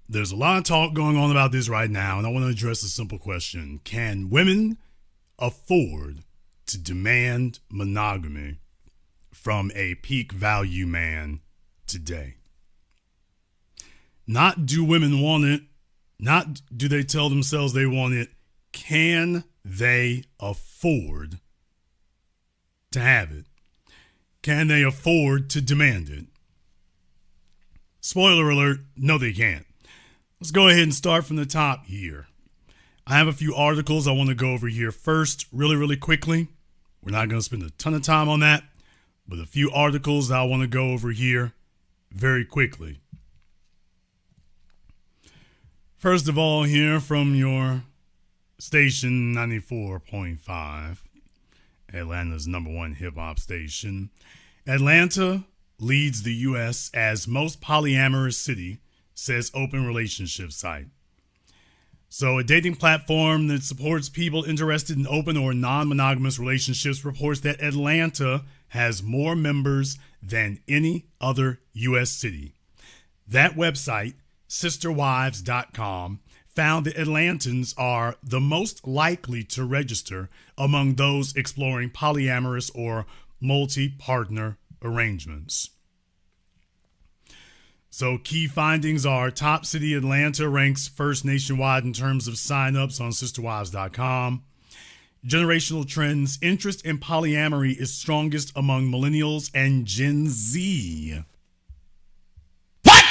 There's a lot of talk going on about this right now, and I want to address a simple question. Can women afford to demand monogamy from a peak value man today? Not do women want it, not do they tell themselves they want it. Can they afford to have it? Can they afford to demand it? Spoiler alert, no they can't. Let's go ahead and start from the top here. I have a few articles I want to go over here first, really quickly. We're not going to spend a ton of time on that, but a few articles that I want to go over here very quickly. First of all, here from your station 94.5, Atlanta's #1 hip-hop station. Atlanta leads the U.S. as most polyamorous city, says open relationship site. So a dating platform that supports people interested in open or non-monogamous relationships reports that Atlanta has more members than any other U.S. city. That website, sisterwives.com, found that Atlantans are the most likely to register among those exploring polyamorous or multi-partner arrangements. So key findings are top city Atlanta ranks first nationwide in terms of signups on sisterwives.com. Generational trends, interest in polyamory is strongest among millennials and Gen Z. What?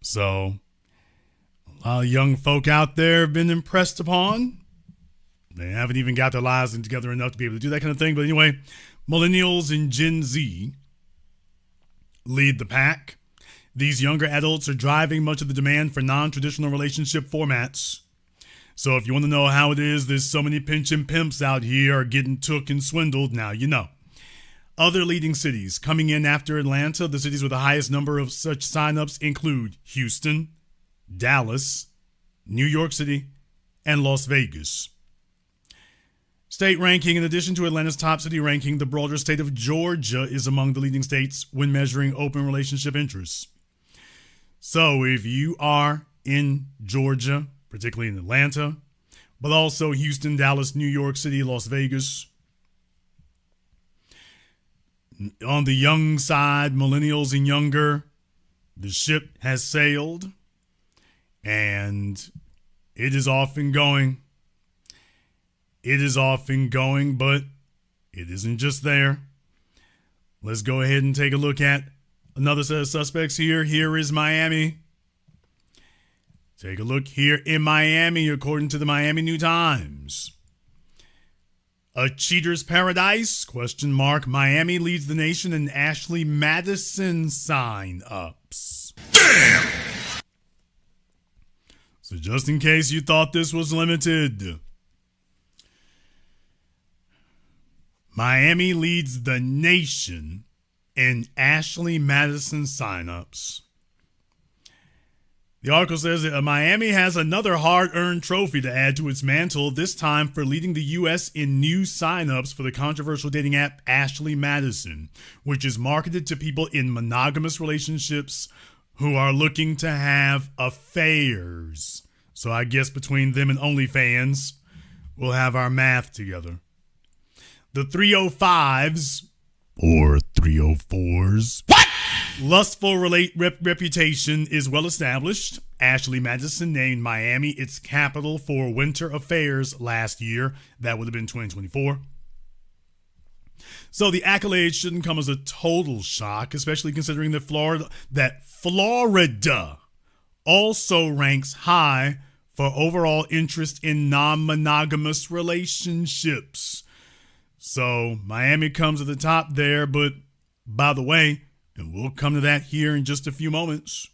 So a lot of young folk out there have been impressed upon. They haven't even got their lives together enough to be able to do that kind of thing. But anyway, millennials and Gen Z lead the pack. These younger adults are driving much of the demand for non-traditional relationship formats. So if you want to know how it is, there's so many pension pimps out here are getting took and swindled. Now you know. Other leading cities coming in after Atlanta, the cities with the highest number of such signups include Houston, Dallas, New York City, and Las Vegas. State ranking, in addition to Atlanta's top city ranking, the broader state of Georgia is among the leading states when measuring open relationship interests. So if you are in Georgia, particularly in Atlanta, but also Houston, Dallas, New York City, Las Vegas, on the young side, millennials and younger, the ship has sailed and it is off and going. It is off and going, but it isn't just there. Let's go ahead and take a look at another set of suspects here. Here is Miami. Take a look here in Miami, according to the Miami New Times. A cheater's paradise? ? Miami leads the nation in Ashley Madison sign-ups. Damn! So just in case you thought this was limited, Miami leads the nation in Ashley Madison signups. The article says that Miami has another hard-earned trophy to add to its mantle, this time for leading the U.S. in new signups for the controversial dating app Ashley Madison, which is marketed to people in monogamous relationships who are looking to have affairs. So I guess between them and OnlyFans, we'll have our math together. The 305s, or 304s, what? Lustful reputation is well established. Ashley Madison named Miami its capital for winter affairs last year. That would have been 2024. So the accolades shouldn't come as a total shock, especially considering that Florida also ranks high for overall interest in non-monogamous relationships. So Miami comes at the top there, but by the way, and we'll come to that here in just a few moments,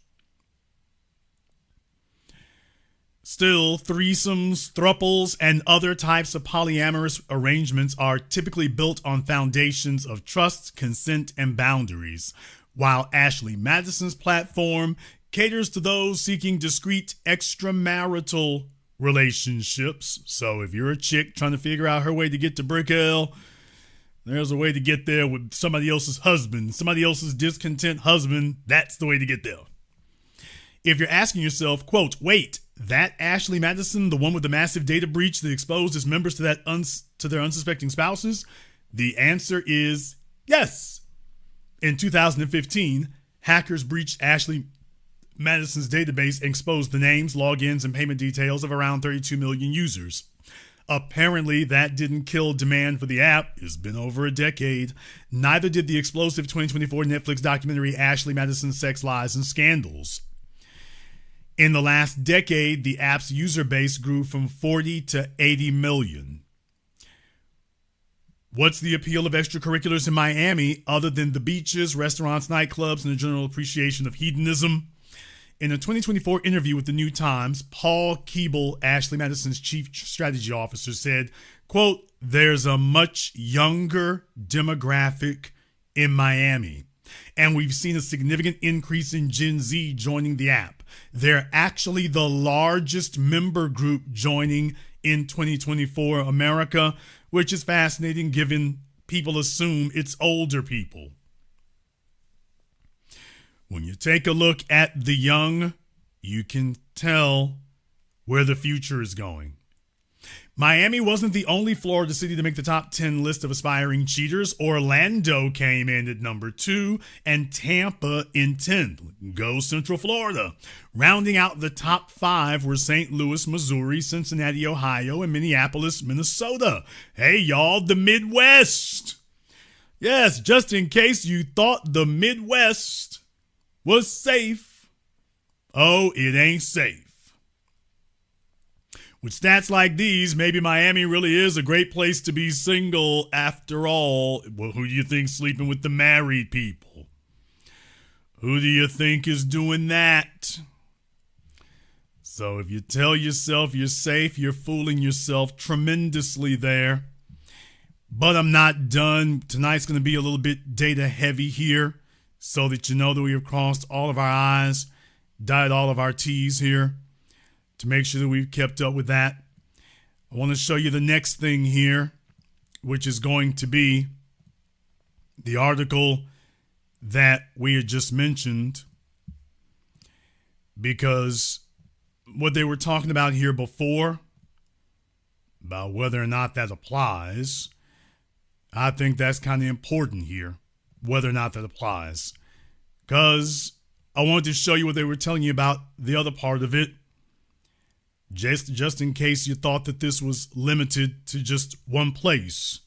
still, threesomes, thruples, and other types of polyamorous arrangements are typically built on foundations of trust, consent, and boundaries, while Ashley Madison's platform caters to those seeking discreet extramarital relationships. So if you're a chick trying to figure out her way to get to Brickell, there's a way to get there with somebody else's husband, somebody else's discontent husband. That's the way to get there. If you're asking yourself, quote, wait, that Ashley Madison, the one with the massive data breach that exposed his members to their unsuspecting spouses, the answer is yes. In 2015, hackers breached Ashley Madison's database and exposed the names, logins, and payment details of around 32 million users. Apparently, that didn't kill demand for the app. It's been over a decade. Neither did the explosive 2024 Netflix documentary Ashley Madison's Sex, Lies, and Scandals. In the last decade, the app's user base grew from 40 to 80 million. What's the appeal of extracurriculars in Miami other than the beaches, restaurants, nightclubs, and a general appreciation of hedonism? In a 2024 interview with the New Times, Paul Keeble, Ashley Madison's chief strategy officer, said, quote, there's a much younger demographic in Miami, and we've seen a significant increase in Gen Z joining the app. They're actually the largest member group joining in 2024 America, which is fascinating given people assume it's older people. When you take a look at the young, you can tell where the future is going. Miami wasn't the only Florida city to make the top 10 list of aspiring cheaters. Orlando came in at number 2 and Tampa in 10th. Go Central Florida. Rounding out the top 5 were St. Louis, Missouri, Cincinnati, Ohio, and Minneapolis, Minnesota. Hey, y'all, the Midwest. Yes, just in case you thought the Midwest was safe. Oh, it ain't safe. With stats like these, maybe Miami really is a great place to be single after all. Well, who do you think's sleeping with the married people? Who do you think is doing that? So if you tell yourself you're safe, you're fooling yourself tremendously there. But I'm not done. Tonight's going to be a little bit data heavy here so that you know that we have crossed all of our I's, dotted all of our T's here, to make sure that we've kept up with that. I want to show you the next thing here, which is going to be the article that we had just mentioned, because what they were talking about here before, about whether or not that applies, I think that's kind of important here, whether or not that applies, because I wanted to show you what they were telling you about the other part of it, just in case you thought that this was limited to just one place.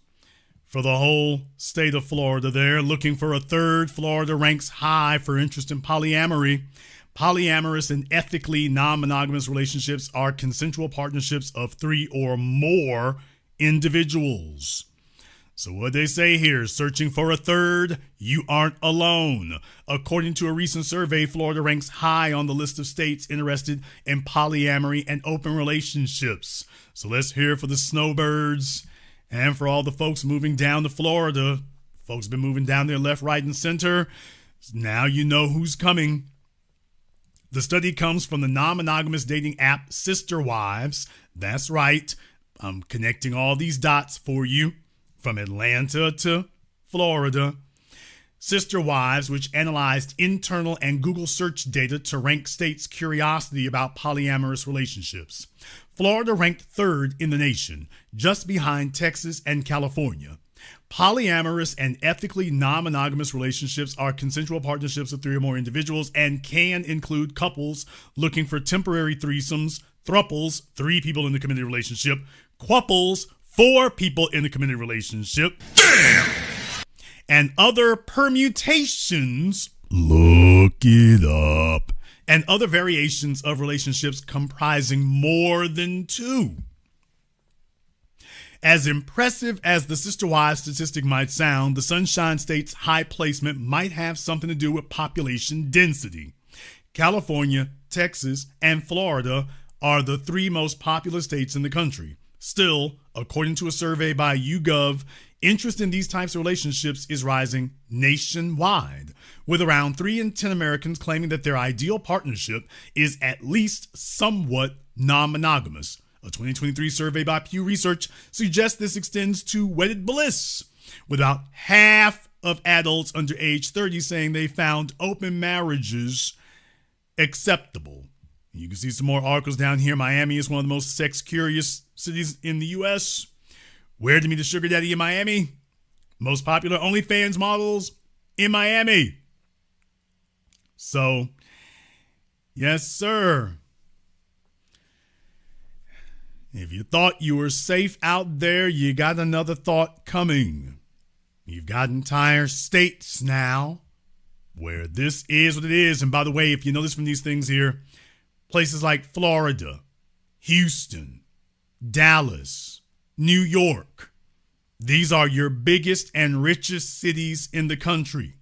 For the whole state of Florida there, looking for a third, Florida ranks high for interest in polyamory. Polyamorous and ethically non-monogamous relationships are consensual partnerships of 3 or more individuals. So what they say here, searching for a third, you aren't alone. According to a recent survey, Florida ranks high on the list of states interested in polyamory and open relationships. So let's hear for the snowbirds and for all the folks moving down to Florida. Folks have been moving down there left, right, and center. Now you know who's coming. The study comes from the non-monogamous dating app Sister Wives. That's right. I'm connecting all these dots for you. From Atlanta to Florida. Sister Wives, which analyzed internal and Google search data to rank states' curiosity about polyamorous relationships. Florida ranked 3rd in the nation, just behind Texas and California. Polyamorous and ethically non-monogamous relationships are consensual partnerships of 3 or more individuals and can include couples looking for temporary threesomes, thruples, 3 people in the committed relationship, quuples, 4 people in a committed relationship. Damn! And other permutations, look it up, and other variations of relationships comprising more than 2. As impressive as the Sister Wives statistic might sound, the Sunshine State's high placement might have something to do with population density. California, Texas, and Florida are the 3 most populous states in the country. Still, according to a survey by YouGov, interest in these types of relationships is rising nationwide, with around 3 in 10 Americans claiming that their ideal partnership is at least somewhat non-monogamous. A 2023 survey by Pew Research suggests this extends to wedded bliss, with about half of adults under age 30 saying they found open marriages acceptable. You can see some more articles down here. Miami is one of the most sex-curious cities in the U.S. Where to meet a sugar daddy in Miami? Most popular OnlyFans models in Miami. So, yes, sir. If you thought you were safe out there, you got another thought coming. You've got entire states now where this is what it is. And by the way, if you notice from these things here, places like Florida, Houston, Dallas, New York, these are your biggest and richest cities in the country.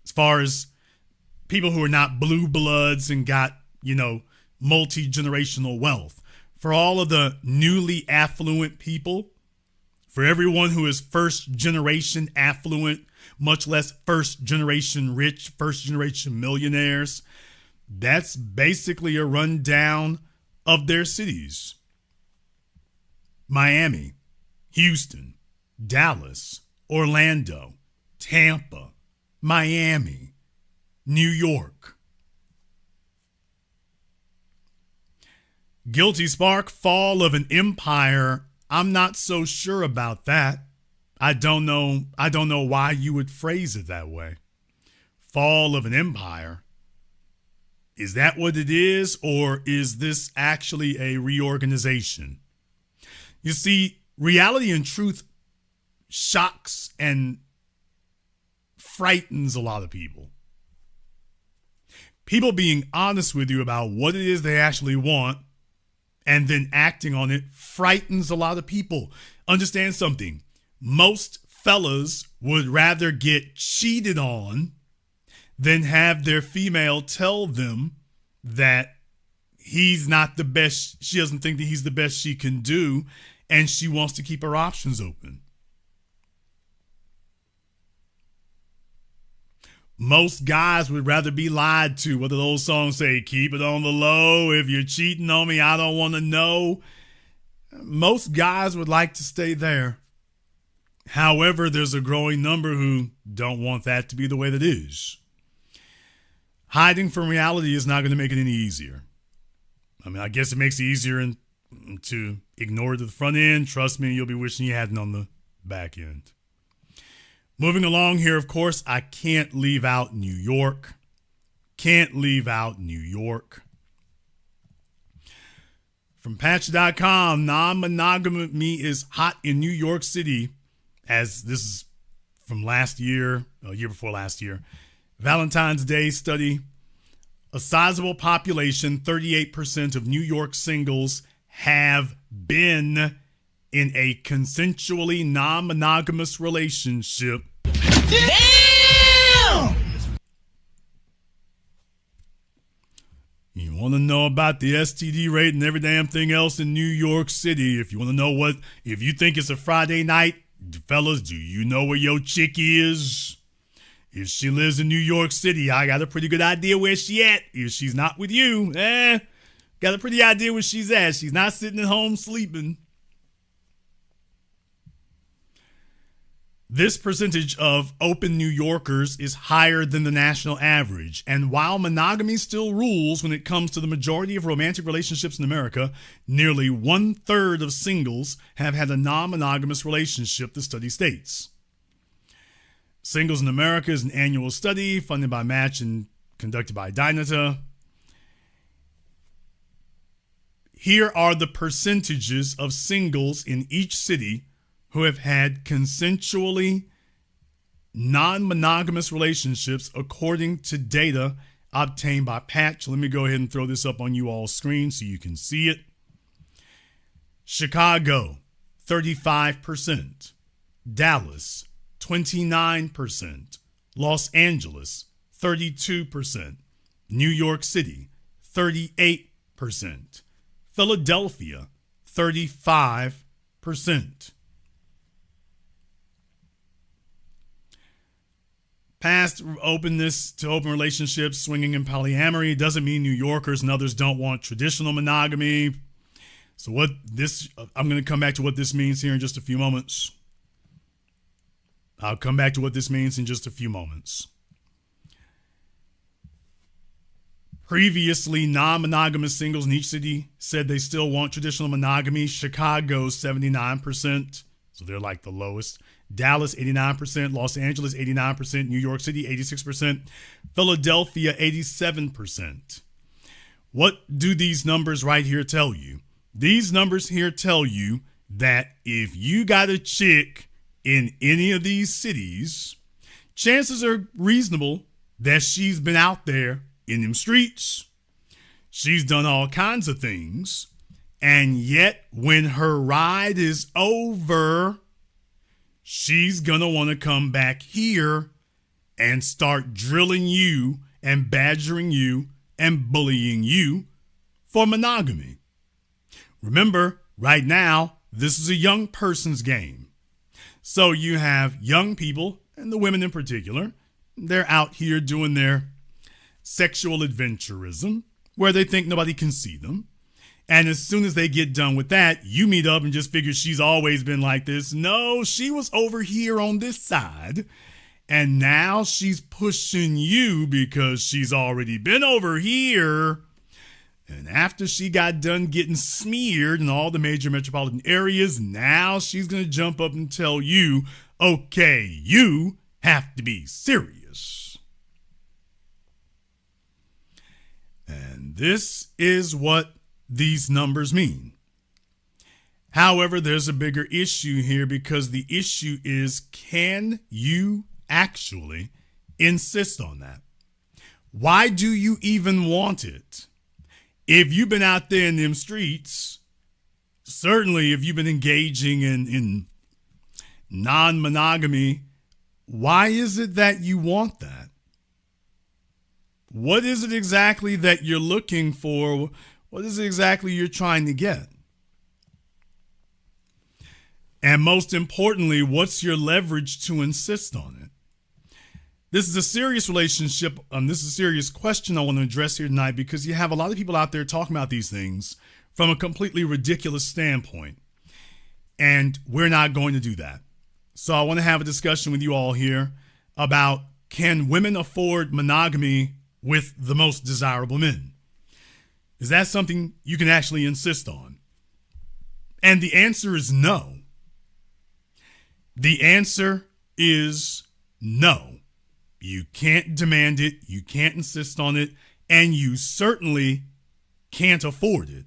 As far as people who are not blue bloods and got, multi-generational wealth. For all of the newly affluent people, for everyone who is first generation affluent, much less first generation rich, first generation millionaires, that's basically a rundown of their cities. Miami, Houston, Dallas, Orlando, Tampa, Miami, New York. Guilty spark, fall of an empire. I'm not so sure about that. I don't know why you would phrase it that way. Fall of an empire. Is that what it is, or is this actually a reorganization? You see, reality and truth shocks and frightens a lot of people. People being honest with you about what it is they actually want and then acting on it frightens a lot of people. Understand something. Most fellas would rather get cheated on than have their female tell them that he's not the best. She doesn't think that he's the best she can do, and she wants to keep her options open. Most guys would rather be lied to. What do those songs say? Keep it on the low. If you're cheating on me, I don't want to know. Most guys would like to stay there. However, there's a growing number who don't want that to be the way that is. Hiding from reality is not going to make it any easier. I mean, I guess it makes it easier to ignore the front end. Trust me, you'll be wishing you hadn't on the back end. Moving along here, of course, I can't leave out New York. Can't leave out New York. From Patch.com, non-monogamy is hot in New York City, as this is from last year, a year before last year. Valentine's Day study. A sizable population, 38% of New York singles have been in a consensually non-monogamous relationship. Damn! You want to know about the STD rate and every damn thing else in New York City? If you want to know if you think it's a Friday night, fellas, do you know where your chick is? If she lives in New York City, I got a pretty good idea where she at. If she's not with you, got a pretty idea where she's at. She's not sitting at home sleeping. This percentage of open New Yorkers is higher than the national average. And while monogamy still rules when it comes to the majority of romantic relationships in America, nearly 1/3 of singles have had a non-monogamous relationship, the study states. Singles in America is an annual study funded by Match and conducted by Dynata. Here are the percentages of singles in each city who have had consensually non-monogamous relationships according to data obtained by Patch. Let me go ahead and throw this up on you all's screen so you can see it. Chicago, 35%. Dallas, 29%. Los Angeles, 32%. New York City, 38%. Philadelphia, 35%. Past openness to open relationships, swinging and polyamory doesn't mean New Yorkers and others don't want traditional monogamy. So I'm going to come back to what this means here in just a few moments. I'll come back to what this means in just a few moments. Previously, non-monogamous singles in each city said they still want traditional monogamy. Chicago, 79%. So they're like the lowest. Dallas, 89%. Los Angeles, 89%. New York City, 86%. Philadelphia, 87%. What do these numbers right here tell you? These numbers here tell you that if you got a chick in any of these cities, chances are reasonable that she's been out there in them streets. She's done all kinds of things. And yet, when her ride is over, she's going to want to come back here and start drilling you and badgering you and bullying you for monogamy. Remember, right now, this is a young person's game. So you have young people, and the women in particular, they're out here doing their sexual adventurism where they think nobody can see them. And as soon as they get done with that, you meet up and just figure she's always been like this. No, she was over here on this side. And now she's pushing you because she's already been over here. And after she got done getting smeared in all the major metropolitan areas, now she's going to jump up and tell you, okay, you have to be serious. And this is what these numbers mean. However, there's a bigger issue here because the issue is, can you actually insist on that? Why do you even want it? If you've been out there in them streets, certainly if you've been engaging in non-monogamy, why is it that you want that? What is it exactly that you're looking for? What is it exactly you're trying to get? And most importantly, what's your leverage to insist on it? This is a serious relationship. This is a serious question I want to address here tonight because you have a lot of people out there talking about these things from a completely ridiculous standpoint. And we're not going to do that. So I want to have a discussion with you all here about, can women afford monogamy with the most desirable men? Is that something you can actually insist on? And the answer is no. The answer is no. You can't demand it, you can't insist on it, and you certainly can't afford it.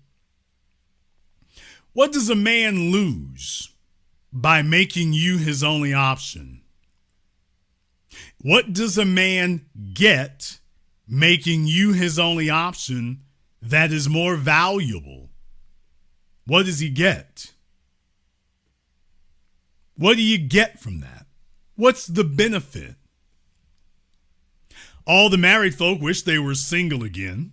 What does a man lose by making you his only option? What does a man get making you his only option that is more valuable? What does he get? What do you get from that? What's the benefit? All the married folk wish they were single again.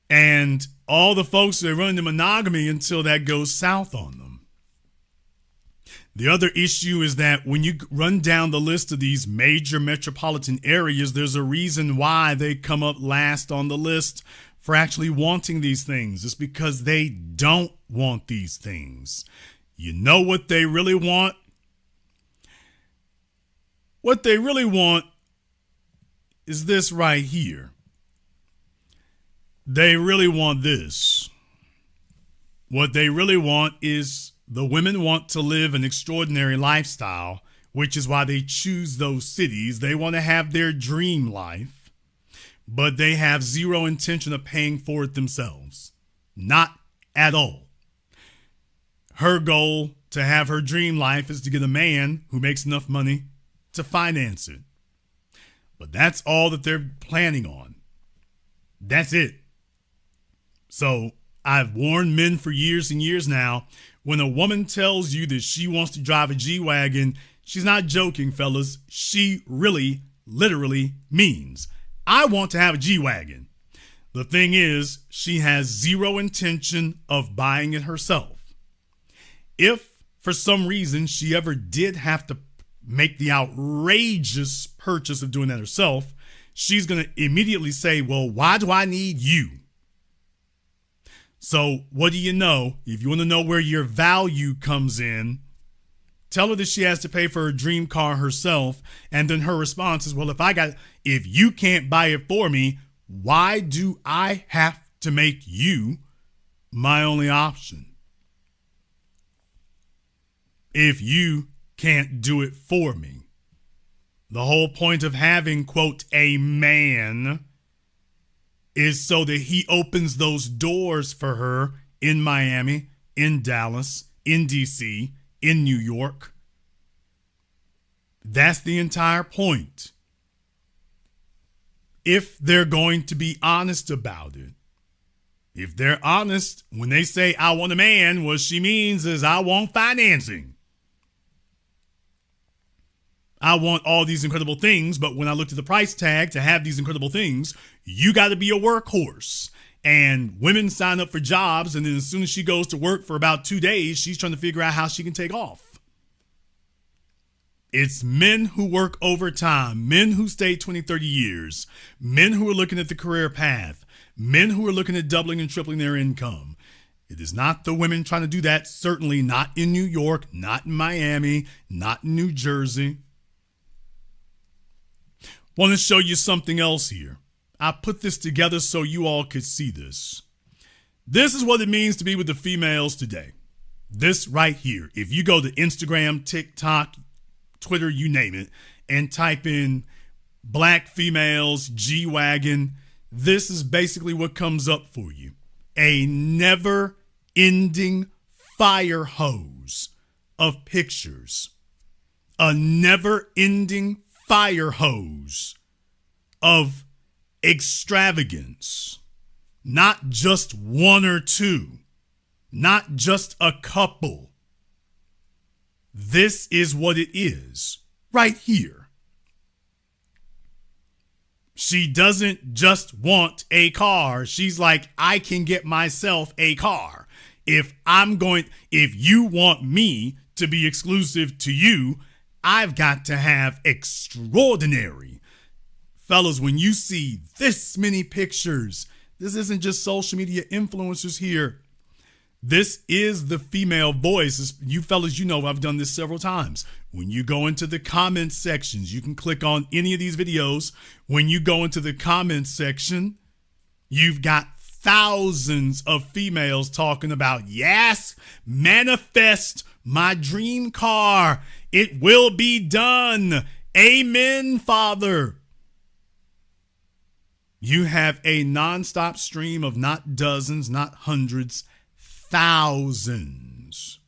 And all the folks that run into monogamy until that goes south on them. The other issue is that when you run down the list of these major metropolitan areas, there's a reason why they come up last on the list for actually wanting these things. It's because they don't want these things. You know what they really want? What they really want is this right here. They really want this. What they really want is, the women want to live an extraordinary lifestyle, which is why they choose those cities. They want to have their dream life, but they have zero intention of paying for it themselves. Not at all. Her goal to have her dream life is to get a man who makes enough money to finance it. But that's all that they're planning on. That's it. So I've warned men for years and years now, when a woman tells you that she wants to drive a G-Wagon, she's not joking, fellas. She really, literally means, I want to have a G-Wagon. The thing is, she has zero intention of buying it herself. If for some reason she ever did have to make the outrageous purchase of doing that herself, she's going to immediately say, well, why do I need you? So what do you know? If you want to know where your value comes in, tell her that she has to pay for her dream car herself. And then her response is, well, if you can't buy it for me, Why do I have to make you my only option if you can't do it for me? The whole point of having, quote, a man is so that he opens those doors for her in Miami, in Dallas, in DC, in New York. That's the entire point. If they're going to be honest about it, if they're honest when they say, I want a man, what she means is I want financing. I want all these incredible things, but when I looked at the price tag to have these incredible things, you got to be a workhorse. And women sign up for jobs, and then as soon as she goes to work for about 2 days, she's trying to figure out how she can take off. It's men who work overtime, men who stay 20, 30 years, men who are looking at the career path, men who are looking at doubling and tripling their income. It is not the women trying to do that, certainly not in New York, not in Miami, not in New Jersey. Want to show you something else here. I put this together so you all could see this. This is what it means to be with the females today. This right here. If you go to Instagram, TikTok, Twitter, you name it, and type in black females, G-Wagon, this is basically what comes up for you. A never-ending fire hose of pictures. A never-ending fire hose of extravagance. Not just one or two, not just a couple. This is what it is right here. She doesn't just want a car. She's like, I can get myself a car. If you want me to be exclusive to you, I've got to have extraordinary. Fellas, when you see this many pictures, this isn't just social media influencers here. This is the female voice. You fellas, you know I've done this several times. When you go into the comment sections, you can click on any of these videos. When you go into the comment section, you've got thousands of females talking about, yes, manifest my dream car. It will be done. Amen, Father. You have a nonstop stream of not dozens, not hundreds, thousands.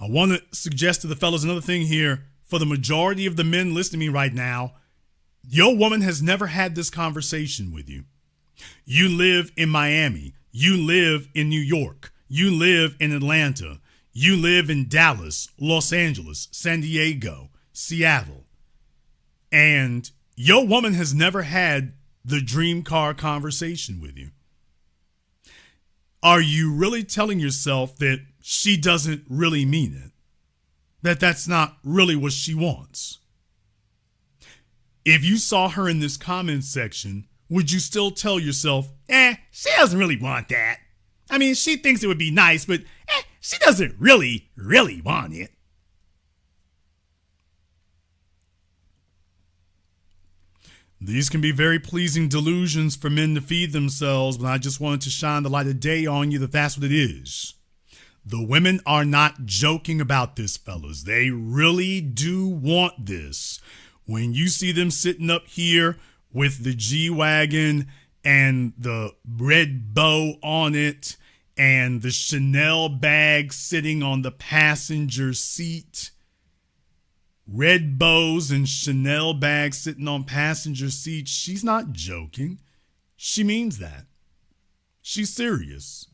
I want to suggest to the fellas another thing here. For the majority of the men listening to me right now, your woman has never had this conversation with you. You live in Miami. You live in New York. You live in Atlanta. You live in Dallas, Los Angeles, San Diego, Seattle. And your woman has never had the dream car conversation with you. Are you really telling yourself that she doesn't really mean it? That that's not really what she wants? If you saw her in this comment section, would you still tell yourself, she doesn't really want that? I mean, she thinks it would be nice, but she doesn't really want it. These can be very pleasing delusions for men to feed themselves, but I just wanted to shine the light of day on you that that's what it is. The women are not joking about this, fellas. They really do want this. When you see them sitting up here with the G-Wagon and the red bow on it and the Chanel bag sitting on the passenger seat, red bows and Chanel bags sitting on passenger seats, she's not joking. She means that. She's serious.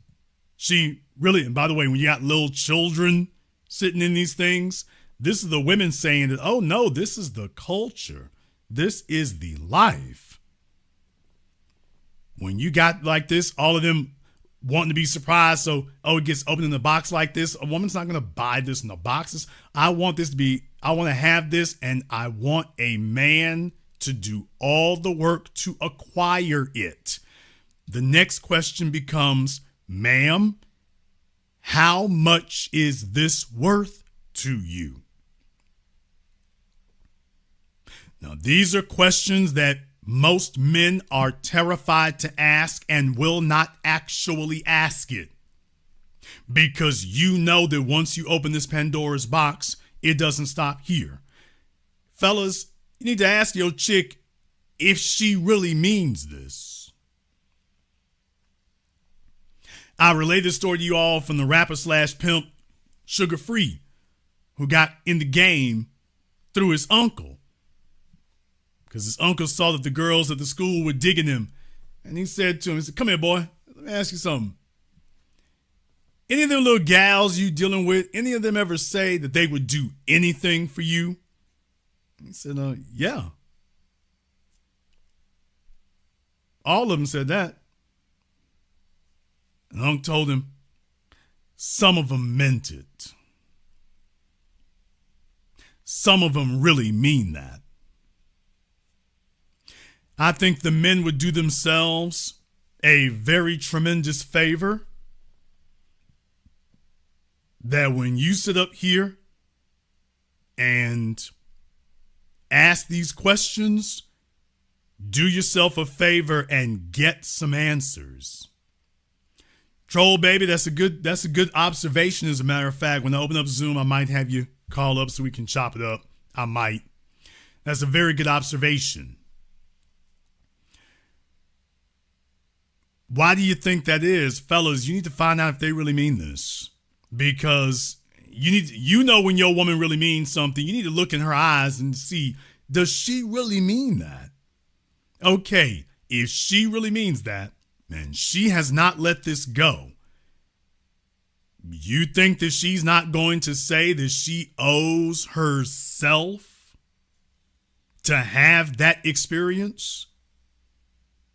She really, and by the way, when you got little children sitting in these things, this is the women saying that, oh no, this is the culture. This is the life. When you got like this, all of them wanting to be surprised. So, it gets opened in the box like this. A woman's not going to buy this in the boxes. I want to have this, and I want a man to do all the work to acquire it. The next question becomes, ma'am, how much is this worth to you? Now, these are questions that Most men are terrified to ask and will not actually ask it. Because you know that once you open this Pandora's box, it doesn't stop here. Fellas, you need to ask your chick if she really means this. I relayed this story to you all from the rapper slash pimp Sugar Free, who got in the game through his uncle. Because his uncle saw that the girls at the school were digging him. And he said to him, he said, come here, boy, let me ask you something. Any of them little gals you dealing with, any of them ever say that they would do anything for you? He said, yeah. All of them said that. And Unc told him, some of them meant it. Some of them really mean that. I think the men would do themselves a very tremendous favor that when you sit up here and ask these questions, do yourself a favor and get some answers. Troll baby, that's a good observation. As a matter of fact, when I open up Zoom, I might have you call up so we can chop it up. I might. That's a very good observation. Why do you think that is? Fellas, you need to find out if they really mean this. Because you know when your woman really means something, you need to look in her eyes and see, does she really mean that? Okay, if she really means that, and she has not let this go, you think that she's not going to say that she owes herself to have that experience?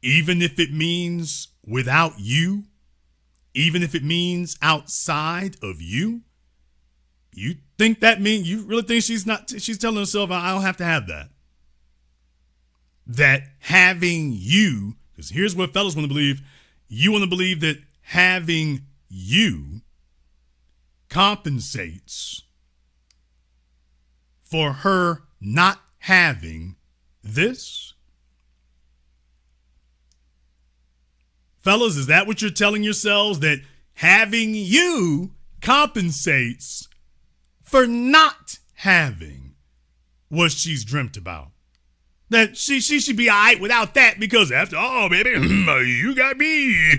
Even if it means without you, even if it means outside of you, you think that means, you really think she's telling herself, I don't have to have that. That having you, because here's what fellas want to believe. You want to believe that having you compensates for her not having this? Fellas, is that what you're telling yourselves? That having you compensates for not having what she's dreamt about? That she should be all right without that because after all, baby, you got me.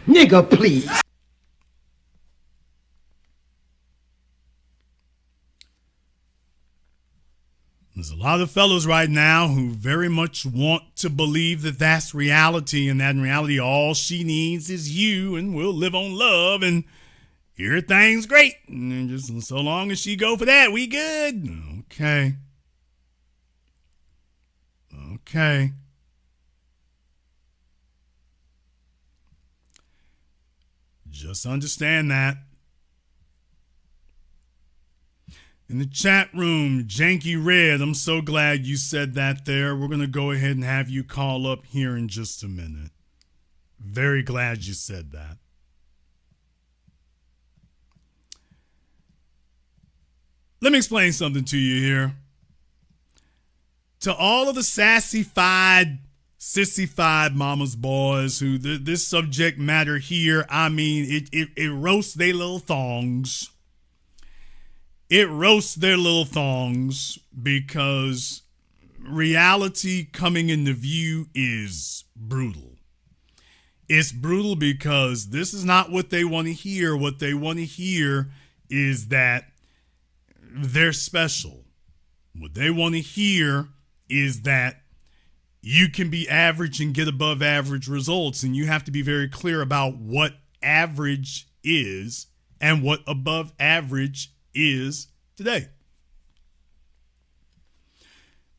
Nigga, please. There's a lot of fellas right now who very much want to believe that that's reality, and that in reality all she needs is you, and we'll live on love, and everything's great. And just so long as she go for that, we good. Okay. Just understand that. In the chat room, Janky Red, I'm so glad you said that there. We're going to go ahead and have you call up here in just a minute. Very glad you said that. Let me explain something to you here. To all of the sassy-fied, sissy-fied mama's boys who this subject matter here, I mean, it roasts their little thongs. It roasts their little thongs because reality coming into view is brutal. It's brutal because this is not what they want to hear. What they want to hear is that they're special. What they want to hear is that you can be average and get above average results. And you have to be very clear about what average is and what above average is today.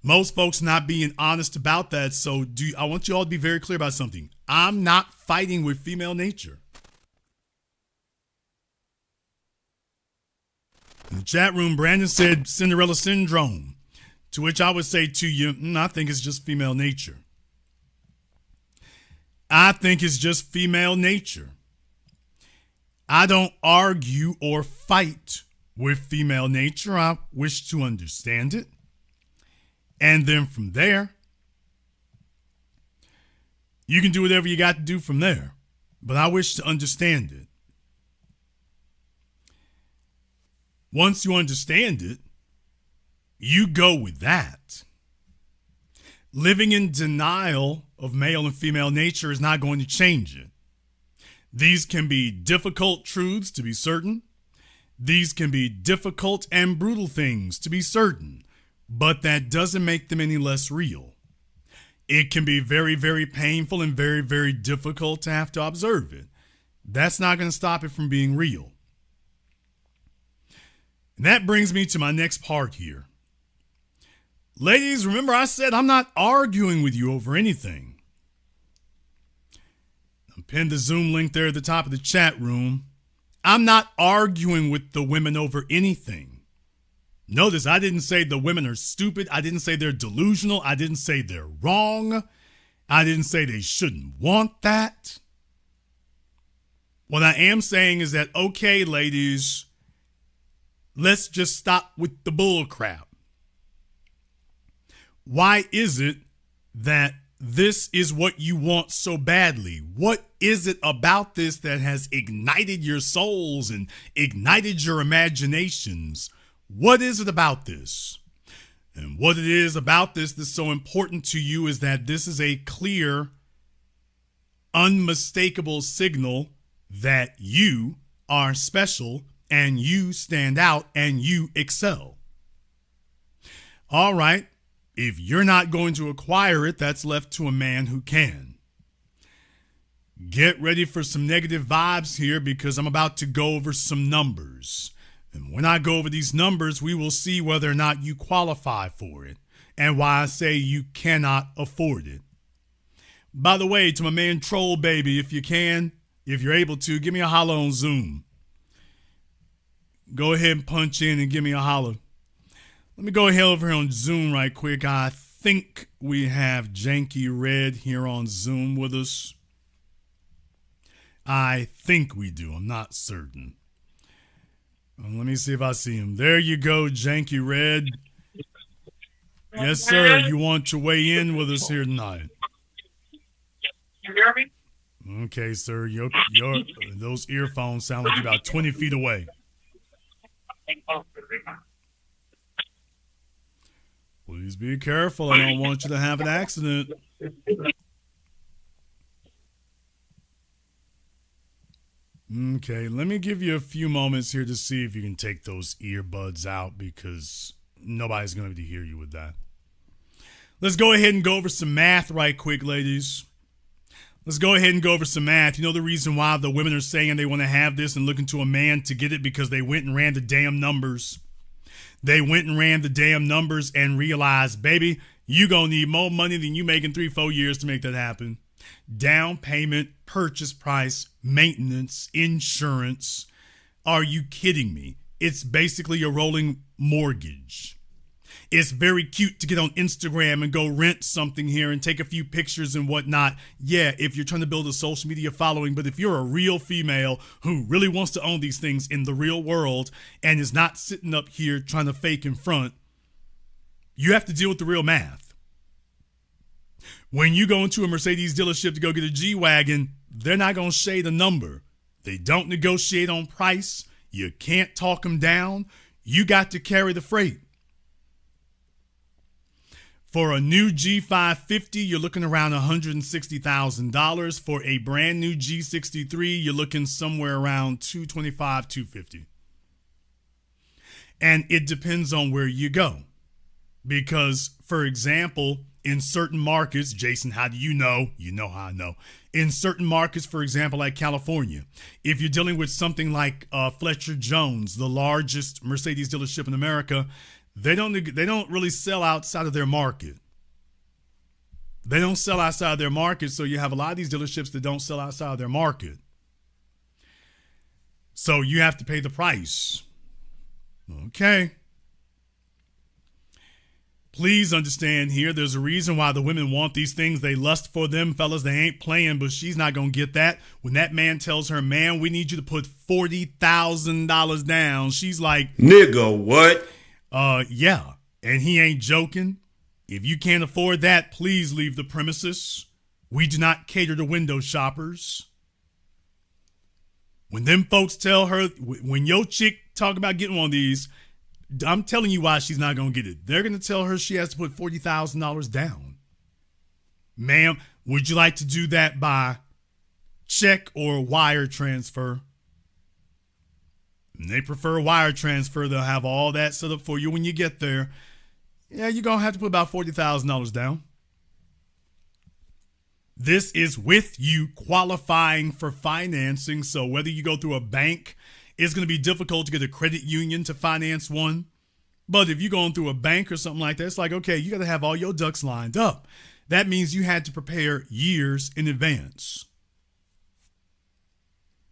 Most folks not being honest about that. So I want you all to be very clear about something. I'm not fighting with female nature. In the chat room, Brandon said Cinderella syndrome, to which I would say to you, I think it's just female nature. I think it's just female nature. I don't argue or fight with female nature. I wish to understand it. And then from there, You can do whatever you got to do from there. But I wish to understand it. Once you understand it, you go with that. Living in denial of male and female nature is not going to change it. These can be difficult truths, to be certain. These can be difficult and brutal things, to be certain. But that doesn't make them any less real. It can be very, very painful and very, very difficult to have to observe it. That's not going to stop it from being real. And that brings me to my next part here. Ladies, remember I said I'm not arguing with you over anything. I pinned the Zoom link there at the top of the chat room. I'm not arguing with the women over anything. Notice I didn't say the women are stupid. I didn't say they're delusional. I didn't say they're wrong. I didn't say they shouldn't want that. What I am saying is that, okay, ladies, let's just stop with the bull crap. Why is it that this is what you want so badly? What is it about this that has ignited your souls and ignited your imaginations? What is it about this? And what it is about this that's so important to you is that this is a clear, unmistakable signal that you are special and you stand out and you excel. All right. If you're not going to acquire it, that's left to a man who can. Get ready for some negative vibes here because I'm about to go over some numbers. And when I go over these numbers, we will see whether or not you qualify for it and why I say you cannot afford it. By the way, to my man Troll Baby, if you can, if you're able to, give me a holler on Zoom. Go ahead and punch in and give me a holler. Let me go ahead over here on Zoom right quick. I think we have Janky Red here on Zoom with us. I think we do. I'm not certain. Let me see if I see him. There you go, Janky Red. Yes, sir. You want to weigh in with us here tonight? You hear me? Okay, sir. Your those earphones sound like you're about 20 feet away. Please be careful. I don't want you to have an accident. Okay, let me give you a few moments here to see if you can take those earbuds out because nobody's going to be able to hear you with that. Let's go ahead and go over some math right quick, ladies. Let's go ahead and go over some math. You know the reason why the women are saying they want to have this and looking to a man to get it? Because they went and ran the damn numbers. They went and ran the damn numbers and realized, baby, you gonna need more money than you make in 3-4 years to make that happen. Down payment, purchase price, maintenance, insurance. Are you kidding me? It's basically a rolling mortgage. It's very cute to get on Instagram and go rent something here and take a few pictures and whatnot. Yeah, if you're trying to build a social media following, but if you're a real female who really wants to own these things in the real world and is not sitting up here trying to fake in front, you have to deal with the real math. When you go into a Mercedes dealership to go get a G-Wagon, they're not going to shade a number. They don't negotiate on price. You can't talk them down. You got to carry the freight. For a new G550, you're looking around $160,000. For a brand new G63, you're looking somewhere around $225,000, $250,000. And it depends on where you go. Because, for example, in certain markets, Jason, how do you know? You know how I know. In certain markets, for example, like California, if you're dealing with something like Fletcher Jones, the largest Mercedes dealership in America, they don't really sell outside of their market. They don't sell outside of their market, so you have a lot of these dealerships that don't sell outside of their market. So you have to pay the price. Okay. Please understand here, there's a reason why the women want these things. They lust for them, fellas. They ain't playing, but she's not going to get that. When that man tells her, man, we need you to put $40,000 down, she's like, Nigga, what? Yeah. And he ain't joking. If you can't afford that, please leave the premises. We do not cater to window shoppers. When them folks tell her, when your chick talk about getting one of these, I'm telling you why she's not going to get it. They're going to tell her she has to put $40,000 down. Ma'am, would you like to do that by check or wire transfer? And they prefer wire transfer. They'll have all that set up for you when you get there. Yeah, you're going to have to put about $40,000 down. This is with you qualifying for financing. So whether you go through a bank, it's going to be difficult to get a credit union to finance one. But if you're going through a bank or something like that, it's like, okay, you got to have all your ducks lined up. That means you had to prepare years in advance.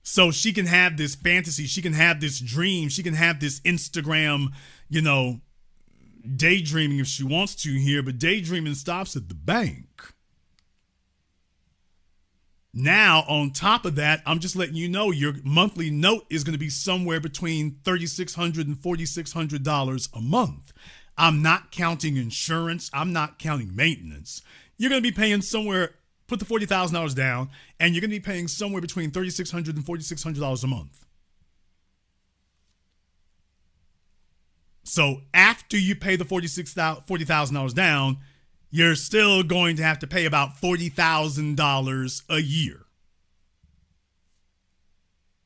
So she can have this fantasy. She can have this dream. She can have this Instagram, daydreaming if she wants to here. But daydreaming stops at the bank. Now, on top of that, I'm just letting you know your monthly note is going to be somewhere between $3,600 and $4,600 a month. I'm not counting insurance. I'm not counting maintenance. You're going to be paying somewhere, put the $40,000 down, and you're going to be paying somewhere between $3,600 and $4,600 a month. So after you pay the $40,000 down, you're still going to have to pay about $40,000 a year.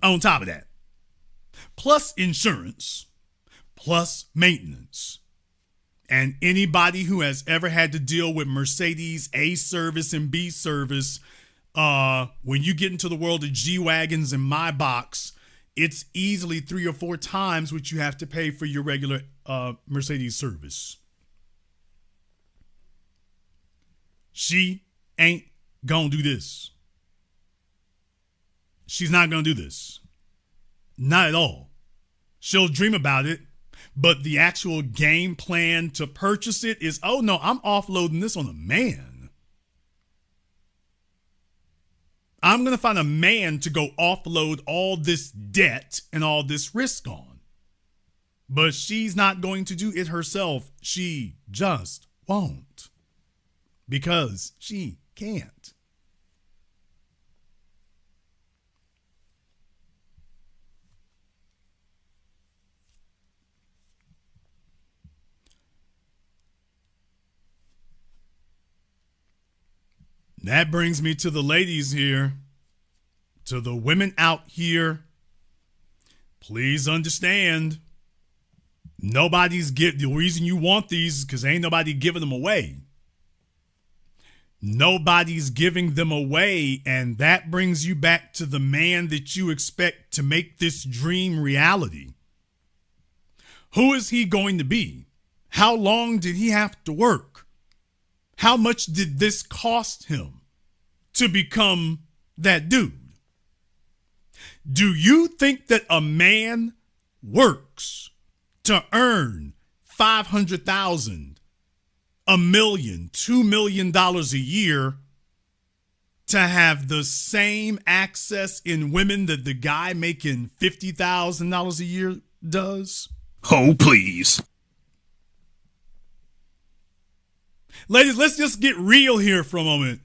On top of that, plus insurance, plus maintenance. And anybody who has ever had to deal with Mercedes A service and B service, when you get into the world of G-Wagons and my box, it's easily 3 or 4 times what you have to pay for your regular Mercedes service. She ain't gonna do this. She's not gonna do this. Not at all. She'll dream about it, but the actual game plan to purchase it is, oh no, I'm offloading this on a man. I'm gonna find a man to go offload all this debt and all this risk on. But she's not going to do it herself. She just won't. Because she can't. That brings me to the ladies here, to the women out here. Please understand, the reason you want these is because ain't nobody giving them away. Nobody's giving them away, and that brings you back to the man that you expect to make this dream reality. Who is he going to be? How long did he have to work? How much did this cost him to become that dude? Do you think that a man works to earn $500,000, $1 million, $2 million a year to have the same access in women that the guy making $50,000 a year does? Oh, please. Ladies, let's just get real here for a moment.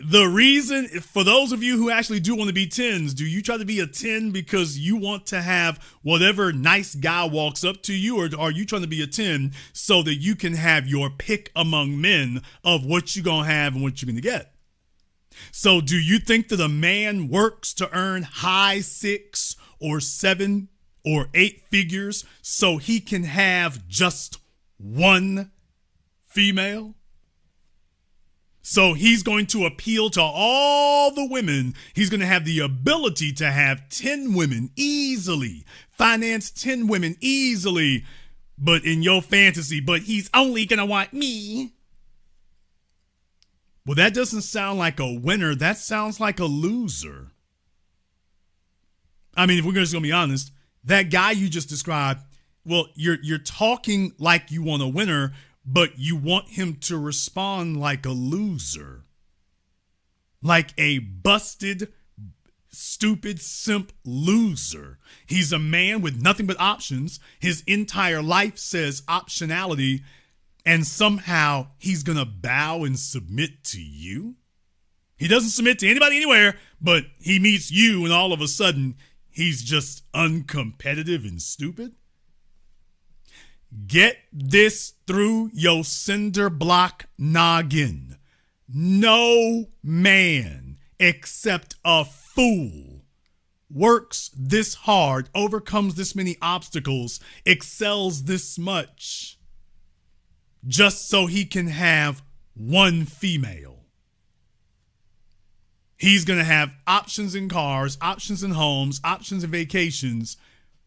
The reason, for those of you who actually do want to be 10s, do you try to be a 10 because you want to have whatever nice guy walks up to you, or are you trying to be a 10 so that you can have your pick among men of what you're going to have and what you're going to get? So do you think that a man works to earn high 6 or 7 or 8 figures so he can have just one female? So he's going to appeal to all the women. He's going to have the ability to have 10 women easily, finance 10 women easily, but in your fantasy, but he's only going to want me. Well, that doesn't sound like a winner. That sounds like a loser. I mean, if we're just going to be honest, that guy you just described, well, you're talking like you want a winner, but you want him to respond like a loser. Like a busted, stupid, simp loser. He's a man with nothing but options. His entire life says optionality, and somehow he's going to bow and submit to you? He doesn't submit to anybody anywhere, but he meets you and all of a sudden he's just uncompetitive and stupid? Get this through your cinder block noggin. No man except a fool works this hard, overcomes this many obstacles, excels this much, just so he can have one female. He's going to have options in cars, options in homes, options in vacations,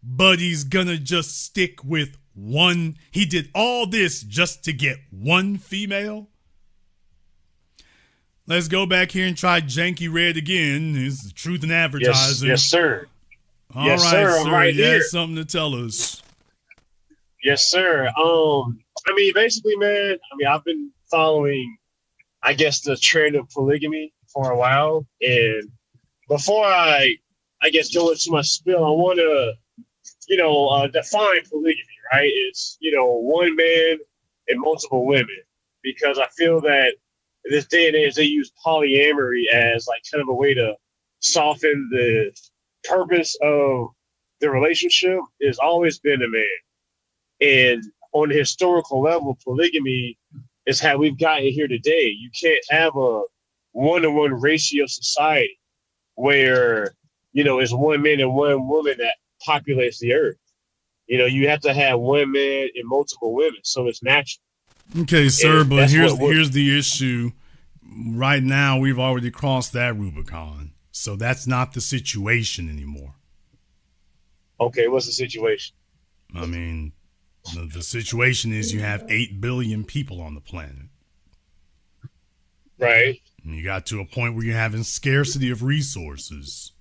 but he's going to just stick with one. He did all this just to get one female? Let's go back here and try Janky Red again. It's the truth in advertising. Yes, sir. All yes, right, sir. I'm right you here. have something to tell us. Yes, sir. I mean, basically, man, I've been following, I guess, the trend of polygamy for a while. And before I guess, go into my spiel, I want to, define polygamy, right? It's, one man and multiple women, because I feel that in this day and age, they use polyamory as like kind of a way to soften the purpose of the relationship. Has always been a man. And on a historical level, polygamy is how we've gotten here today. You can't have a one-to-one ratio society where, it's one man and one woman that populates the earth. You have to have one man and multiple women, so it's natural. Okay, sir, And but that's here's the issue. Right now, we've already crossed that Rubicon, so that's not the situation anymore. Okay, what's the situation? I mean, the situation is you have 8 billion people on the planet. Right. And you got to a point where you're having scarcity of resources.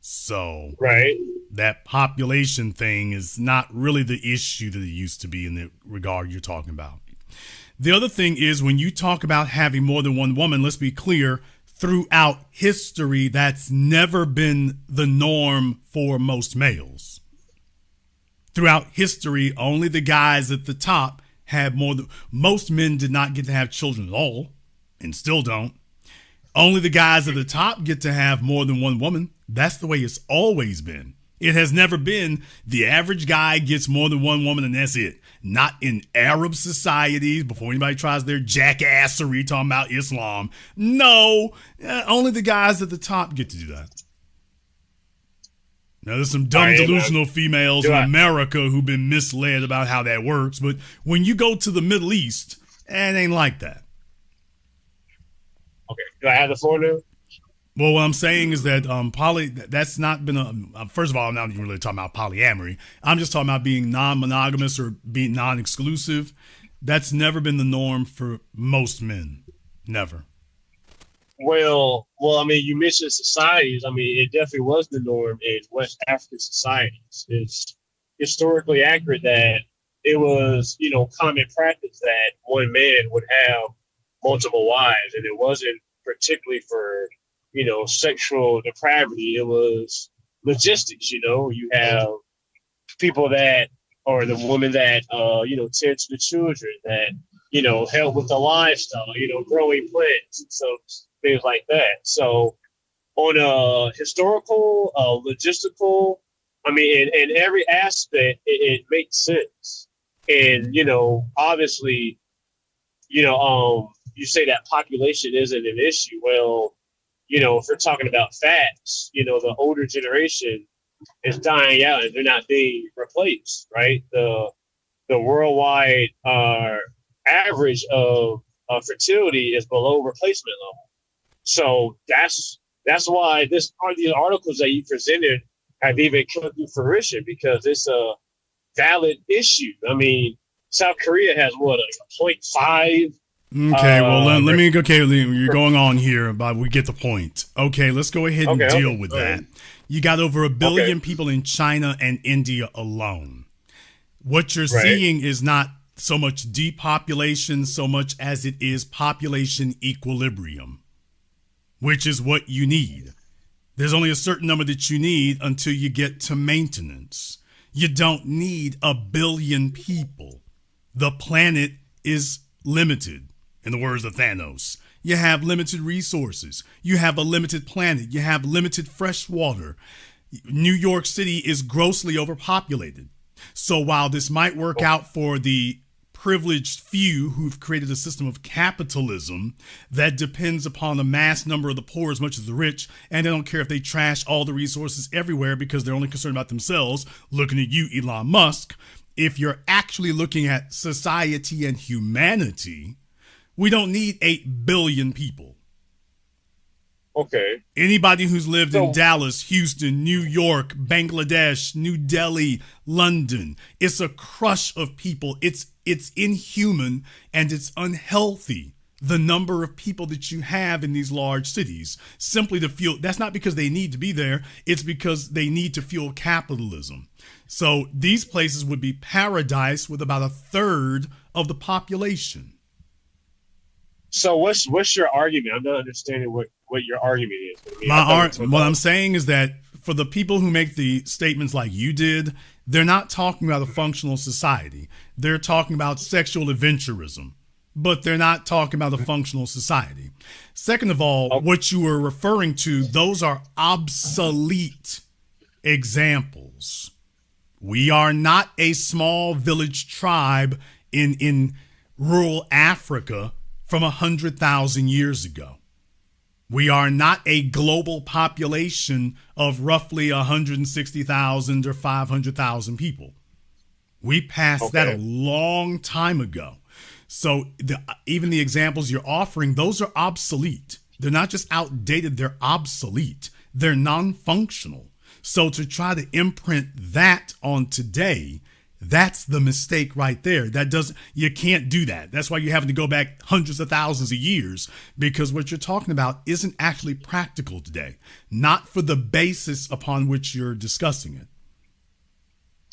So right. That population thing is not really the issue that it used to be in the regard you're talking about. The other thing is when you talk about having more than one woman, let's be clear, throughout history, that's never been the norm for most males. Throughout history, only the guys at the top had more than, most men did not get to have children at all, and still don't. Only the guys at the top get to have more than one woman. That's the way it's always been. It has never been the average guy gets more than one woman and that's it. Not in Arab societies before anybody tries their jackassery talking about Islam. No, only the guys at the top get to do that. Now, there's some dumb, delusional females in America who've been misled about how that works. But when you go to the Middle East, it ain't like that. Okay. Do I have the floor now? Well, what I'm saying is that that's not been first of all, I'm not even really talking about polyamory. I'm just talking about being non-monogamous or being non-exclusive. That's never been the norm for most men. Never. Well, you mentioned societies. It definitely was the norm in West African societies. It's historically accurate that it was, common practice that one man would have multiple wives, and it wasn't particularly for, sexual depravity. It was logistics. You have people that, or the woman that, tend to the children, that, help with the livestock, growing plants, and so things like that. So on a historical, logistical, in every aspect, it makes sense. And, obviously, you say that population isn't an issue. Well, if we're talking about facts, the older generation is dying out and they're not being replaced, right? The worldwide average of fertility is below replacement level. So that's why these articles that you presented have even come to fruition, because it's a valid issue. South Korea has what, a 0.5. Okay, well, let me go. Okay, you're going on here, but we get the point. Okay, let's go ahead and deal with that. You got over 1 billion people in China and India alone. What you're seeing is not so much depopulation so much as it is population equilibrium, which is what you need. There's only a certain number that you need until you get to maintenance. You don't need 1 billion people. The planet is limited. In the words of Thanos, You have limited resources. You have a limited planet. You have limited fresh water. New York City is grossly overpopulated. So while this might work out for the privileged few who've created a system of capitalism that depends upon the mass number of the poor as much as the rich, and they don't care if they trash all the resources everywhere because they're only concerned about themselves, looking at you, Elon Musk. If you're actually looking at society and humanity, we don't need 8 billion people. Okay. Anybody who's lived in Dallas, Houston, New York, Bangladesh, New Delhi, London, it's a crush of people. It's inhuman and it's unhealthy, the number of people that you have in these large cities, simply to fuel. That's not because they need to be there. It's because they need to fuel capitalism. So these places would be paradise with about a third of the population. So what's your argument? I'm not understanding what your argument is. What I'm saying is that for the people who make the statements like you did, they're not talking about a functional society. They're talking about sexual adventurism, but they're not talking about a functional society. Second of all, what you were referring to, those are obsolete examples. We are not a small village tribe in rural Africa from 100,000 years ago. We are not a global population of roughly 160,000 or 500,000 people. We passed that a long time ago. So even the examples you're offering, those are obsolete. They're not just outdated, they're obsolete. They're non-functional. So to try to imprint that on today, that's the mistake right there. You can't do that. That's why you're having to go back hundreds of thousands of years, because what you're talking about isn't actually practical today, not for the basis upon which you're discussing it.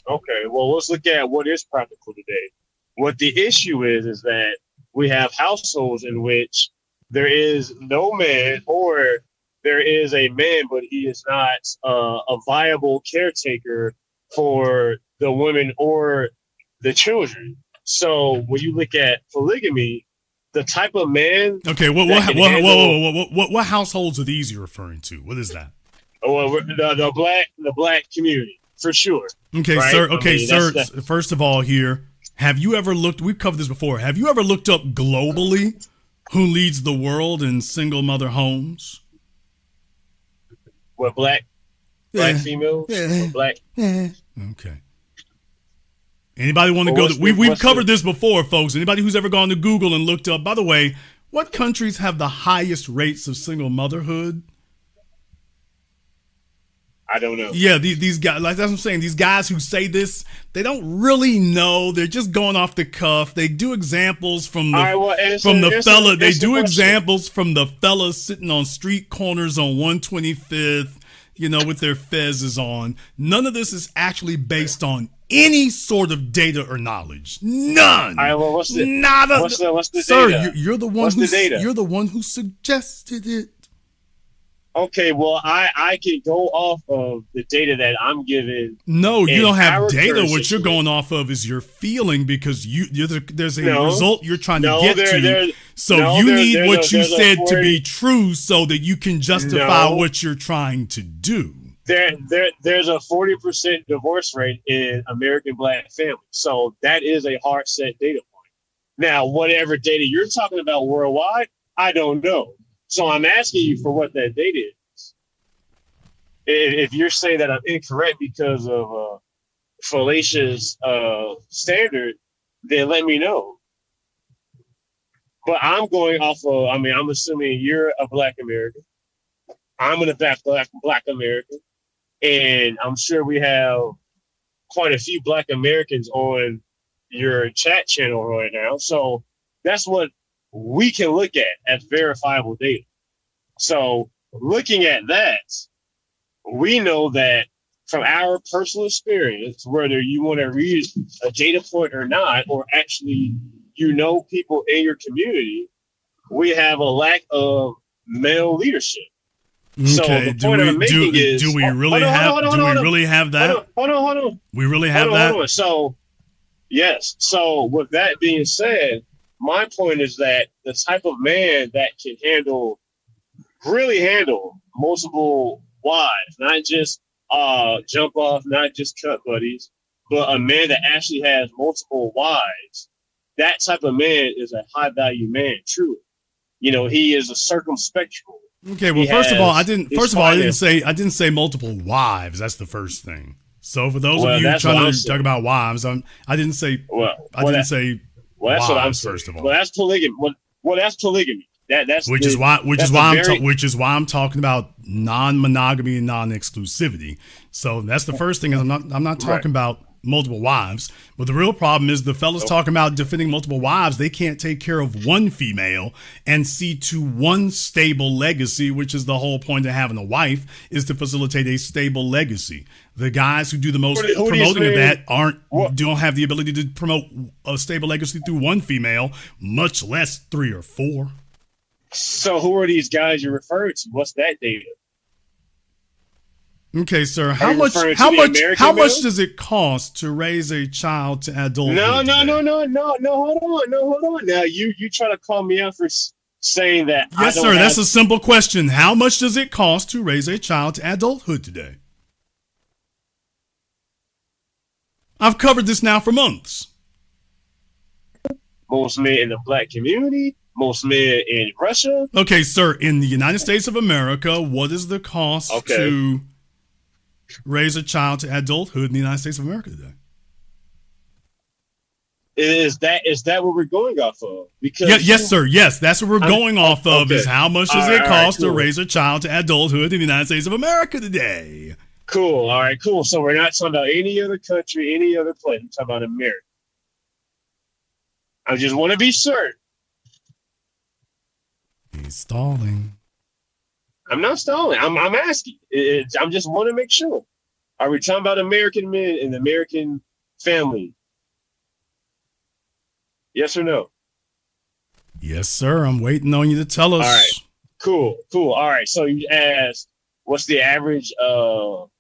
Okay, well, let's look at what is practical today. What the issue is that we have households in which there is no man, or there is a man, but he is not a viable caretaker for the women or the children. So when you look at polygamy, the type of man. Okay, what households are these you're referring to? What is that? Well, the black community for sure. Okay, right? Sir. Okay, sir. First of all, here, have you ever looked? We've covered this before. Have you ever looked up globally who leads the world in single mother homes? What, black females? Black. Okay. Anybody want to go? We've covered this before, folks. Anybody who's ever gone to Google and looked up, by the way, what countries have the highest rates of single motherhood? I don't know. Yeah, these guys, like that's what I'm saying. These guys who say this, they don't really know. They're just going off the cuff. They do examples from the fella. They do examples from the fellas sitting on street corners on 125th, with their fezzes on. None of this is actually based on any sort of data or knowledge. None. What's the sir, data? You're the one you're the one who suggested it. Okay, well, I can go off of the data that I'm given. No, you don't have data. What you're going off of is your feeling, because there's a result you're trying to get to. So you need what you said to be true so that you can justify what you're trying to do. There's a 40% divorce rate in American black families. So that is a hard set data point. Now, whatever data you're talking about worldwide, I don't know. So I'm asking you for what that data is. If you're saying that I'm incorrect because of fallacious standard, then let me know. But I'm going off of, I'm assuming you're a black American. I'm a black American. And I'm sure we have quite a few black Americans on your chat channel right now. So that's what we can look at as verifiable data. So looking at that, we know that from our personal experience, whether you want to read a data point or not, or actually, people in your community, we have a lack of male leadership. Okay. So the point I'm making is, do we really have that? Hold on. We really have that? Hold on. So, yes. So with that being said, my point is that the type of man that can really handle multiple wives, not just jump off, not just cut buddies, but a man that actually has multiple wives, that type of man is a high value man, truly. He is a circumspectual. Okay, well, first of all, I didn't say multiple wives. That's the first thing. So for those of you trying to talk about wives, I didn't say that's wives, what I'm saying. First of all. Well, that's polygamy. Well, that's polygamy. Which is why I'm talking about non-monogamy and non-exclusivity. So that's the first thing. I'm not talking about multiple wives, but the real problem is the fellas talking about defending multiple wives. They can't take care of one female and see to one stable legacy, which is the whole point of having a wife, is to facilitate a stable legacy. The guys who do the most promoting of that don't have the ability to promote a stable legacy through one female, much less 3 or 4. So who are these guys you're referring to? What's that data? Okay, sir. How much does it cost to raise a child to adulthood? No. Hold on. Now you try to call me out for saying that. Yes, sir. That's a simple question. How much does it cost to raise a child to adulthood today? I've covered this now for months. Most men in the black community, most men in Russia. Okay, sir. In the United States of America, what is the cost to raise a child to adulthood in the United States of America today? Is that what we're going off of? Because yes, sir. Yes, that's what we're going off of. Is how much does it cost to raise a child to adulthood in the United States of America today? Cool. All right, cool. So we're not talking about any other country, any other place. We're talking about America. I just want to be certain. He's stalling. I'm not stalling. I'm asking. I just want to make sure. Are we talking about American men and American family? Yes or no? Yes, sir. I'm waiting on you to tell us. All right. Cool. All right. So you asked, what's the average amount?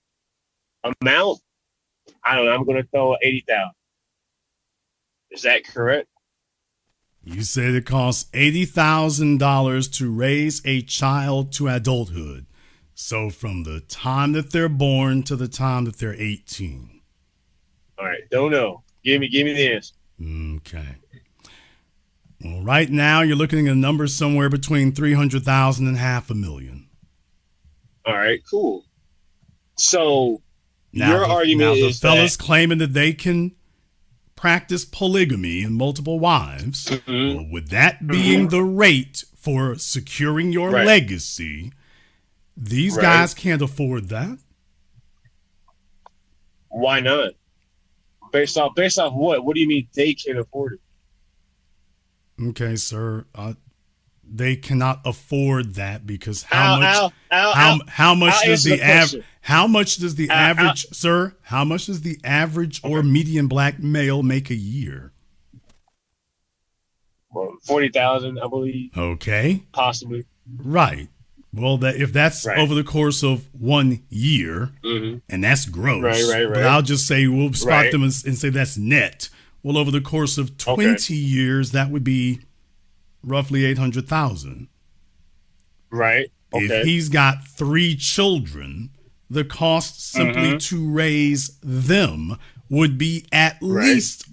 I don't know. I'm going to throw 80,000. Is that correct? You said it costs $80,000 to raise a child to adulthood. So from the time that they're born to the time that they're 18. All right. Don't know. Give me the answer. Okay. Well, right now you're looking at a number somewhere between 300,000 and 500,000. All right. Cool. So your argument is the fellas claiming that they can practice polygamy and multiple wives, well, with that being the rate for securing your legacy, these guys can't afford that. Why not? Based off what? What do you mean they can't afford it? Okay, sir. They cannot afford that because how much does the average or median black male make a year? Well, 40,000, I believe. Okay. Possibly. Right. Well, if that's over the course of 1 year, and that's gross. Right. But I'll just say we'll spot them and say that's net. Well, over the course of 20 years, that would be roughly 800,000. Right. Okay. If he's got 3 children, the cost simply to raise them would be at least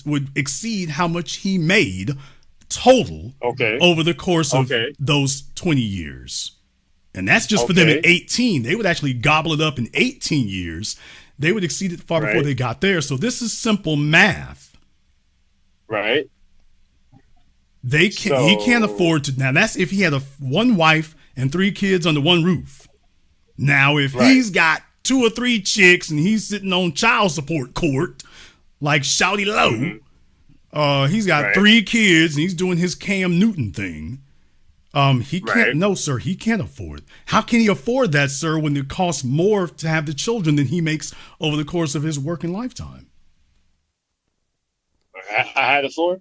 would exceed how much he made total over the course of those 20 years. And that's just for them at 18. They would actually gobble it up in 18 years. They would exceed it far before they got there. So this is simple math. Right. He can't afford to. Now that's if he had one wife and 3 kids under one roof. Now if he's got 2 or 3 chicks and he's sitting on child support court like Shouty Low, he's got 3 kids and he's doing his Cam Newton thing. He can't. No, sir, he can't afford. How can he afford that, sir, when it costs more to have the children than he makes over the course of his working lifetime? I had the floor.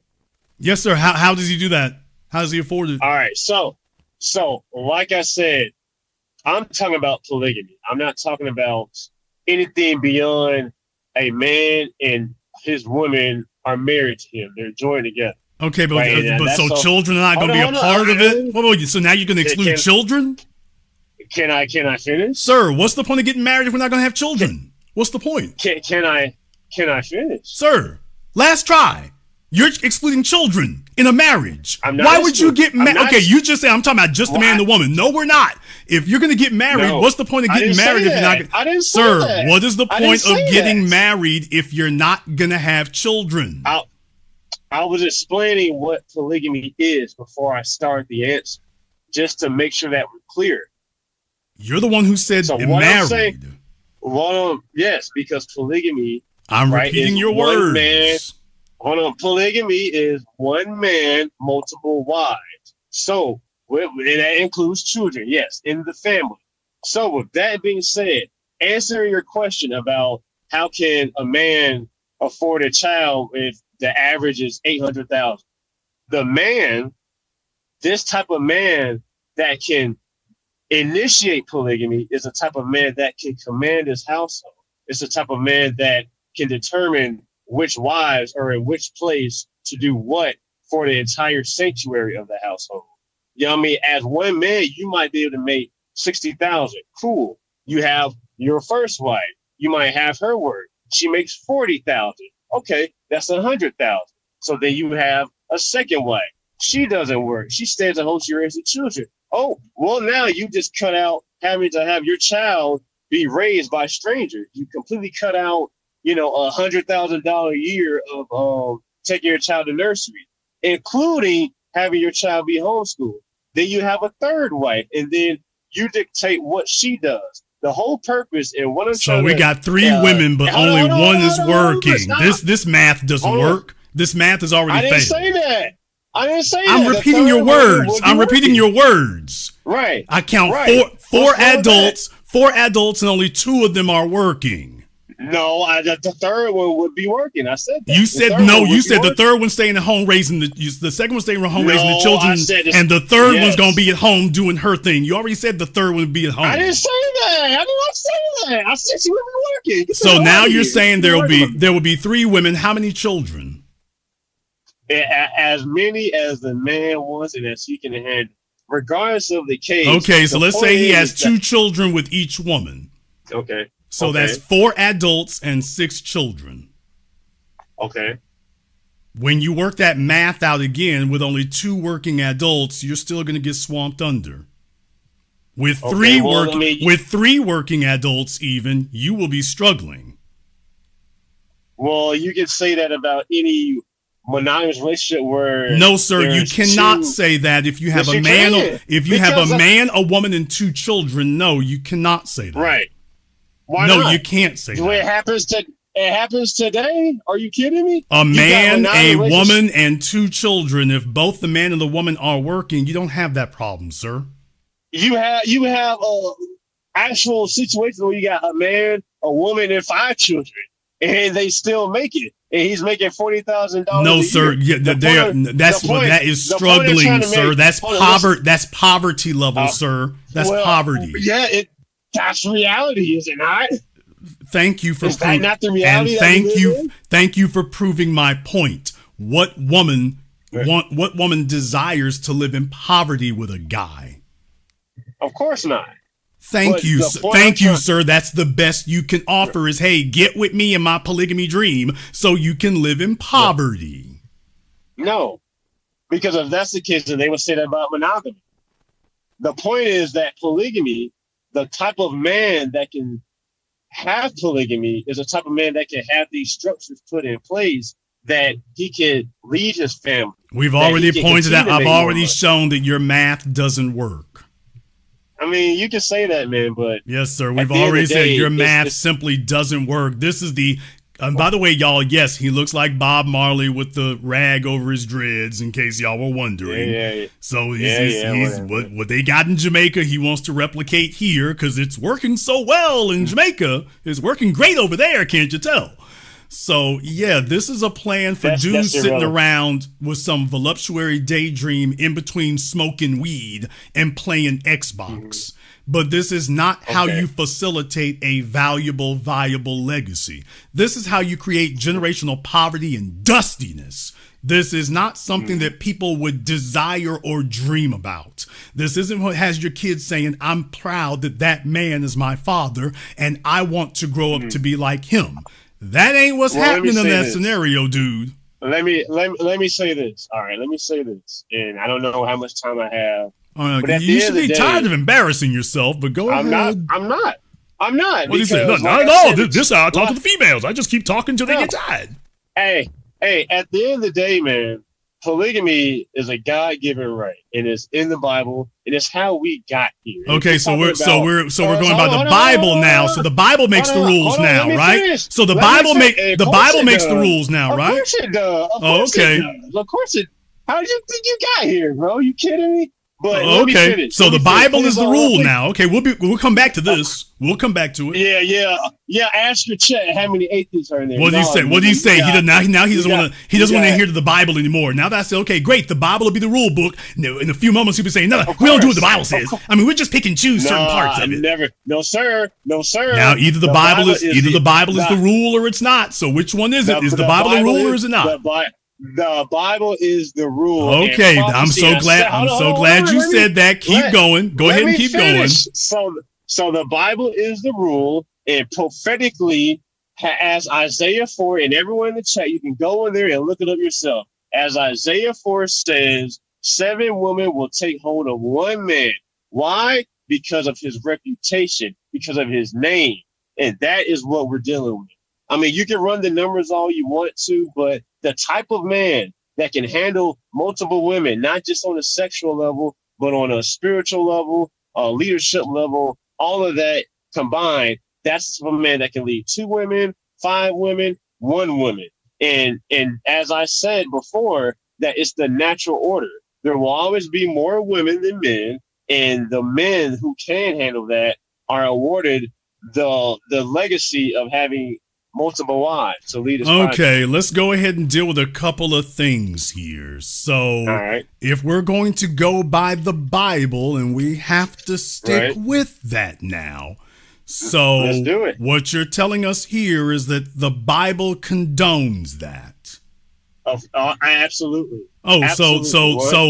Yes, sir. How does he do that? How does he afford it? All right. So like I said, I'm talking about polygamy. I'm not talking about anything beyond a man and his woman are married to him. They're joined together. Okay, but Right, and but that's so so- children are not going to be a Hold on, part hold of on. it. Wait, so now you're going to exclude Can- children, Can I finish? sir? What's the point of getting married if we're not going to have children? What's the point, Can I finish? sir? Last try. You're excluding children in a marriage. I'm not Why would you get excluding- I'm married? not Okay, you just say I'm talking about just the man and the woman. No, we're not. If you're going to get married, No, what's the point of I getting didn't say married if you're not? that. I didn't say Sir, that. what is the I didn't point of say getting that. married if you're not going to have children? I was explaining what polygamy is before I start the answer, just to make sure that we're clear. You're the one who said So what I'm married. saying- Well, yes, because polygamy. I'm right, repeating is your one words. man- Hold on, polygamy is one man, multiple wives. So that includes children, yes, in the family. So with that being said, answering your question about how can a man afford a child if the average is 800,000, the man, this type of man that can initiate polygamy is a type of man that can command his household. It's the type of man that can determine which wives are in which place to do what for the entire sanctuary of the household. You know what I mean? As one man, you might be able to make 60,000. Cool. You have your first wife. You might have her work. She makes 40,000. Okay, that's 100,000. So then you have a second wife. She doesn't work. She stays at home. She raises the children. Oh, well, now you just cut out having to have your child be raised by strangers. You completely cut out, $100,000 a year of taking your child to nursery, including having your child be homeschooled. Then you have a third wife, and then you dictate what she does. The whole purpose and what I'm So trying we to, got three women, but hold only on, one is hold on, working. stop. This math doesn't Hold on. work. This math is already I didn't failed. say that. I didn't say that. I'm The repeating third your woman words. will be I'm repeating working. your words. Right. I count Right. four What's wrong with adults, and only two of them are working. No, the third one would be working. I said that. You The said third no. one would You be said the working. third one's staying at home raising the second one's staying at home raising the No, children, I said this- and the third yes. one's gonna be at home doing her thing. You already said the third one would be at home. I didn't say that. I did not say that. I said she would be working. Get the So hell now out of you're here. saying She's working. there will be three women. How many children? As many as the man wants and as he can handle, regardless of the case. Okay, so the let's point say he has is two children with each woman. Okay. So Okay. that's 4 adults and 6 children. Okay. When you work that math out again with only 2 working adults, you're still going to get swamped under. With Okay, three well, I mean- with 3 working adults even, you will be struggling. Well, you can say that about any monogamous relationship where No, sir, you there's cannot two- say that if you have Yes, a you man can. if you have Because a man, a woman and 2 children. No, you cannot say that. Right. Why no, not? you can't say It that. happens today. Are you kidding me? A You got man, monogamous a relationships- woman, and 2 children. If both the man and the woman are working, you don't have that problem, sir. You have a actual situation where you got a man, a woman, and 5 children, and they still make it, and he's making $40,000. No, sir. Yeah, that's what that is struggling, sir. That's poverty. That's poverty level, sir. That's poverty. Yeah, that's reality, is it not? Thank you for Is that not the reality and that we live in? thank you for proving my point. What woman desires to live in poverty with a guy? Of course not. Thank But you, the sir. point Thank I'm you, trying- sir. That's the best you can offer is, hey, get with me in my polygamy dream so you can live in poverty. No, because if that's the case, then they would say that about monogamy. The point is that polygamy, the type of man that can have polygamy is a type of man that can have these structures put in place that he can lead his family. We've that already he can pointed out, continue to I've make more already money. shown that your math doesn't work. I mean, you can say that, man, but Yes, sir. At We've the end of already the said day, your it's- math it's- simply doesn't work. This is the. By the way, y'all, yes, he looks like Bob Marley with the rag over his dreads, in case y'all were wondering. yeah. So Yeah, he's whatever. what they got in Jamaica, he wants to replicate here because it's working so well in Jamaica. It's working great over there, can't you tell? So, yeah, this is a plan for That's dudes sitting irrelevant. around with some voluptuary daydream in between smoking weed and playing Xbox. But this is not how Okay. you facilitate a valuable, viable legacy. This is how you create generational poverty and dustiness. This is not something that people would desire or dream about. This isn't what has your kids saying, I'm proud that that man is my father and I want to grow up to be like him. That ain't what's happening in that scenario, dude. Let me say this. All right, let me say this. And I don't know how much time I have. But you should be tired of embarrassing yourself, but go ahead. I'm not. What do you say? Not at all. This is how I talk to the females. I just keep talking until they get tired. Hey, at the end of the day, man, polygamy is a God-given right. It is in the Bible. It is how we got here. Okay, so we're going by the Bible now. So the Bible makes the rules now, right? So the Bible makes the rules now, right? Of course it does. Of course it. How did you think you got here, bro? You kidding me? But okay, so the Bible is the rule now. Okay, we'll come back to this. We'll come back to it. Yeah. Ask your chat how many atheists are in there. What do you say? What do you say? He doesn't want to adhere to the Bible anymore. Now that I say, okay, great, the Bible will be the rule book. No, in a few moments he'll be saying, no, we don't do what the Bible says. I mean, we're just pick and choose certain parts of it. No, sir. Now either the Bible is the rule or it's not. So which one is it? Is the Bible the rule or is it not? The Bible is the rule. Okay, I'm so glad you said that. Keep going. Go ahead and keep going. So the Bible is the rule, and prophetically, as Isaiah 4, and everyone in the chat, you can go in there and look it up yourself. As Isaiah 4 says, 7 women will take hold of one man. Why? Because of his reputation, because of his name. And that is what we're dealing with. I mean, you can run the numbers all you want to, but the type of man that can handle multiple women, not just on a sexual level, but on a spiritual level, a leadership level, all of that combined, that's a man that can lead 2 women, 5 women, 1 woman. And as I said before, that it's the natural order. There will always be more women than men, and the men who can handle that are awarded the legacy of having multiple wives to lead us. Okay, let's go ahead and deal with a couple of things here. So, if we're going to go by the Bible, and we have to stick with that now. So, let's do it. What you're telling us here is that the Bible condones that. Absolutely.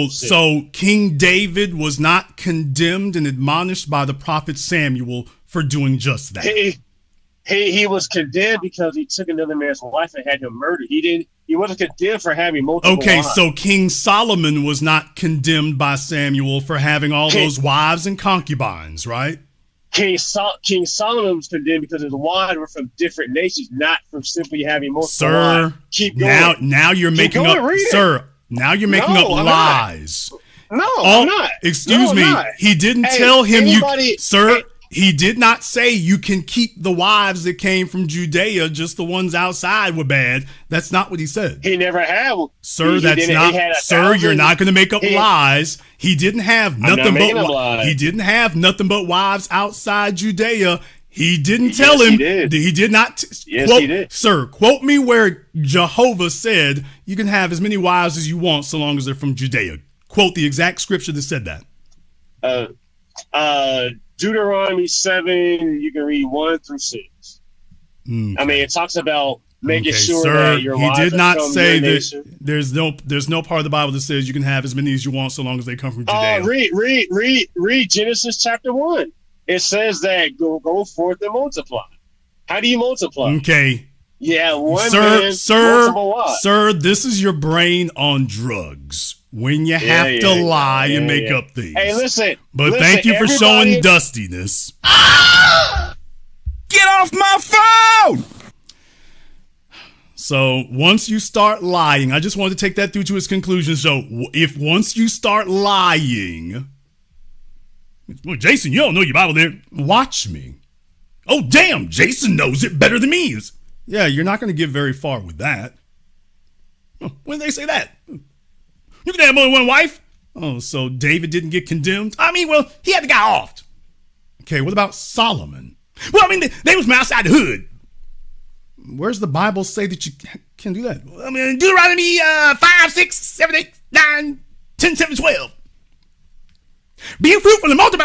So King David was not condemned and admonished by the prophet Samuel for doing just that. He was condemned because he took another man's wife and had him murdered. He wasn't condemned for having multiple wives. So King Solomon was not condemned by Samuel for having all those wives and concubines, right? King Solomon was condemned because his wives were from different nations, not from simply having multiple wives. Keep going. Now you're making up, sir. Now you're making up lies. I'm not. Excuse me. He didn't tell him sir. He did not say you can keep the wives that came from Judea, just the ones outside were bad. That's not what he said. He never had. Sir, you're not going to make up lies. He didn't have nothing but wives outside Judea. He didn't tell him. He did not. He did. Sir, quote me where Jehovah said you can have as many wives as you want so long as they're from Judea. Quote the exact scripture that said that. Deuteronomy 7, you can read 1 through 6. Okay. I mean, it talks about making sure that your wives did not say that. There's no part of the Bible that says you can have as many as you want so long as they come from Judea. Read Genesis chapter 1. It says that go forth and multiply. How do you multiply? Okay. Yeah, multiple wives. Sir, this is your brain on drugs. When you have to lie and make up things. Hey, listen. But thank you for showing dustiness. Get off my phone! So once you start lying, I just wanted to take that through to its conclusion. So if once you start lying, well, Jason, you don't know your Bible there. Watch me. Oh, damn, Jason knows it better than me. Yeah, you're not going to get very far with that. When did they say that? You can have more than one wife? Oh, so David didn't get condemned? I mean, well, he had the guy offed. Okay, what about Solomon? Well, I mean, they was from outside the hood. Where's the Bible say that you can do that? I mean, Deuteronomy 5, 6, 7, 8, 9, 10, 7, 12. Be fruitful and multiply.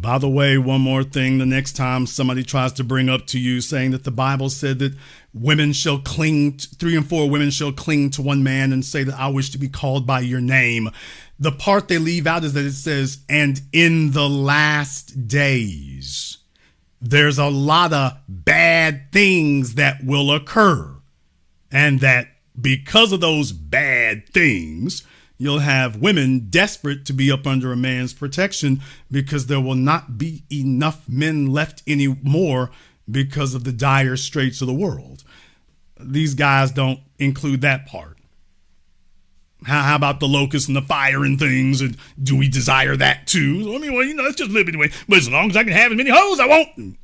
By the way, one more thing, the next time somebody tries to bring up to you saying that the Bible said that women shall cling, 3 and 4 women shall cling to one man and say that I wish to be called by your name. The part they leave out is that it says, and in the last days, there's a lot of bad things that will occur. And that because of those bad things, you'll have women desperate to be up under a man's protection because there will not be enough men left anymore because of the dire straits of the world. These guys don't include that part. How about the locusts and the fire and things? And do we desire that too? I mean, well, let's just live anyway. But as long as I can have as many hoes, I won't.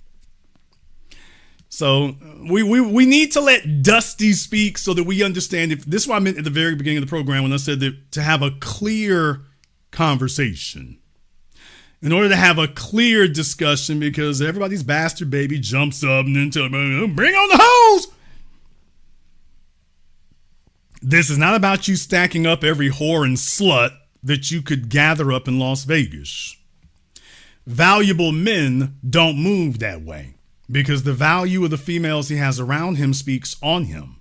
So we need to let Dusty speak so that we understand. If this is what I meant at the very beginning of the program when I said that to have a clear conversation. In order to have a clear discussion, because everybody's bastard baby jumps up and then tells me, bring on the hoes. This is not about you stacking up every whore and slut that you could gather up in Las Vegas. Valuable men don't move that way because the value of the females he has around him speaks on him.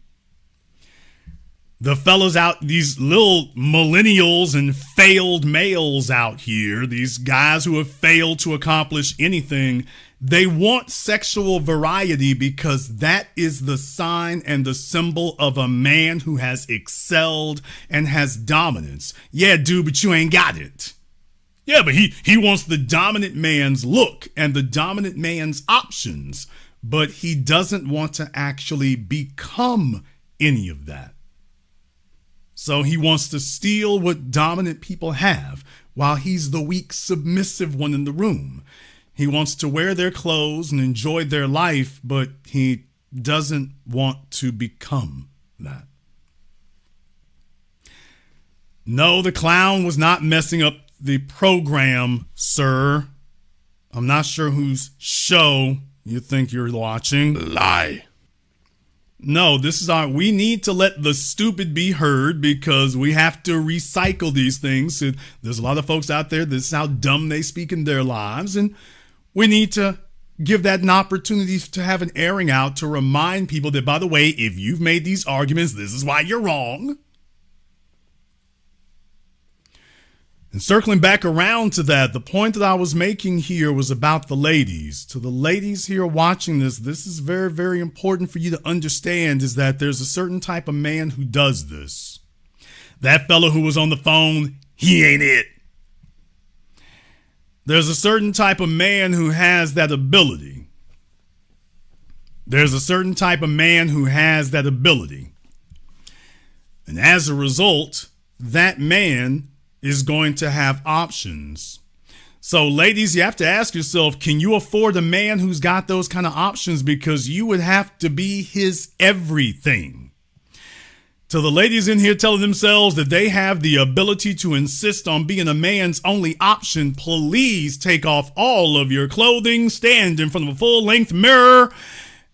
The fellas out, these little millennials and failed males out here, these guys who have failed to accomplish anything, they want sexual variety because that is the sign and the symbol of a man who has excelled and has dominance. Yeah, dude, but you ain't got it. Yeah, but he wants the dominant man's look and the dominant man's options, but he doesn't want to actually become any of that. So he wants to steal what dominant people have while he's the weak, submissive one in the room. He wants to wear their clothes and enjoy their life, but he doesn't want to become that. No, the clown was not messing up the program, sir. I'm not sure whose show you think you're watching. Lie. No, this is we need to let the stupid be heard because we have to recycle these things. There's a lot of folks out there, this is how dumb they speak in their lives, and we need to give that an opportunity to have an airing out to remind people that, by the way, if you've made these arguments, this is why you're wrong. And circling back around to that, the point that I was making here was about the ladies. To the ladies here watching this is very, very important for you to understand is that there's a certain type of man who does this. That fellow who was on the phone, he ain't it. There's a certain type of man who has that ability. There's a certain type of man who has that ability. And as a result, that man is going to have options. So ladies, you have to ask yourself, can you afford a man who's got those kind of options? Because you would have to be his everything. To the ladies in here telling themselves that they have the ability to insist on being a man's only option, please take off all of your clothing, stand in front of a full-length mirror,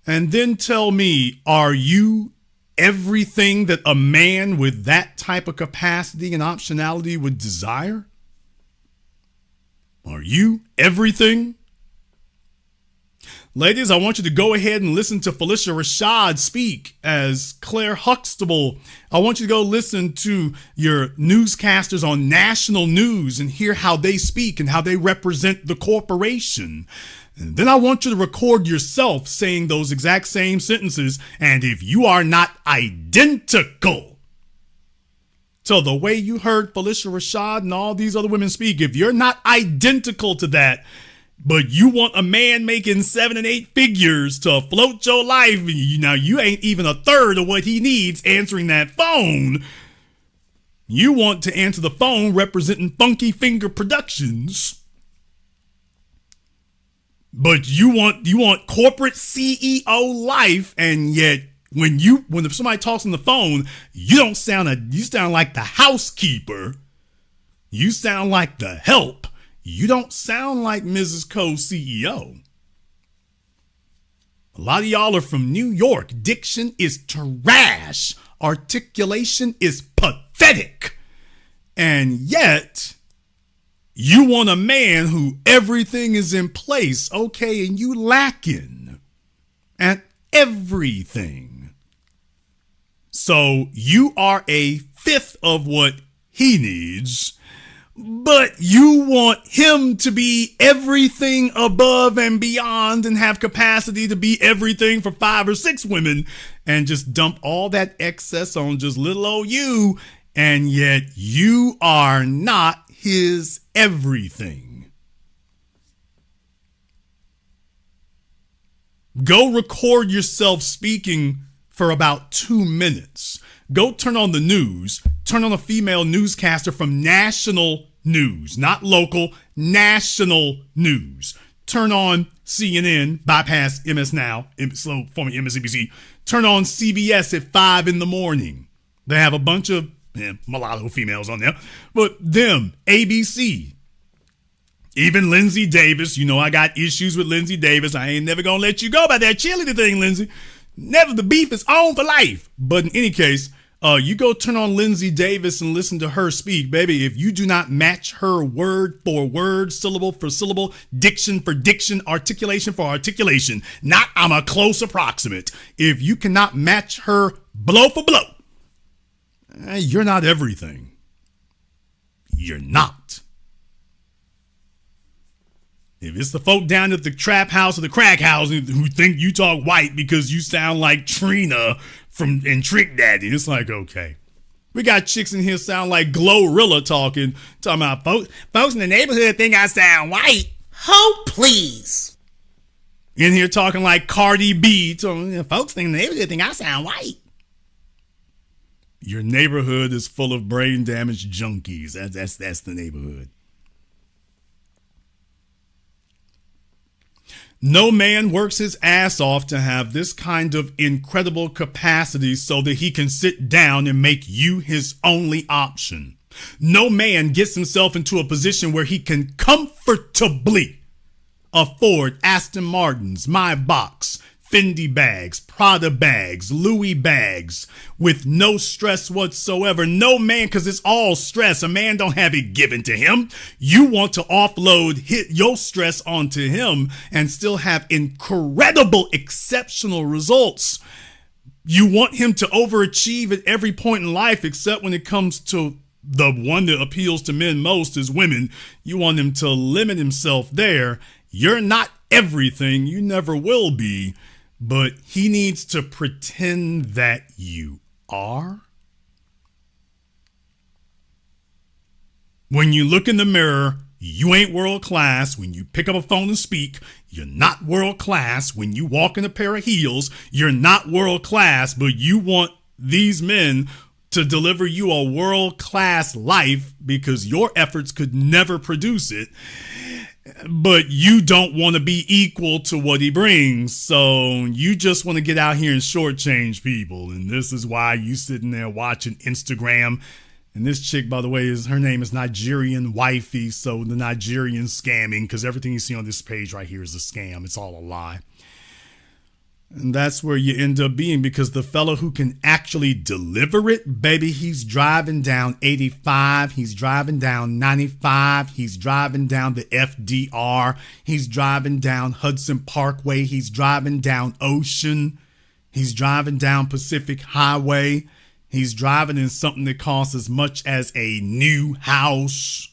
and then tell me, are you everything that a man with that type of capacity and optionality would desire? Are you everything? Ladies, I want you to go ahead and listen to Felicia Rashad speak as Claire Huxtable. I want you to go listen to your newscasters on national news and hear how they speak and how they represent the corporation. And then I want you to record yourself saying those exact same sentences. And if you are not identical to the way you heard Felicia Rashad and all these other women speak, if you're not identical to that, but you want a man making 7 and 8 figures to float your life, now you ain't even a third of what he needs answering that phone. You want to answer the phone representing Funky Finger Productions. But you want corporate CEO life, and yet when somebody talks on the phone, you sound like the housekeeper. You sound like the help. You don't sound like Mrs. Co-CEO. A lot of y'all are from New York. Diction is trash. Articulation is pathetic. And yet, You want a man who everything is in place, okay, and you lacking at everything. So you are a fifth of what he needs, but you want him to be everything above and beyond and have capacity to be everything for 5 or 6 women and just dump all that excess on just little old you, and yet you are not his everything. Go record yourself speaking for about 2 minutes. Go turn on the news, turn on a female newscaster from national news, not local, national news. Turn on CNN, bypass MS Now, slow former MSNBC. Turn on CBS at 5 in the morning. They have a bunch of mulatto females on there, but them, ABC, even Lindsay Davis. You know I got issues with Lindsay Davis. I ain't never gonna let you go by that cheerleader thing, Lindsay. Never. The beef is on for life. But in any case, you go turn on Lindsay Davis and listen to her speak, baby. If you do not match her word for word, syllable for syllable, diction for diction, articulation for articulation, not I'm a close approximate. If you cannot match her blow for blow, you're not everything. You're not. If it's the folk down at the trap house or the crack house who think you talk white because you sound like Trina from in Trick Daddy, it's like, okay. We got chicks in here sound like Glorilla talking about folks in the neighborhood think I sound white. Oh, please. In here talking like Cardi B, talking, folks in the neighborhood think I sound white. Your neighborhood is full of brain damaged junkies. That's the neighborhood. No man works his ass off to have this kind of incredible capacity so that he can sit down and make you his only option. No man gets himself into a position where he can comfortably afford Aston Martins, Maybachs, Fendi bags, Prada bags, Louis bags with no stress whatsoever. No man, because it's all stress. A man don't have it given to him. You want to offload your stress onto him and still have incredible, exceptional results. You want him to overachieve at every point in life except when it comes to the one that appeals to men most is women. You want him to limit himself there. You're not everything. You never will be. But he needs to pretend that you are. When you look in the mirror, you ain't world class. When you pick up a phone and speak, you're not world class. When you walk in a pair of heels, you're not world class. But you want these men to deliver you a world class life because your efforts could never produce it. But you don't want to be equal to what he brings. So you just want to get out here and shortchange people. And this is why you sitting there watching Instagram. And this chick, by the way, her name is Nigerian Wifey. So the Nigerian scamming, because everything you see on this page right here is a scam. It's all a lie. And that's where you end up being, because the fellow who can actually deliver it, baby, he's driving down 85. He's driving down 95. He's driving down the FDR. He's driving down Hudson Parkway. He's driving down Ocean. He's driving down Pacific Highway. He's driving in something that costs as much as a new house.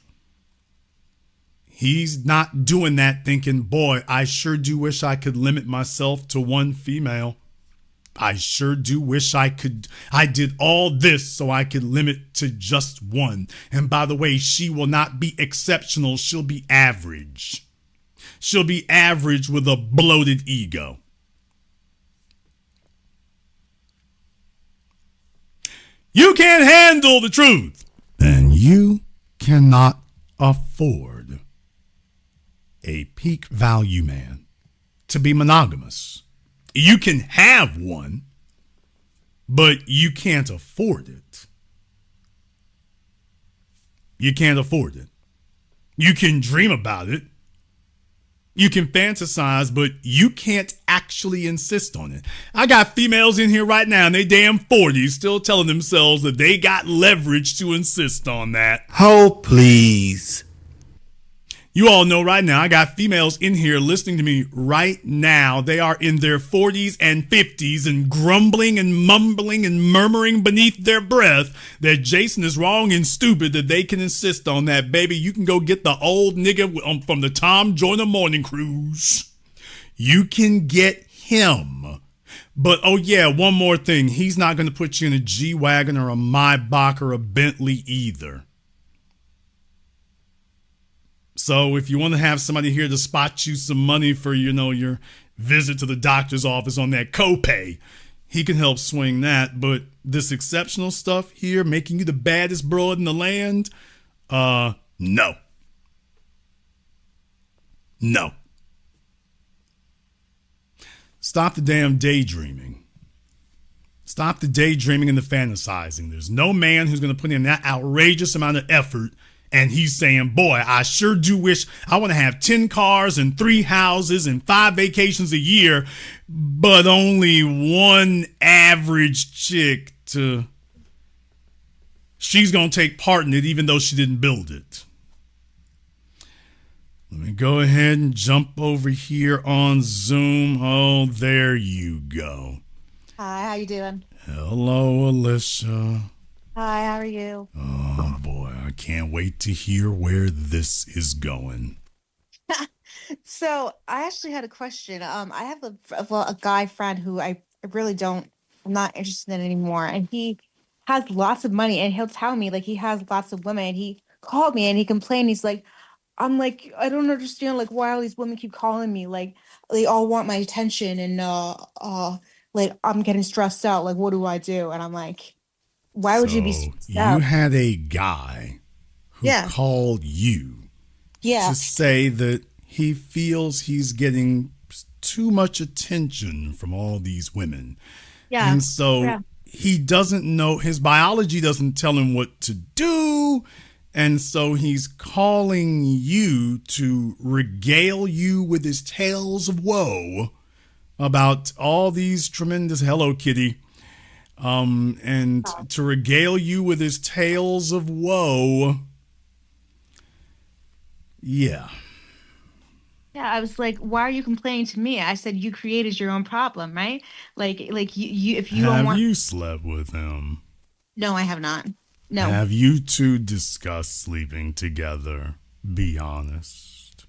He's not doing that thinking, boy, I sure do wish I could limit myself to one female. I sure do wish I did all this so I could limit to just one. And by the way, she will not be exceptional. She'll be average. She'll be average with a bloated ego. You can't handle the truth. And you cannot afford a peak value man to be monogamous. You can have one, but you can't afford it. You can't afford it. You can dream about it. You can fantasize, but you can't actually insist on it. I got females in here right now in they damn 40s still telling themselves that they got leverage to insist on that. Oh, please. You all know right now, I got females in here listening to me right now. They are in their 40s and 50s and grumbling and mumbling and murmuring beneath their breath that Jason is wrong and stupid, that they can insist on that. Baby, you can go get the old nigga from the Tom Joyner Morning Cruise. You can get him. But, oh yeah, one more thing. He's not going to put you in a G-Wagon or a Maybach or a Bentley either. So if you want to have somebody here to spot you some money for, your visit to the doctor's office on that copay, he can help swing that. But this exceptional stuff here, making you the baddest broad in the land, no. No. Stop the damn daydreaming. Stop the daydreaming and the fantasizing. There's no man who's going to put in that outrageous amount of effort and he's saying, boy, I sure do wish I want to have 10 cars and 3 houses and 5 vacations a year, but only one average chick she's going to take part in it even though she didn't build it. Let me go ahead and jump over here on Zoom. Oh, there you go. Hi, how you doing? Hello, Alicia. Hi, how are you? Oh, boy, I can't wait to hear where this is going. So I actually had a question. I have a guy friend who I'm not interested in anymore. And he has lots of money and he'll tell me like he has lots of women. And he called me and he complained. He's like, I'm like, I don't understand like why all these women keep calling me. Like they all want my attention and like I'm getting stressed out. Like, what do I do? And I'm like, why would you be stressed out? You had a guy who called you to say that he feels he's getting too much attention from all these women. Yeah. And so he doesn't know, his biology doesn't tell him what to do. And so he's calling you to regale you with his tales of woe about all these tremendous, hello, kitty. And to regale you with his tales of woe. Yeah. Yeah, I was like, why are you complaining to me? I said, you created your own problem, right? Like you if you don't want... Have you slept with him? No, I have not. No. Have you two discussed sleeping together? Be honest.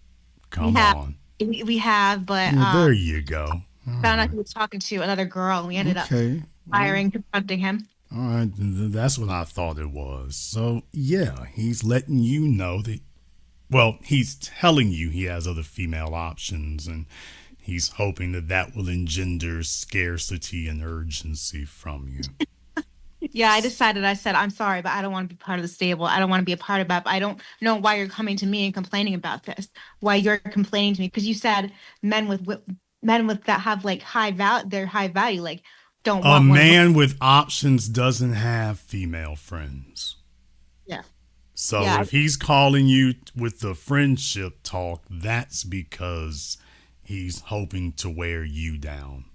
Come on. We have, but... there you go. Found out he was talking to another girl, and we ended up confronting him. All right, that's what I thought it was. So, yeah, he's letting you know that... Well, he's telling you he has other female options, and he's hoping that will engender scarcity and urgency from you. Yeah, I said, I'm sorry, but I don't want to be part of the stable. I don't want to be a part of that. But I don't know why you're coming to me and complaining about this. Why you're complaining to me? Because you said men with that have like they're high value, like don't want a man with options doesn't have female friends. Yeah. So if he's calling you with the friendship talk, that's because he's hoping to wear you down.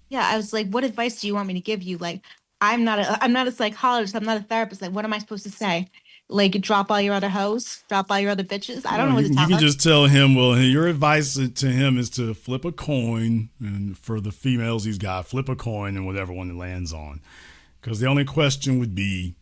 Yeah, I was like, what advice do you want me to give you? Like, I'm not a psychologist. I'm not a therapist. Like, what am I supposed to say? Like, drop all your other hoes? Drop all your other bitches? I don't know what to tell him. You can just tell him, well, your advice to him is to flip a coin. And for the females he's got, flip a coin and whatever one it lands on. Because the only question would be,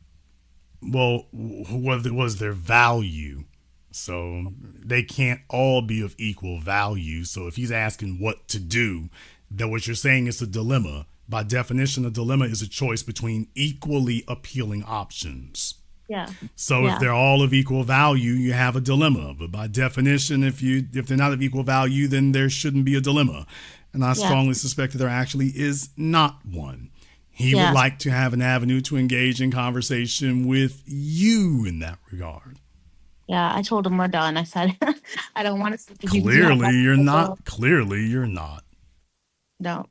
well, what was their value? So they can't all be of equal value. So if he's asking what to do, then what you're saying is a dilemma. By definition, a dilemma is a choice between equally appealing options. Yeah. So if they're all of equal value, you have a dilemma. But by definition, if they're not of equal value, then there shouldn't be a dilemma. And I strongly suspect that there actually is not one. He would like to have an avenue to engage in conversation with you in that regard. Yeah, I told him we're done. I said, I don't want to. Clearly, you're not. Clearly, you're not. No.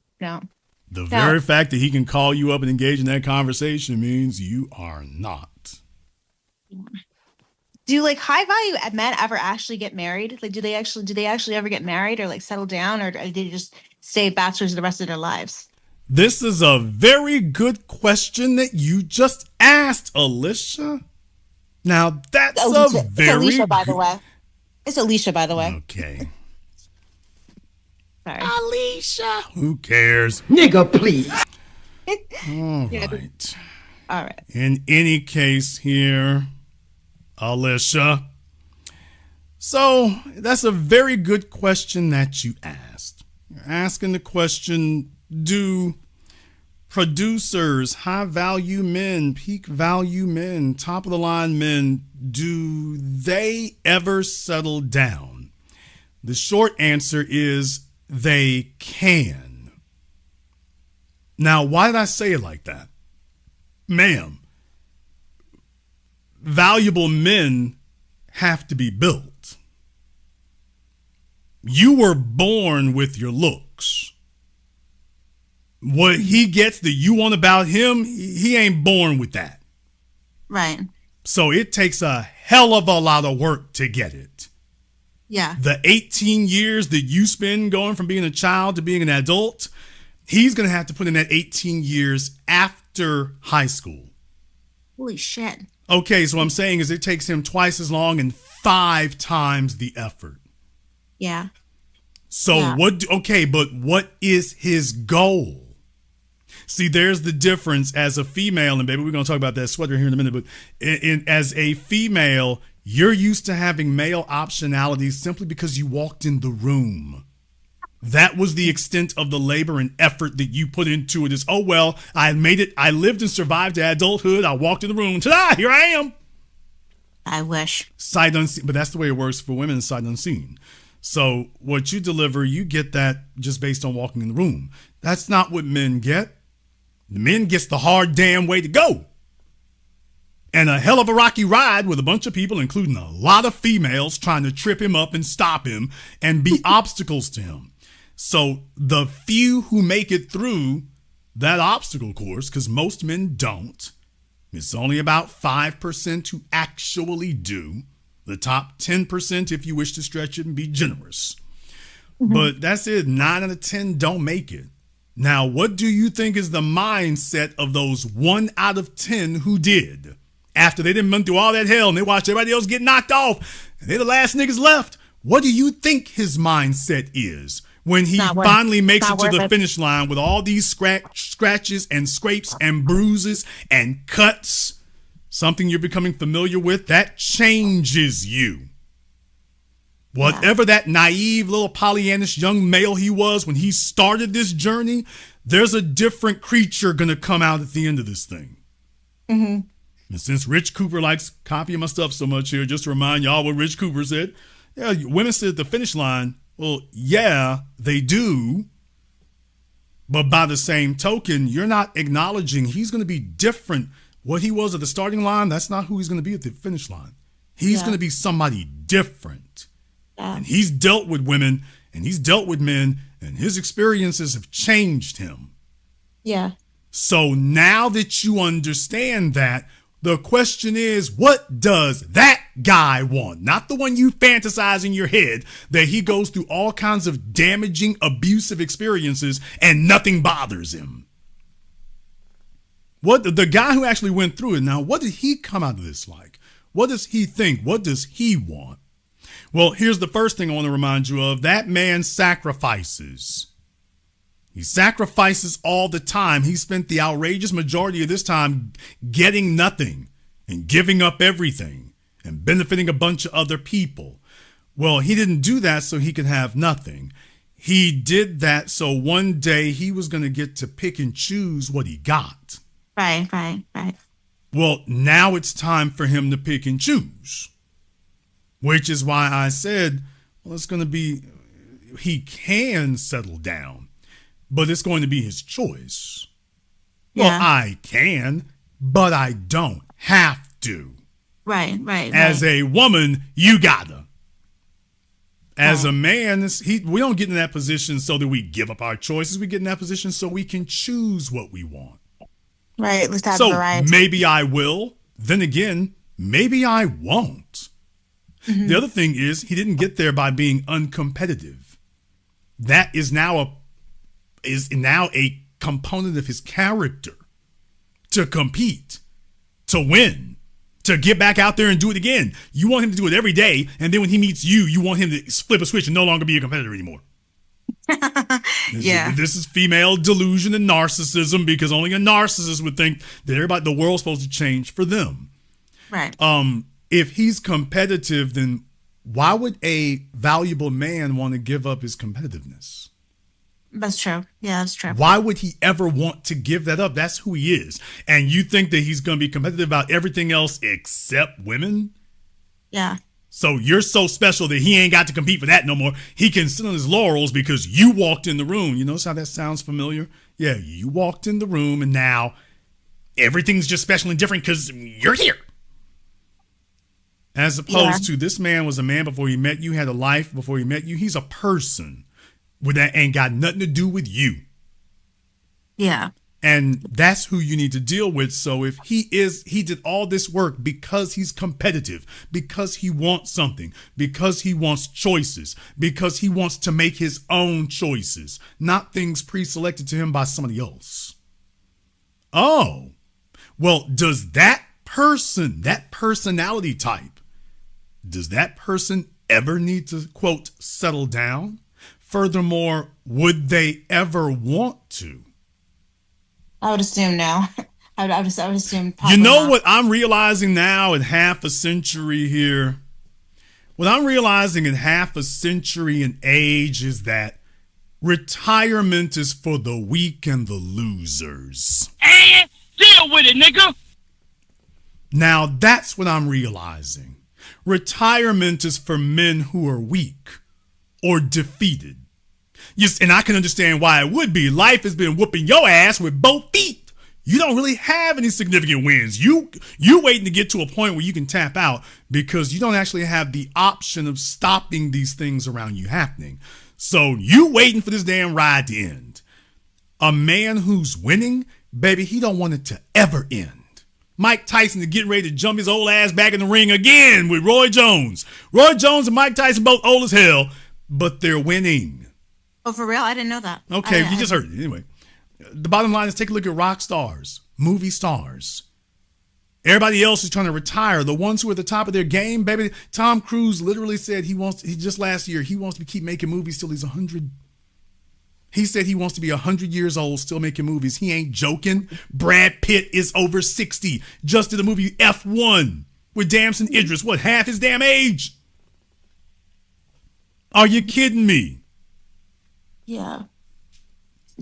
The very fact that he can call you up and engage in that conversation means you are not. Do like high value men ever actually get married? Like, do they actually ever get married or like settle down, or do they just stay bachelors the rest of their lives? This is a very good question that you just asked, Alicia. Now that's Alicia, by the way. It's Alicia, by the way. Okay. Sorry. Alicia. Who cares? Nigga, please. All Yeah. right. All right. In any case here, Alicia. So that's a very good question that you asked. You're asking the question, do producers, high value men, peak value men, top of the line men, do they ever settle down? The short answer is they can. Now, why did I say it like that? Ma'am, valuable men have to be built. You were born with your looks. What he gets that you want about him, he ain't born with that. Right. So it takes a hell of a lot of work to get it. Yeah. The 18 years that you spend going from being a child to being an adult, he's going to have to put in that 18 years after high school. Holy shit. Okay, so what I'm saying is it takes him twice as long and 5 times the effort. Yeah. So Yeah. but what is his goal? See, there's the difference as a female, and baby, we're going to talk about that sweater here in a minute, but as a female, you're used to having male optionality simply because you walked in the room. That was the extent of the labor and effort that you put into it is, oh, well, I made it. I lived and survived to adulthood. I walked in the room. Ta-da, here I am. I wish. Sight unseen, but that's the way it works for women, sight unseen. So what you deliver, you get that just based on walking in the room. That's not what men get. The men gets the hard damn way to go. And a hell of a rocky ride with a bunch of people, including a lot of females, trying to trip him up and stop him and be obstacles to him. So the few who make it through that obstacle course, because most men don't, it's only about 5% who actually do. The top 10%, if you wish to stretch it and be generous. Mm-hmm. But that's it. 9 out of 10 don't make it. Now, what do you think is the mindset of those 1 out of 10 who did? After they didn't run through all that hell and they watched everybody else get knocked off, and they're the last niggas left. What do you think his mindset is when he finally makes it to the finish line with all these scratches and scrapes and bruises and cuts? Something you're becoming familiar with, that changes you. Whatever that naive little Pollyannish young male he was when he started this journey, there's a different creature going to come out at the end of this thing. Mm-hmm. And since Rich Cooper likes copying my stuff so much here, just to remind y'all what Rich Cooper said. Yeah, women sit at the finish line. Well, yeah, they do. But by the same token, you're not acknowledging he's going to be different. What he was at the starting line, that's not who he's going to be at the finish line. He's going to be somebody different. Yeah. And he's dealt with women and he's dealt with men and his experiences have changed him. Yeah. So now that you understand that, the question is, what does that guy want? Not the one you fantasize in your head that he goes through all kinds of damaging, abusive experiences and nothing bothers him. What the guy who actually went through it now, what did he come out of this like? What does he think? What does he want? Well, here's the first thing I want to remind you of. That man sacrifices. He sacrifices all the time. He spent the outrageous majority of this time getting nothing and giving up everything and benefiting a bunch of other people. Well, he didn't do that so he could have nothing. He did that so one day he was going to get to pick and choose what he got. Right. Well, now it's time for him to pick and choose. Which is why I said, well, it's going to be, he can settle down, but it's going to be his choice. Yeah. Well, I can, but I don't have to. Right. As a woman, you gotta. As a man, we don't get in that position so that we give up our choices. We get in that position so we can choose what we want. Right. Let's have so variety. Maybe I will. Then again, maybe I won't. Mm-hmm. The other thing is he didn't get there by being uncompetitive. That is now a component of his character to compete, to win, to get back out there and do it again. You want him to do it every day, and then when he meets you, you want him to flip a switch and no longer be a competitor anymore. This is female delusion and narcissism, because only a narcissist would think that the world's supposed to change for them. Right. If he's competitive, then why would a valuable man want to give up his competitiveness? That's true. Yeah, that's true. Why would he ever want to give that up? That's who he is. And you think that he's going to be competitive about everything else except women? Yeah. So you're so special that he ain't got to compete for that no more. He can sit on his laurels because you walked in the room. You notice how that sounds familiar? Yeah, you walked in the room and now everything's just special and different because you're here. As opposed to this man was a man before he met you, had a life before he met you. He's a person with that ain't got nothing to do with you. Yeah. And that's who you need to deal with. So if he did all this work because he's competitive, because he wants something, because he wants choices, because he wants to make his own choices, not things pre-selected to him by somebody else. Oh, well, does that person, that personality type, does that person ever need to, quote, settle down? Furthermore, would they ever want to? I would assume no. I would assume probably You know not. what I'm realizing now in half a century here? What I'm realizing in half a century in age is that retirement is for the weak and the losers. And deal with it, nigga. Now that's what I'm realizing. Retirement is for men who are weak or defeated. Yes, and I can understand why it would be. Life has been whooping your ass with both feet. You don't really have any significant wins. You waiting to get to a point where you can tap out because you don't actually have the option of stopping these things around you happening. So you waiting for this damn ride to end. A man who's winning, baby, he don't want it to ever end. Mike Tyson is getting ready to jump his old ass back in the ring again with Roy Jones. Roy Jones and Mike Tyson both old as hell, but they're winning. Oh, for real? I didn't know that. Okay, you just heard it. Anyway, the bottom line is take a look at rock stars, movie stars. Everybody else is trying to retire. The ones who are at the top of their game, baby. Tom Cruise literally said he just last year, he wants to keep making movies till he's 100. He said he wants to be 100 years old, still making movies. He ain't joking. Brad Pitt is over 60. Just did the movie F1 with Damson Idris. What, half his damn age? Are you kidding me? Yeah.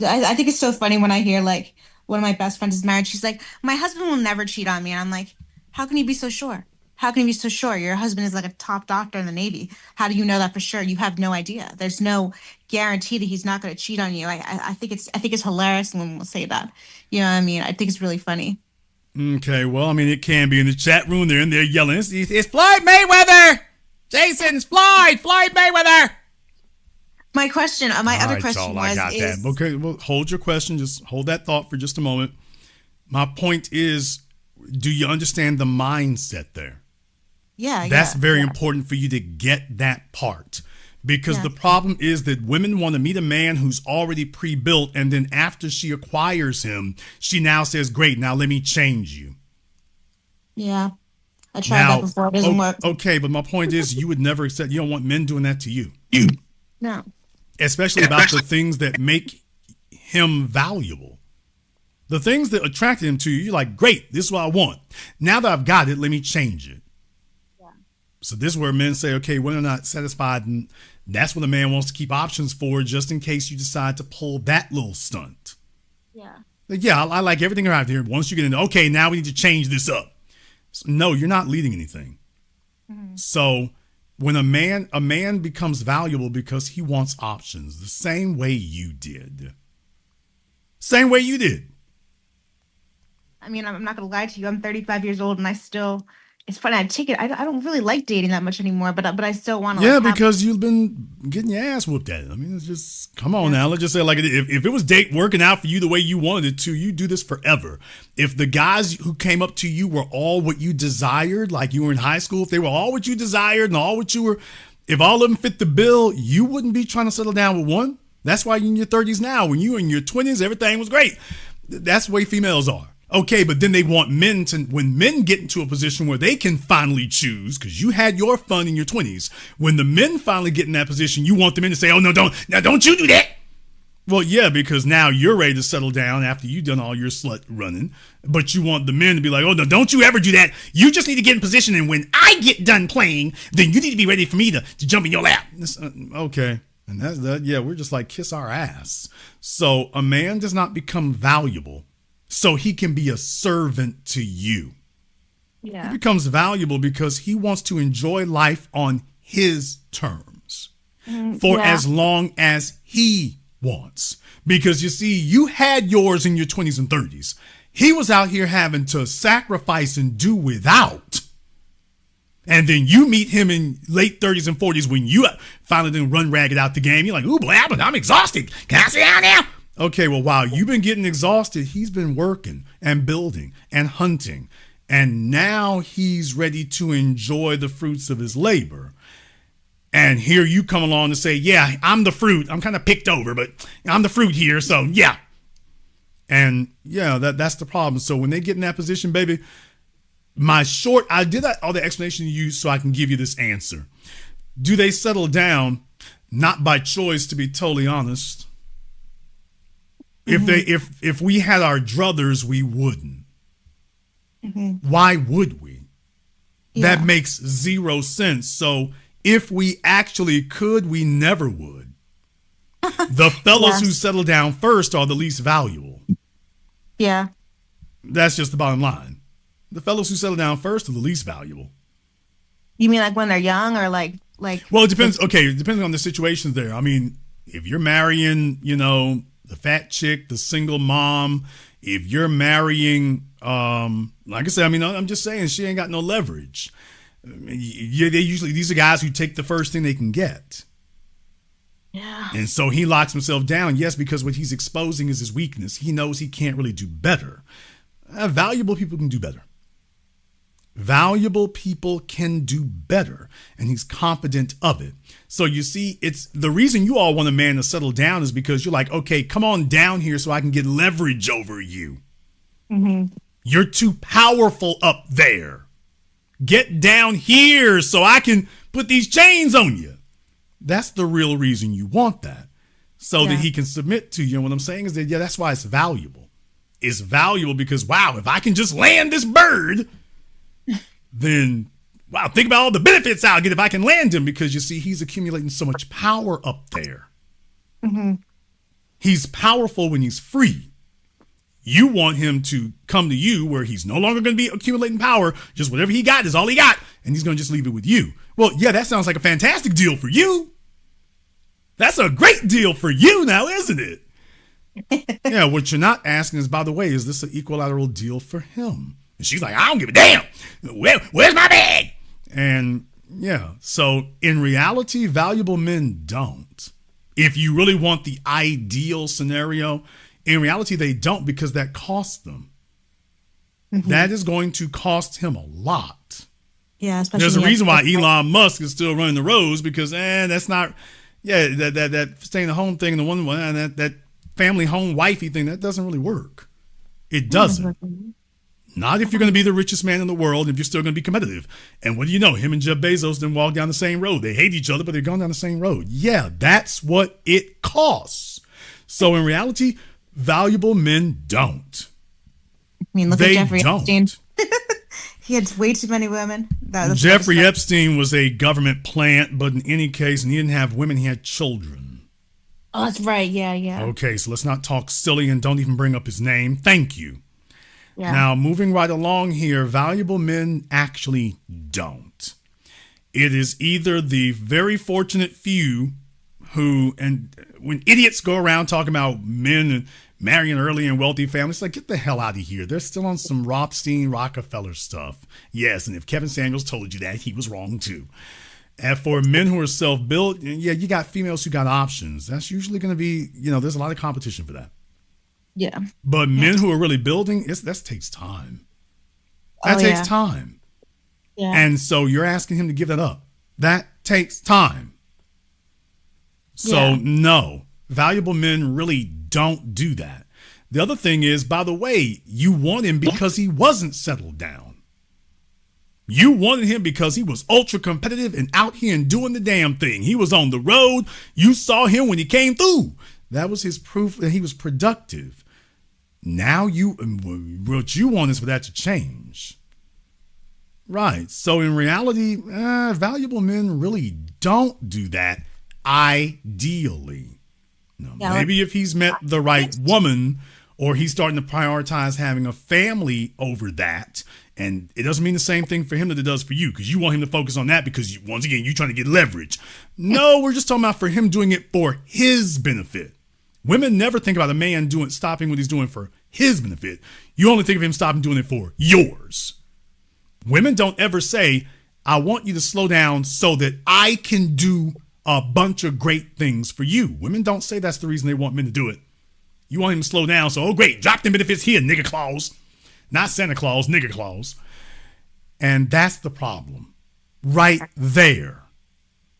I think it's so funny when I hear, like, one of my best friends is married. She's like, my husband will never cheat on me. And I'm like, how can you be so sure? How can you be so sure? Your husband is like a top doctor in the Navy. How do you know that for sure? You have no idea. There's no guarantee that he's not going to cheat on you. I think it's hilarious when we'll say that. You know what I mean? I think it's really funny. Okay, well, I mean, it can be in the chat room. They're in there yelling, it's Floyd Mayweather! Jason, it's Floyd Mayweather! My question, my other question was, that. Okay, well, hold your question. Just hold that thought for just a moment. My point is, do you understand the mindset there? Yeah, that's very important for you to get that part, because the problem is that women want to meet a man who's already pre-built, and then after she acquires him, she now says, great, now let me change you. Yeah, I tried that before. It doesn't work. Okay, but my point is, you would never accept, you don't want men doing that to you. No. Especially about the things that make him valuable. The things that attracted him to you, you're like, great, this is what I want. Now that I've got it, let me change it. So this is where men say, okay, when they're not satisfied, and that's what a man wants to keep options for, just in case you decide to pull that little stunt. Yeah. Like, yeah, I like everything around here. Once you get into, okay, now we need to change this up. So, no, you're not leading anything. Mm-hmm. So when a man becomes valuable because he wants options, the same way you did. Same way you did. I mean, I'm not going to lie to you. I'm 35 years old and I still... It's funny. I don't really like dating that much anymore, but I still want to. Yeah, because you've been getting your ass whooped at it. I mean, it's just, come on now. Let's just say, like, if it was working out for you the way you wanted it to, you do this forever. If the guys who came up to you were all what you desired, like you were in high school, if they were all what you desired and all what you were, if all of them fit the bill, you wouldn't be trying to settle down with one. That's why you're in your 30s now. When you were in your 20s, everything was great. That's the way females are. Okay, but then they want men to, when men get into a position where they can finally choose, because you had your fun in your 20s, when the men finally get in that position, you want the men to say, oh, no, don't you do that. Well, yeah, because now you're ready to settle down after you've done all your slut running, but you want the men to be like, oh, no, don't you ever do that. You just need to get in position, and when I get done playing, then you need to be ready for me to jump in your lap. Okay. And that's that. Yeah, we're just like, kiss our ass. So a man does not become valuable so he can be a servant to you. Yeah. He becomes valuable because he wants to enjoy life on his terms for as long as he wants. Because you see, you had yours in your 20s and 30s. He was out here having to sacrifice and do without. And then you meet him in late 30s and 40s when you finally didn't run ragged out the game. You're like, ooh, boy, I'm exhausted. Can I sit down now? Okay, well, while you've been getting exhausted, he's been working and building and hunting. And now he's ready to enjoy the fruits of his labor. And here you come along and say, yeah, I'm the fruit. I'm kind of picked over, but I'm the fruit here. So, yeah. And, yeah, that's the problem. So when they get in that position, baby, I did all the explanation to you so I can give you this answer. Do they settle down? Not by choice, to be totally honest. If we had our druthers, we wouldn't. Why would we? Yeah. That makes zero sense. So if we actually could, we never would. The fellows who settle down first are the least valuable. Yeah. That's just the bottom line. The fellows who settle down first are the least valuable. You mean like when they're young or like? Well, it depends. Okay, depending on the situations there. I mean, if you're marrying, the fat chick, the single mom, if you're marrying, like I said, I mean, I'm just saying she ain't got no leverage. These are guys who take the first thing they can get. Yeah. And so he locks himself down, yes, because what he's exposing is his weakness. He knows he can't really do better. Valuable people can do better. Valuable people can do better, and he's confident of it. So you see, it's the reason you all want a man to settle down is because you're like, okay, come on down here so I can get leverage over you. You're too powerful up there. Get down here so I can put these chains on you. That's the real reason you want that, so that he can submit to you. And what I'm saying is that, yeah, that's why it's valuable. It's valuable because, wow, if I can just land this bird, then, wow, think about all the benefits I'll get if I can land him, because you see, he's accumulating so much power up there. He's powerful when he's free. You want him to come to you where he's no longer going to be accumulating power. Just whatever he got is all he got, and he's going to just leave it with you. Well, yeah, that sounds like a fantastic deal for you. That's a great deal for you now, isn't it? Yeah, what you're not asking is, by the way, is this an equilateral deal for him? And she's like, I don't give a damn. Where's my bag? And yeah, so in reality, valuable men don't. If you really want the ideal scenario, in reality, they don't, because that costs them. That is going to cost him a lot. Yeah, especially there's a reason why Elon Musk is still running the roads, because that's not, that staying at home thing, that family home wifey thing, that doesn't really work. It doesn't. Not if you're going to be the richest man in the world, if you're still going to be competitive. And what do you know? Him and Jeff Bezos didn't walk down the same road. They hate each other, but they're going down the same road. Yeah, that's what it costs. So in reality, valuable men don't. I mean, look at Jeffrey Epstein. He had way too many women. Jeffrey Epstein was a government plant, but in any case, and he didn't have women, he had children. Oh, that's right. Yeah. Okay, so let's not talk silly and don't even bring up his name. Thank you. Yeah. Now, moving right along here, valuable men actually don't. It is either the very fortunate few who, and when idiots go around talking about men marrying early and wealthy families, like, get the hell out of here. They're still on some Rothstein, Rockefeller stuff. Yes, and if Kevin Samuels told you that, he was wrong too. And for men who are self-built, yeah, you got females who got options. That's usually going to be, there's a lot of competition for that. Yeah. But men who are really building, that takes time. That takes time. Yeah. And so you're asking him to give that up. That takes time. So no, valuable men really don't do that. The other thing is, by the way, you want him because he wasn't settled down. You wanted him because he was ultra competitive and out here and doing the damn thing. He was on the road. You saw him when he came through. That was his proof that he was productive. Now what you want is for that to change. Right. So in reality, valuable men really don't do that ideally. Now, Yeah. maybe if he's met the right woman, or he's starting to prioritize having a family over that. And it doesn't mean the same thing for him that it does for you, because you want him to focus on that because, once again, you're trying to get leverage. No, we're just talking about for him doing it for his benefit. Women never think about a man stopping what he's doing for his benefit. You only think of him stopping doing it for yours. Women don't ever say, I want you to slow down so that I can do a bunch of great things for you. Women don't say that's the reason they want men to do it. You want him to slow down, so, oh, great, drop them benefits here, nigger Claus. Not Santa Claus, nigger Claus. And that's the problem right there.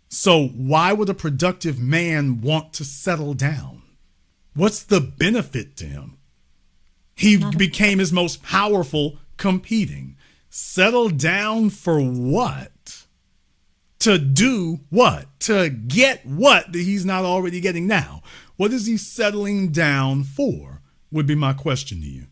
So why would a productive man want to settle down? What's the benefit to him? He became his most powerful competing. Settle down for what? To do what? To get what that he's not already getting now? What is he settling down for? Would be my question to you.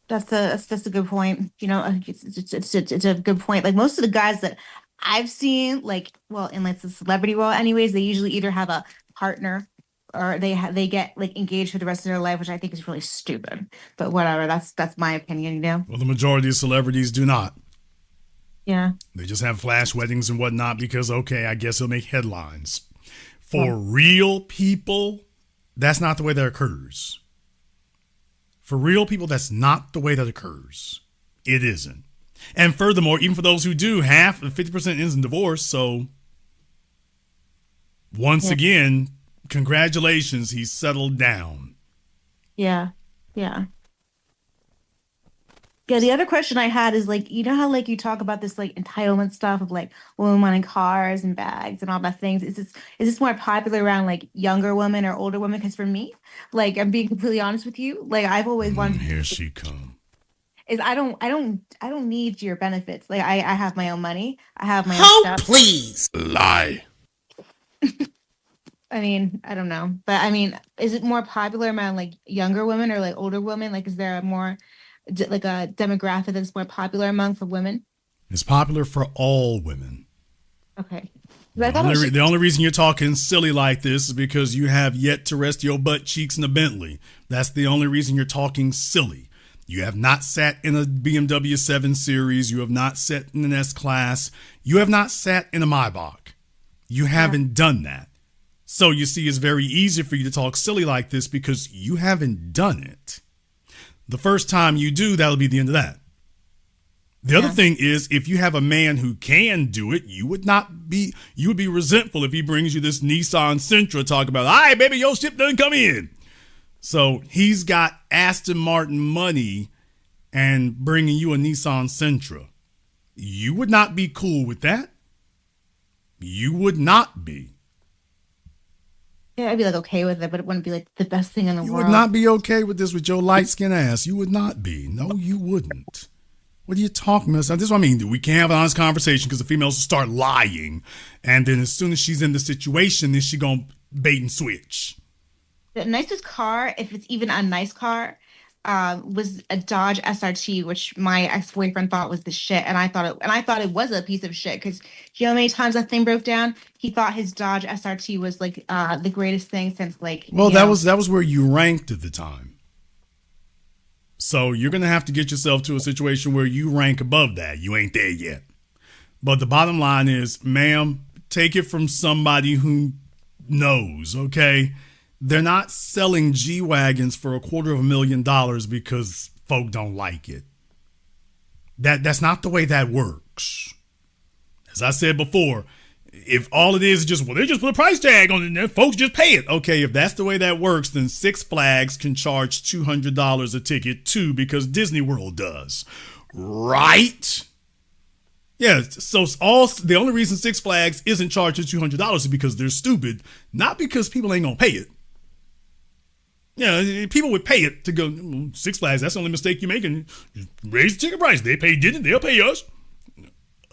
That's a good point. You know, it's a good point. Like most of the guys that I've seen, like, well, in like the celebrity world, anyways, they usually either have a partner or they get like engaged for the rest of their life, which I think is really stupid. But whatever, that's my opinion. You know. Well, the majority of celebrities do not. Yeah. They just have flash weddings and whatnot because, okay, I guess it'll make headlines. For real people, that's not the way that occurs. For real people, that's not the way that occurs. It isn't. And furthermore, even for those who do, 50% ends in divorce. So once again, congratulations, he's settled down. Yeah. Yeah. Yeah, the other question I had is like, you know how like you talk about this like entitlement stuff of like women wanting cars and bags and all that things. Is this more popular around like younger women or older women? Because for me, like I'm being completely honest with you, like I've always wanted. Here she come. Is I don't need your benefits. Like I have my own money. I have my own Oh, stuff. please. Lie. I mean, I don't know, but I mean, is it more popular around like younger women or like older women? Like, is there a more like a demographic that's more popular among for women? It's popular for all women. Okay. The only reason you're talking silly like this is because you have yet to rest your butt cheeks in a Bentley. That's the only reason you're talking silly. You have not sat in a BMW 7 Series. You have not sat in an S-Class. You have not sat in a Maybach. You haven't done that. So you see, it's very easy for you to talk silly like this because you haven't done it. The first time you do, that'll be the end of that. The other thing is, if you have a man who can do it, you would be resentful if he brings you this Nissan Sentra talk about, all right, baby, your ship doesn't come in. So he's got Aston Martin money and bringing you a Nissan Sentra. You would not be cool with that. You would not be. Yeah, I'd be like okay with it, but it wouldn't be like the best thing in the world. You would not be okay with this with your light skin ass. You would not be. No, you wouldn't. What are you talking about? This is what I mean. We can't have an honest conversation because the females will start lying. And then as soon as she's in the situation, then she gonna bait and switch. The nicest car, if it's even a nice car, was a Dodge SRT, which my ex-boyfriend thought was the shit, and I thought it was a piece of shit because you know how many times that thing broke down? He thought his Dodge SRT was like the greatest thing since like. Well, that was where you ranked at the time. So you're gonna have to get yourself to a situation where you rank above that. You ain't there yet. But the bottom line is, ma'am, take it from somebody who knows, okay? They're not selling G-Wagons for $250,000 because folk don't like it. That's not the way that works. As I said before, if all it is just, well, they just put a price tag on it and then folks just pay it. Okay, if that's the way that works, then Six Flags can charge $200 a ticket too because Disney World does. Right? Yeah, so the only reason Six Flags isn't charging $200 is because they're stupid, not because people ain't gonna pay it. Yeah, people would pay it to go. Six Flags, that's the only mistake you're making. Raise the ticket price. They pay Disney, they'll pay us.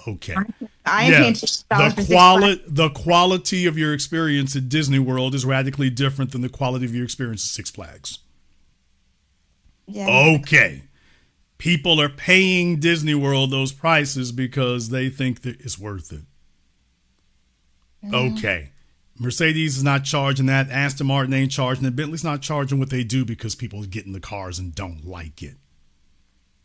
Okay. I am paying $6 for Six Flags. The quality of your experience at Disney World is radically different than the quality of your experience at Six Flags. Yeah. Okay. People are paying Disney World those prices because they think that it's worth it. Okay. Mercedes is not charging that. Aston Martin ain't charging it. Bentley's not charging what they do because people get in the cars and don't like it.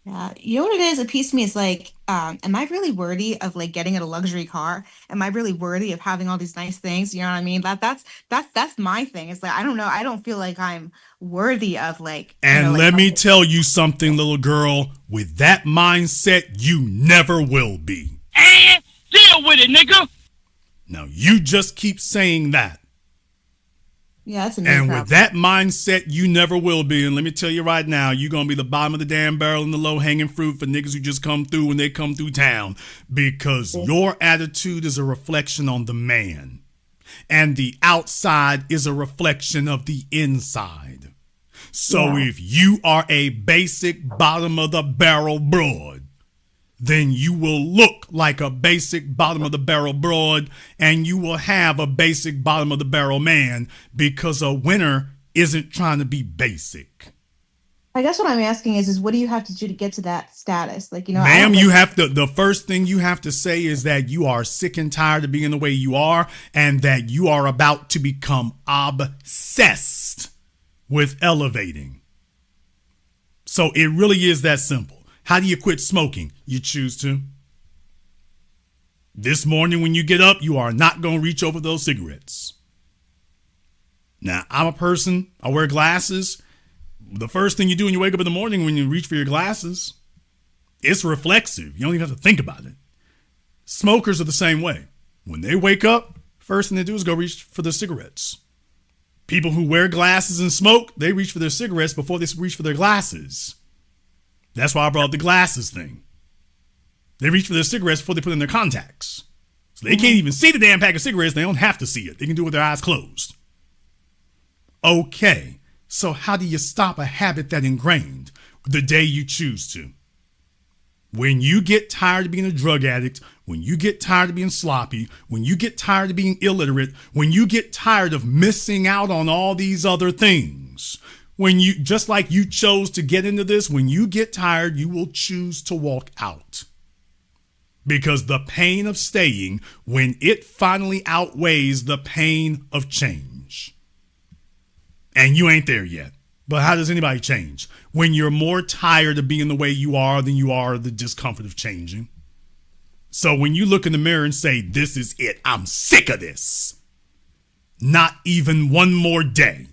Yeah, you know what it is? A piece of me is like, am I really worthy of like getting a luxury car? Am I really worthy of having all these nice things? You know what I mean? That's my thing. It's like I don't know. I don't feel like I'm worthy of like. And like, let me tell you something, little girl. With that mindset, you never will be. And deal with it, nigga. Now you just keep saying that. Yeah, that's a And with that mindset, you never will be. And let me tell you right now, you're going to be the bottom of the damn barrel and the low-hanging fruit for niggas who just come through when they come through town. Because your attitude is a reflection on the man. And the outside is a reflection of the inside. So if you are a basic bottom of the barrel broad, then you will look like a basic bottom of the barrel broad and you will have a basic bottom of the barrel man because a winner isn't trying to be basic. I guess what I'm asking is what do you have to do to get to that status? Like, you know, ma'am, you have to, the first thing you have to say is that you are sick and tired of being the way you are and that you are about to become obsessed with elevating. So it really is that simple. How do you quit smoking? You choose to. This morning when you get up, you are not going to reach over those cigarettes. Now, I'm a person, I wear glasses. The first thing you do when you wake up in the morning when you reach for your glasses, it's reflexive. You don't even have to think about it. Smokers are the same way. When they wake up, first thing they do is go reach for their cigarettes. People who wear glasses and smoke, they reach for their cigarettes before they reach for their glasses. That's why I brought up the glasses thing. They reach for their cigarettes before they put in their contacts. So they can't even see the damn pack of cigarettes. They don't have to see it. They can do it with their eyes closed. Okay, so how do you stop a habit that ingrained the day you choose to? When you get tired of being a drug addict, when you get tired of being sloppy, when you get tired of being illiterate, when you get tired of missing out on all these other things, when you, just like you chose to get into this, when you get tired, you will choose to walk out. Because the pain of staying, when it finally outweighs the pain of change. And you ain't there yet. But how does anybody change? When you're more tired of being the way you are than you are the discomfort of changing. So when you look in the mirror and say, this is it, I'm sick of this. Not even one more day.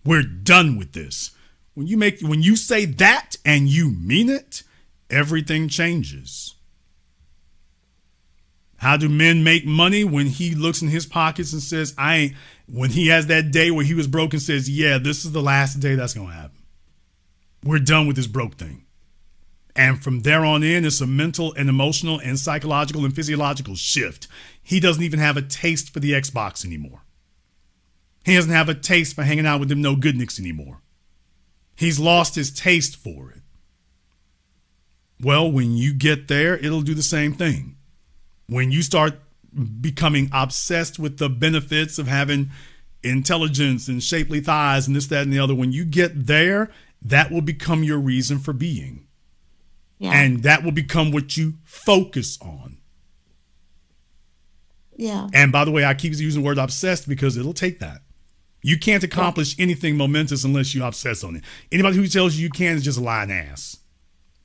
We're done with this. When you say that and you mean it, everything changes. How do men make money? When he looks in his pockets and says, when he has that day where he was broke and says, yeah, this is the last day that's going to happen. We're done with this broke thing. And from there on in, it's a mental and emotional and psychological and physiological shift. He doesn't even have a taste for the Xbox anymore. He doesn't have a taste for hanging out with them no goodniks anymore. He's lost his taste for it. Well, when you get there, it'll do the same thing. When you start becoming obsessed with the benefits of having intelligence and shapely thighs and this, that, and the other, when you get there, that will become your reason for being. Yeah. And that will become what you focus on. Yeah. And by the way, I keep using the word obsessed because it'll take that. You can't accomplish anything momentous unless you obsess on it. Anybody who tells you can is just a lying ass.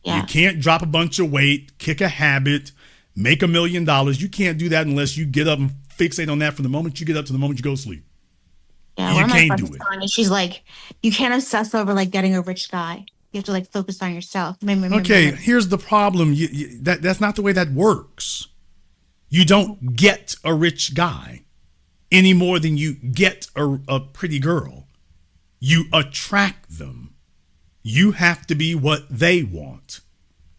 Yeah. You can't drop a bunch of weight, kick a habit, make $1 million. You can't do that unless you get up and fixate on that from the moment you get up to the moment you go to sleep. Yeah, you can't do it. She's like, you can't obsess over like getting a rich guy. You have to like focus on yourself. Okay, here's the problem. That's not the way that works. You don't get a rich guy any more than you get a pretty girl. You attract them. You have to be what they want.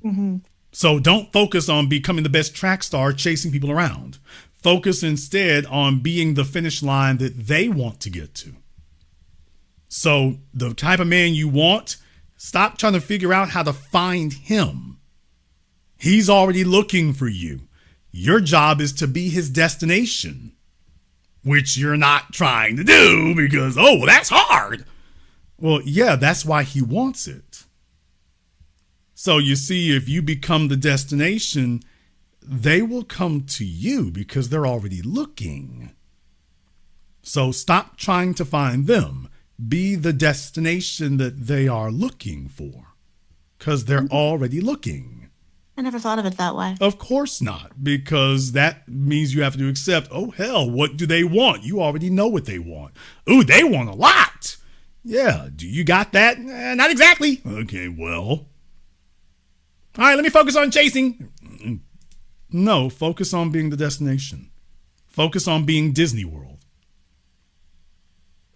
Mm-hmm. So don't focus on becoming the best track star chasing people around. Focus instead on being the finish line that they want to get to. So the type of man you want, stop trying to figure out how to find him. He's already looking for you. Your job is to be his destination, which you're not trying to do because, oh, that's hard. Well, yeah, that's why he wants it. So you see, if you become the destination, they will come to you because they're already looking. So stop trying to find them. Be the destination that they are looking for because they're already looking. I never thought of it that way. Of course not, because that means you have to accept, oh, hell, what do they want? You already know what they want. Ooh, they want a lot. Yeah, do you got that? Not exactly. Okay, well. All right, let me focus on chasing. No, focus on being the destination. Focus on being Disney World.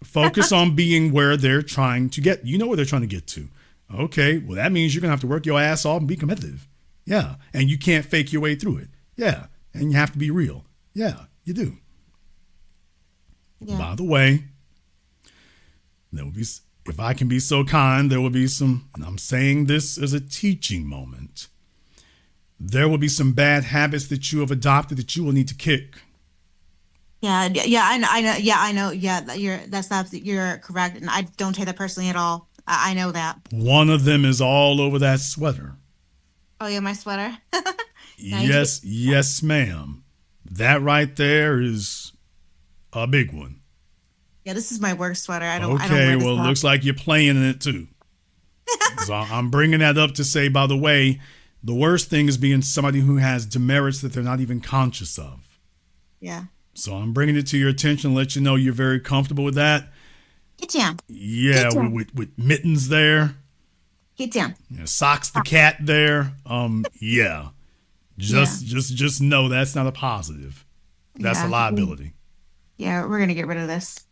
Focus on being where they're trying to get. You know where they're trying to get to. Okay, well, that means you're going to have to work your ass off and be competitive. Yeah, and you can't fake your way through it. Yeah, and you have to be real. Yeah, you do. Yeah. By the way, there will be, if I can be so kind, there will be some, and I'm saying this as a teaching moment, there will be some bad habits that you have adopted that you will need to kick. Yeah, I know. Yeah, you're correct, and I don't take that personally at all. I know that. One of them is all over that sweater. Oh, yeah, my sweater. Yes, ma'am. That right there is a big one. Yeah, this is my work sweater. I don't Okay, wear this well, it looks like you're playing in it too. So I'm bringing that up to say, by the way, the worst thing is being somebody who has demerits that they're not even conscious of. Yeah. So I'm bringing it to your attention to let you know you're very comfortable with that. Get down. Yeah, Get down. With mittens there. Get down. Yeah, Socks the cat there. Yeah. Just know that's not a positive. That's a liability. Yeah, we're gonna get rid of this.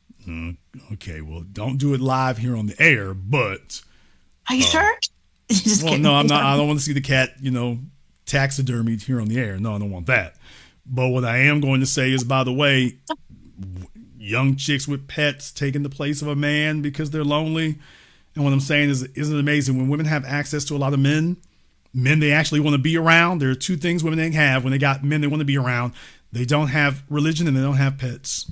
Okay, well, don't do it live here on the air, but are you sure? Just well, kidding. no, I'm not. I don't want to see the cat, taxidermied here on the air. No, I don't want that. But what I am going to say is, by the way, young chicks with pets taking the place of a man because they're lonely. And what I'm saying is, isn't it amazing when women have access to a lot of men they actually want to be around? There are two things women they have when they got men they want to be around. They don't have religion and they don't have pets.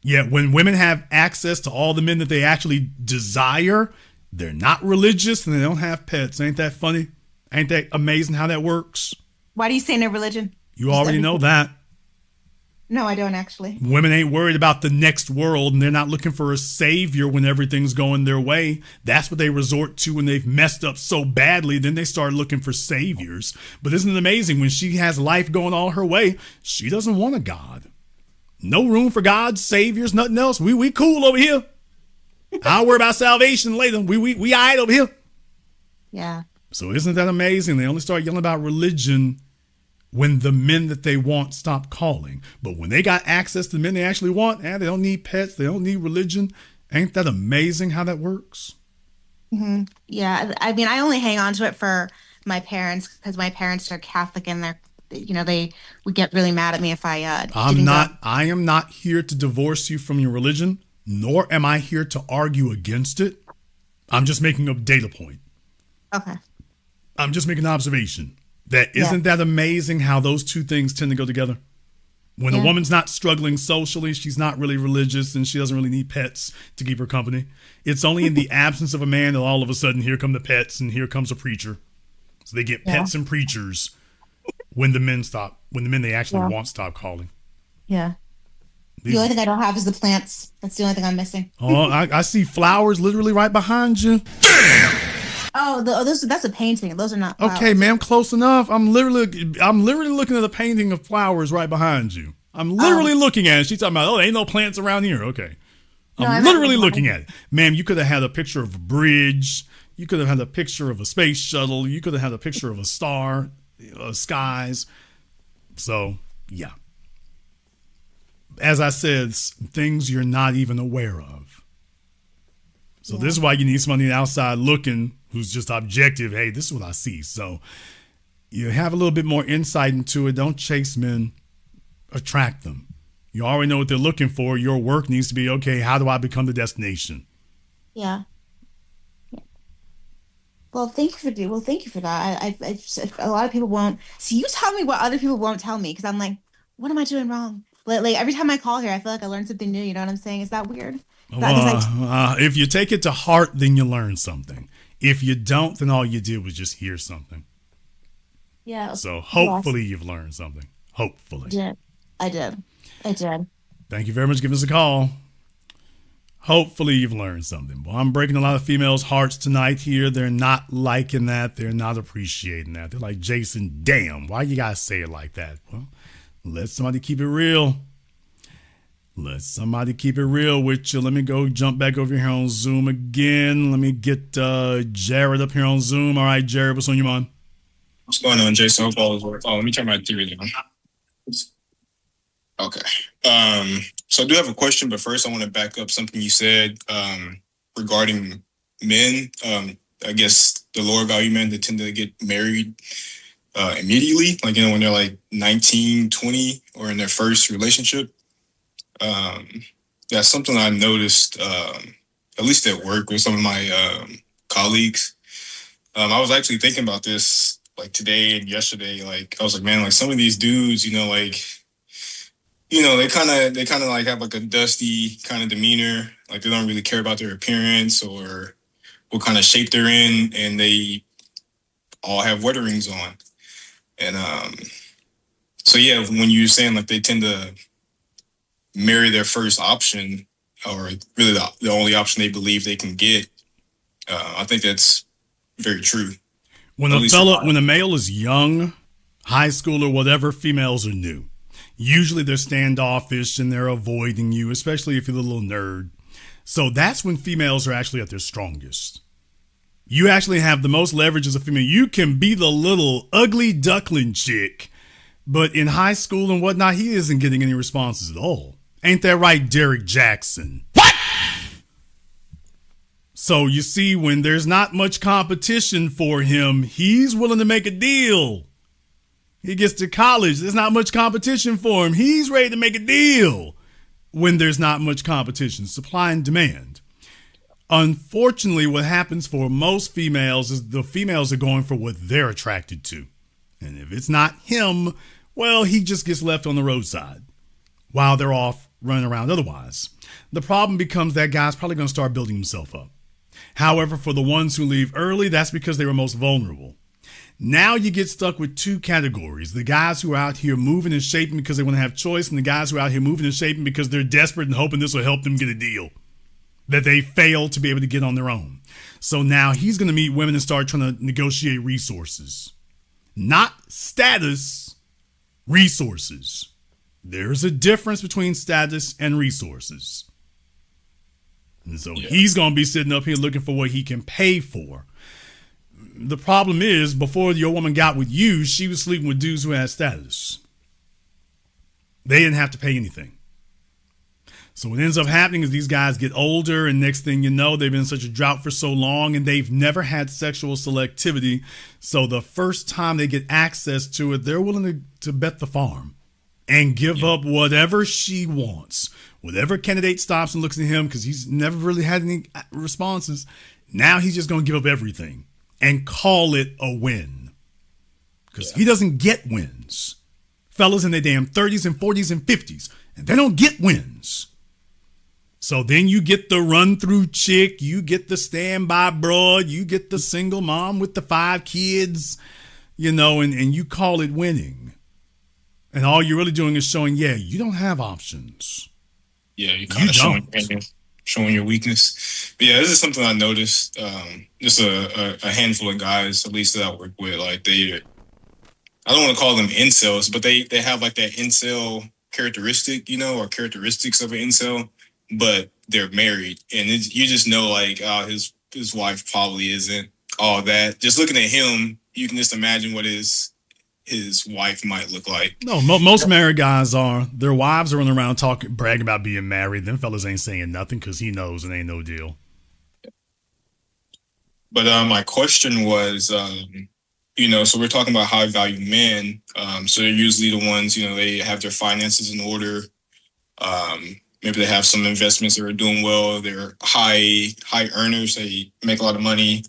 Yet when women have access to all the men that they actually desire, they're not religious and they don't have pets. Ain't that funny? Ain't that amazing how that works? Why do you say no religion? You already know that. No, I don't actually. Women ain't worried about the next world and they're not looking for a savior when everything's going their way. That's what they resort to when they've messed up so badly. Then they start looking for saviors. But isn't it amazing when she has life going all her way, she doesn't want a God. No room for gods, saviors, nothing else. We cool over here. I'll worry about salvation later. We all right over here. Yeah. So isn't that amazing? They only start yelling about religion when the men that they want stop calling. But when they got access to the men they actually want, they don't need pets, they don't need religion. Ain't that amazing how that works? Mm-hmm. Yeah, I mean, I only hang on to it for my parents because my parents are Catholic and they would get really mad at me if I I am not here to divorce you from your religion, nor am I here to argue against it. I'm just making a data point. Okay. I'm just making an observation. Isn't that amazing how those two things tend to go together? When a woman's not struggling socially, she's not really religious, and she doesn't really need pets to keep her company. It's only in the absence of a man that all of a sudden here come the pets and here comes a preacher. So they get pets and preachers when the men they actually want stop calling. Yeah. The only thing I don't have is the plants. That's the only thing I'm missing. Oh, I see flowers literally right behind you. Damn. Oh, that's a painting. Those are not flowers. Okay, ma'am, close enough. I'm literally looking at a painting of flowers right behind you. I'm literally looking at it. She's talking about, there ain't no plants around here. Okay. I'm literally looking at it. Ma'am, you could have had a picture of a bridge. You could have had a picture of a space shuttle. You could have had a picture of a star, skies. So, yeah. As I said, things you're not even aware of. So this is why you need somebody outside looking who's just objective. Hey, this is what I see. So you have a little bit more insight into it. Don't chase men. Attract them. You already know what they're looking for. Your work needs to be, okay, how do I become the destination? Yeah. Well, thank you for that. I just, a lot of people won't. See, you tell me what other people won't tell me because I'm like, what am I doing wrong? Like every time I call here, I feel like I learned something new. You know what I'm saying? Is that weird? If you take it to heart, then you learn something. If you don't, then all you did was just hear something. Yeah. So hopefully you've learned something. Hopefully. I did. Thank you very much for giving us a call. Hopefully you've learned something. Well, I'm breaking a lot of females' hearts tonight here. They're not liking that. They're not appreciating that. They're like, Jason, damn, why you guys say it like that? Well, let somebody keep it real. Let somebody keep it real with you. Let me go jump back over here on Zoom again. Let me get Jared up here on Zoom. All right, Jared, what's on your mind? What's going on, Jason? Hope all is well. Oh, let me turn my theory down. Okay. So I do have a question, but first I want to back up something you said regarding men. I guess the lower value men that tend to get married immediately, like, when they're like 19, 20, or in their first relationship. That's something I noticed, at least at work with some of my colleagues. I was actually thinking about this like today and yesterday. Like, I was like, man, like some of these dudes, they kind of like have like a dusty kind of demeanor. Like they don't really care about their appearance or what kind of shape they're in, and they all have wedding rings on. And so yeah, when you're saying like they tend to marry their first option, or really the only option they believe they can get, I think that's very true. When a male is young, high school or whatever, females are new. Usually they're standoffish and they're avoiding you, especially if you're a little nerd. So that's when females are actually at their strongest. You actually have the most leverage as a female. You can be the little ugly duckling chick, but in high school and whatnot, he isn't getting any responses at all. Ain't that right, Derek Jackson? What? So you see, when there's not much competition for him, he's willing to make a deal. He gets to college, there's not much competition for him. He's ready to make a deal when there's not much competition. Supply and demand. Unfortunately, what happens for most females is the females are going for what they're attracted to. And if it's not him, well, he just gets left on the roadside while they're off running around otherwise. The problem becomes that guy's probably going to start building himself up. However, for the ones who leave early, that's because they were most vulnerable. Now you get stuck with two categories. The guys who are out here moving and shaping because they want to have choice, and the guys who are out here moving and shaping because they're desperate and hoping this will help them get a deal that they failed to be able to get on their own. So now he's going to meet women and start trying to negotiate resources. Not status, resources. There's a difference between status and resources. And so he's going to be sitting up here looking for what he can pay for. The problem is, before your woman got with you, she was sleeping with dudes who had status. They didn't have to pay anything. So what ends up happening is these guys get older, and next thing you know, they've been in such a drought for so long, and they've never had sexual selectivity. So the first time they get access to it, they're willing to bet the farm and give up whatever she wants. Whatever candidate stops and looks at him, because he's never really had any responses, now he's just going to give up everything and call it a win. Because he doesn't get wins. Fellas in their damn 30s and 40s and 50s, and they don't get wins. So then you get the run-through chick, you get the standby broad, you get the single mom with the 5 kids, and you call it winning. And all you're really doing is showing, you don't have options. Yeah, you're kind of showing your weakness. But yeah, this is something I noticed. Just a handful of guys, at least that I work with, like I don't want to call them incels, but they have like that incel characteristic, or characteristics of an incel, but they're married, and you just know like, his wife probably isn't all that. Just looking at him, you can just imagine what his wife might look like. No, most married guys are. Their wives are running around bragging about being married. Them fellas ain't saying nothing because he knows it ain't no deal. But my question was, so we're talking about high value men. So they're usually the ones, they have their finances in order. Maybe they have some investments that are doing well. They're high earners. They make a lot of money.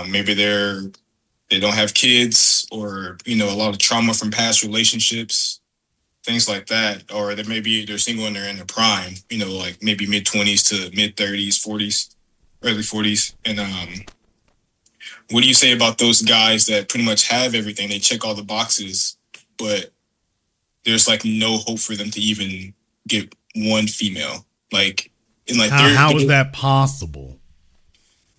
Maybe they don't have kids, or a lot of trauma from past relationships, things like that. Or they're single and they're in their prime. Like maybe mid-20s to mid-30s, 40s, early 40s. And what do you say about those guys that pretty much have everything? They check all the boxes, but there's like no hope for them to even get one female. Like, and like, how is that possible?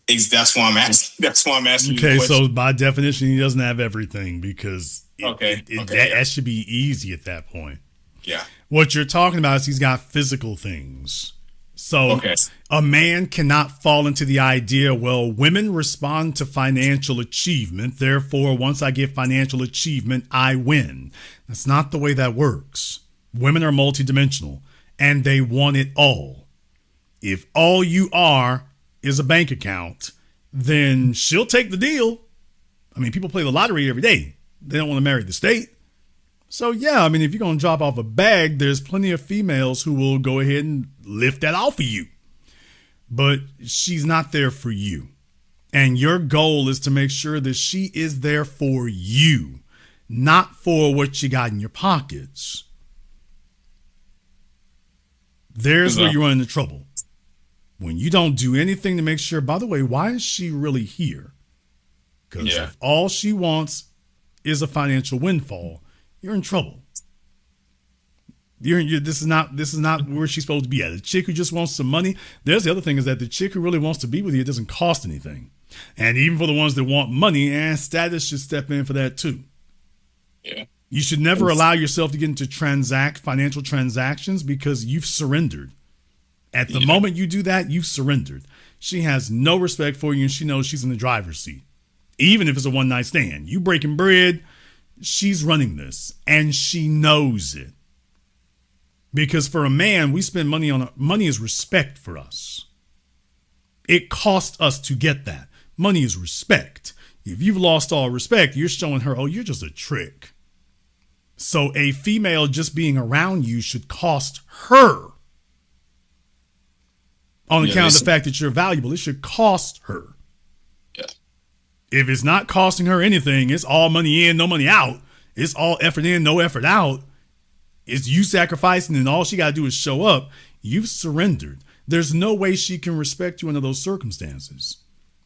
That's why I'm asking. That's why I'm asking. Okay, so by definition, he doesn't have everything, because that that should be easy at that point. Yeah. What you're talking about is he's got physical things. So a man cannot fall into the idea, well, women respond to financial achievement. Therefore, once I get financial achievement, I win. That's not the way that works. Women are multidimensional and they want it all. If all you are is a bank account, then she'll take the deal. I mean, people play the lottery every day. They don't want to marry the state. So, yeah, I mean, if you're going to drop off a bag, there's plenty of females who will go ahead and lift that off of you. But she's not there for you. And your goal is to make sure that she is there for you, not for what you got in your pockets. There's where you run into trouble. When you don't do anything to make sure, by the way, why is she really here? Because if all she wants is a financial windfall, you're in trouble. This is not where she's supposed to be at. A chick who just wants some money. There's the other thing, is that the chick who really wants to be with you, it doesn't cost anything. And even for the ones that want money, and status should step in for that too. Yeah. You should never allow yourself to get into financial transactions, because you've surrendered. At the moment you do that, you've surrendered. She has no respect for you, and she knows she's in the driver's seat. Even if it's a one-night stand. You breaking bread, she's running this, and she knows it. Because for a man, we spend money on money is respect for us. It costs us to get that. Money is respect. If you've lost all respect, you're showing her, oh, you're just a trick. So a female just being around you should cost her. On account of the fact that you're valuable, it should cost her. Yeah. If it's not costing her anything, it's all money in, no money out. It's all effort in, no effort out. It's you sacrificing, and all she got to do is show up. You've surrendered. There's no way she can respect you under those circumstances.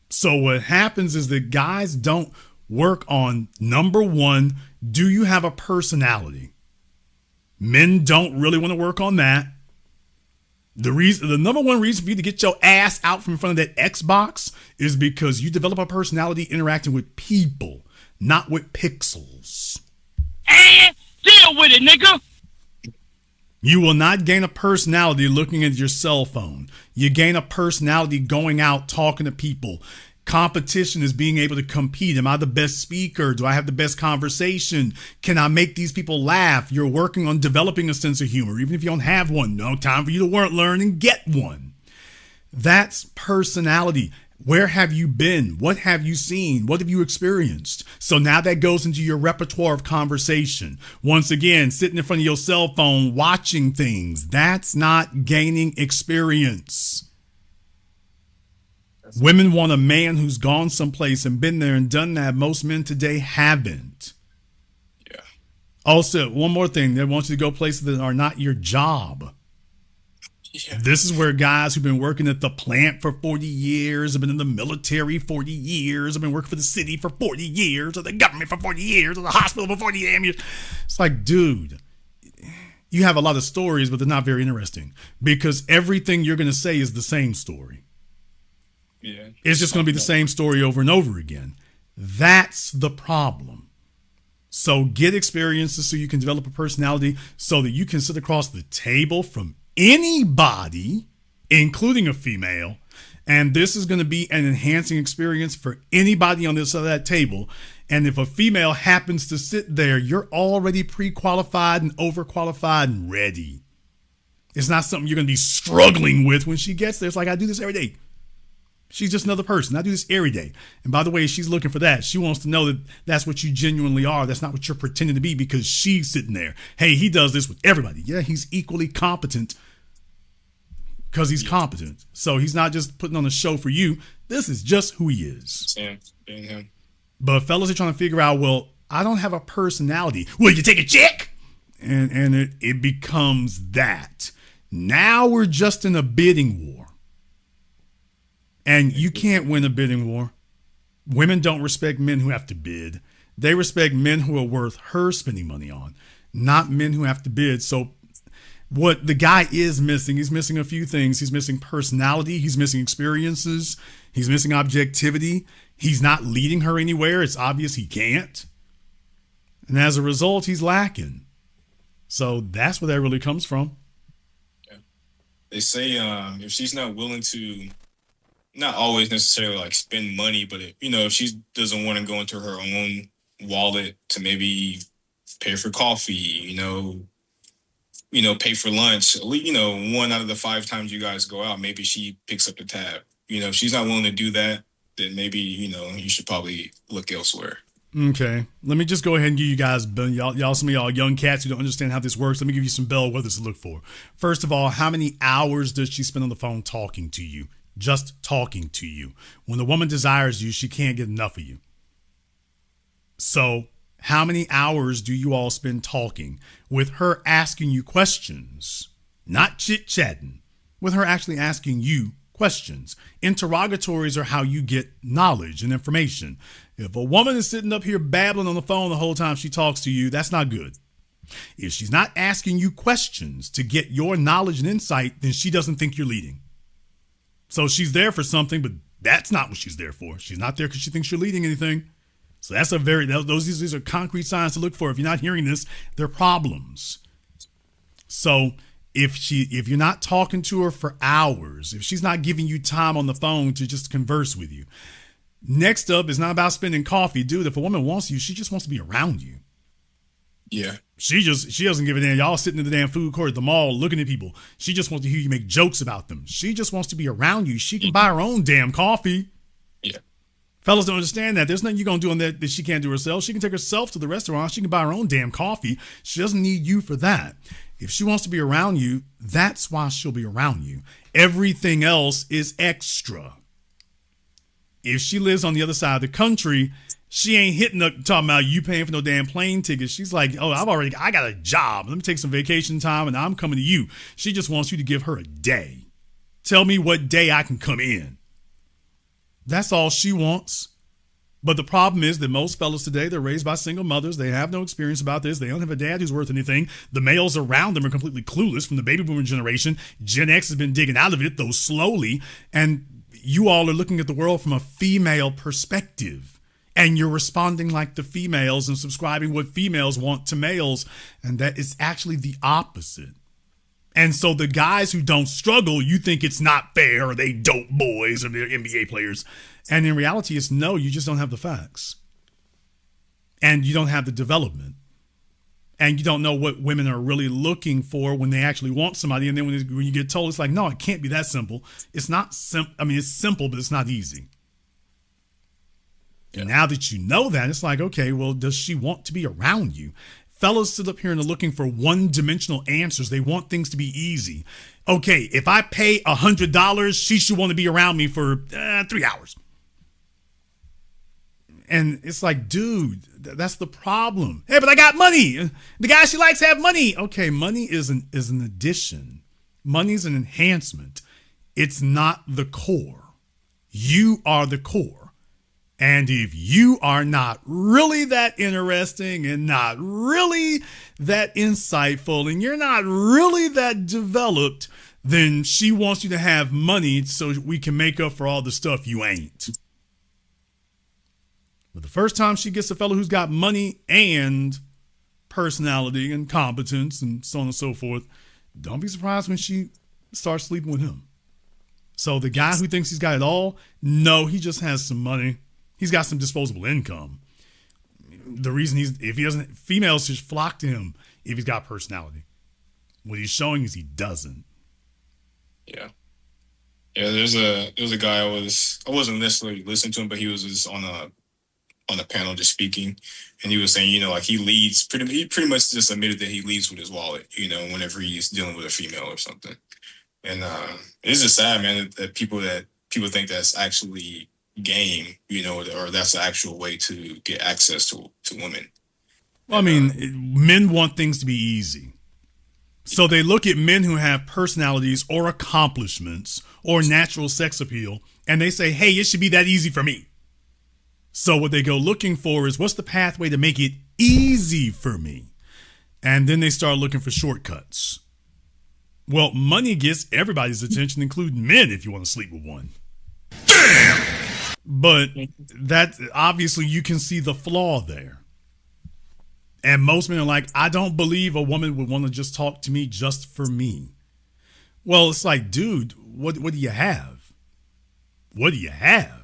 So what happens is that guys don't work on, number one, do you have a personality? Men don't really want to work on that. The number one reason for you to get your ass out from in front of that Xbox is because you develop a personality interacting with people, not with pixels. And deal with it, nigga. You will not gain a personality looking at your cell phone. You gain a personality going out, talking to people. Competition is being able to compete. Am I the best speaker? Do I have the best conversation? Can I make these people laugh? You're working on developing a sense of humor, even if you don't have one. No time for you to learn and get one. That's personality. Where have you been? What have you seen? What have you experienced? So now that goes into your repertoire of conversation. Once again, sitting in front of your cell phone, watching things. That's not gaining experience. Women want a man who's gone someplace and been there and done that. Most men today haven't. Yeah. Also, one more thing. They want you to go places that are not your job. Yeah. This is where guys who've been working at the plant for 40 years, have been in the military 40 years, have been working for the city for 40 years, or the government for 40 years, or the hospital for 40 damn years. It's like, dude, you have a lot of stories, but they're not very interesting, because everything you're going to say is the same story. Yeah. It's just going to be the same story over and over again. That's the problem. So get experiences so you can develop a personality so that you can sit across the table from anybody, including a female. And this is going to be an enhancing experience for anybody on this side of that table. And if a female happens to sit there, you're already pre-qualified and overqualified and ready. It's not something you're going to be struggling with when she gets there. It's like, I do this every day. She's just another person. I do this every day. And by the way, she's looking for that. She wants to know that that's what you genuinely are. That's not what you're pretending to be, because she's sitting there. Hey, he does this with everybody. Yeah, he's equally competent because he's competent. So he's not just putting on a show for you. This is just who he is. Sam, being him. But fellas are trying to figure out, well, I don't have a personality. Will you take a check? And it becomes that. Now we're just in a bidding war. And you can't win a bidding war. Women don't respect men who have to bid. They respect men who are worth her spending money on, not men who have to bid. So what the guy is missing, he's missing a few things. He's missing personality. He's missing experiences. He's missing objectivity. He's not leading her anywhere. It's obvious he can't. And as a result, he's lacking. So that's where that really comes from. Yeah. They say if she's not willing to, not always necessarily like spend money, but if she doesn't want to go into her own wallet to maybe pay for coffee, pay for lunch, one out of the 5 times you guys go out, maybe she picks up the tab. If she's not willing to do that, then maybe, you should probably look elsewhere. Okay. Let me just go ahead and give you guys, some of y'all young cats who don't understand how this works. Let me give you some bellwethers to look for. First of all, how many hours does she spend on the phone talking to you? Just talking to you. When the woman desires you, she can't get enough of you. So how many hours do you all spend talking with her asking you questions, not chit-chatting, with her actually asking you questions? Interrogatories are how you get knowledge and information. If a woman is sitting up here babbling on the phone the whole time she talks to you, that's not good. If she's not asking you questions to get your knowledge and insight, then she doesn't think you're leading. So she's there for something, but that's not what she's there for. She's not there because she thinks you're leading anything. So that's these are concrete signs to look for. If you're not hearing this, they're problems. So if you're not talking to her for hours, if she's not giving you time on the phone to just converse with you. Next up is not about spending coffee. Dude, if a woman wants you, she just wants to be around you. Yeah. She doesn't give a damn. Y'all sitting in the damn food court at the mall looking at people. She just wants to hear you make jokes about them. She just wants to be around you. She can buy her own damn coffee. Yeah. Fellas don't understand that. There's nothing you're going to do on that she can't do herself. She can take herself to the restaurant. She can buy her own damn coffee. She doesn't need you for that. If she wants to be around you, that's why she'll be around you. Everything else is extra. If she lives on the other side of the country, she ain't hitting up talking about you paying for no damn plane tickets. She's like, oh, I got a job. Let me take some vacation time and I'm coming to you. She just wants you to give her a day. Tell me what day I can come in. That's all she wants. But the problem is that most fellas today, they're raised by single mothers. They have no experience about this. They don't have a dad who's worth anything. The males around them are completely clueless from the baby boomer generation. Gen X has been digging out of it, though slowly. And you all are looking at the world from a female perspective. And you're responding like the females and subscribing what females want to males. And that is actually the opposite. And so the guys who don't struggle, you think it's not fair, or they dope boys, or they're NBA players. And in reality, it's no, you just don't have the facts. And you don't have the development. And you don't know what women are really looking for when they actually want somebody. And then when you get told, it's like, no, it can't be that simple. It's not simple. I mean, it's simple, but it's not easy. And now that you know that, it's like, okay, well, does she want to be around you? Fellas sit up here and are looking for one-dimensional answers. They want things to be easy. Okay, if I pay $100, she should want to be around me for 3 hours. And it's like, dude, that's the problem. Hey, but I got money. The guy she likes have money. Okay, money is an addition. Money's an enhancement. It's not the core. You are the core. And if you are not really that interesting and not really that insightful and you're not really that developed, then she wants you to have money so we can make up for all the stuff you ain't. But the first time she gets a fellow who's got money and personality and competence and so on and so forth, don't be surprised when she starts sleeping with him. So the guy who thinks he's got it all, no, he just has some money. He's got some disposable income. The reason females just flock to him if he's got personality. What he's showing is he doesn't. Yeah. Yeah, there was a guy I wasn't necessarily listening to him, but he was just on a panel just speaking, and he was saying, like he pretty much just admitted that he leads with his wallet, whenever he's dealing with a female or something. And it's just sad, man, that people think that's actually game, or that's the actual way to get access to women. Well, I mean, men want things to be easy. So they look at men who have personalities or accomplishments or natural sex appeal, and they say, hey, it should be that easy for me. So what they go looking for is, what's the pathway to make it easy for me? And then they start looking for shortcuts. Well, money gets everybody's attention, including men, if you want to sleep with one. Damn! But that, obviously, you can see the flaw there. And most men are like, I don't believe a woman would want to just talk to me just for me. Well, it's like, dude, what do you have? What do you have?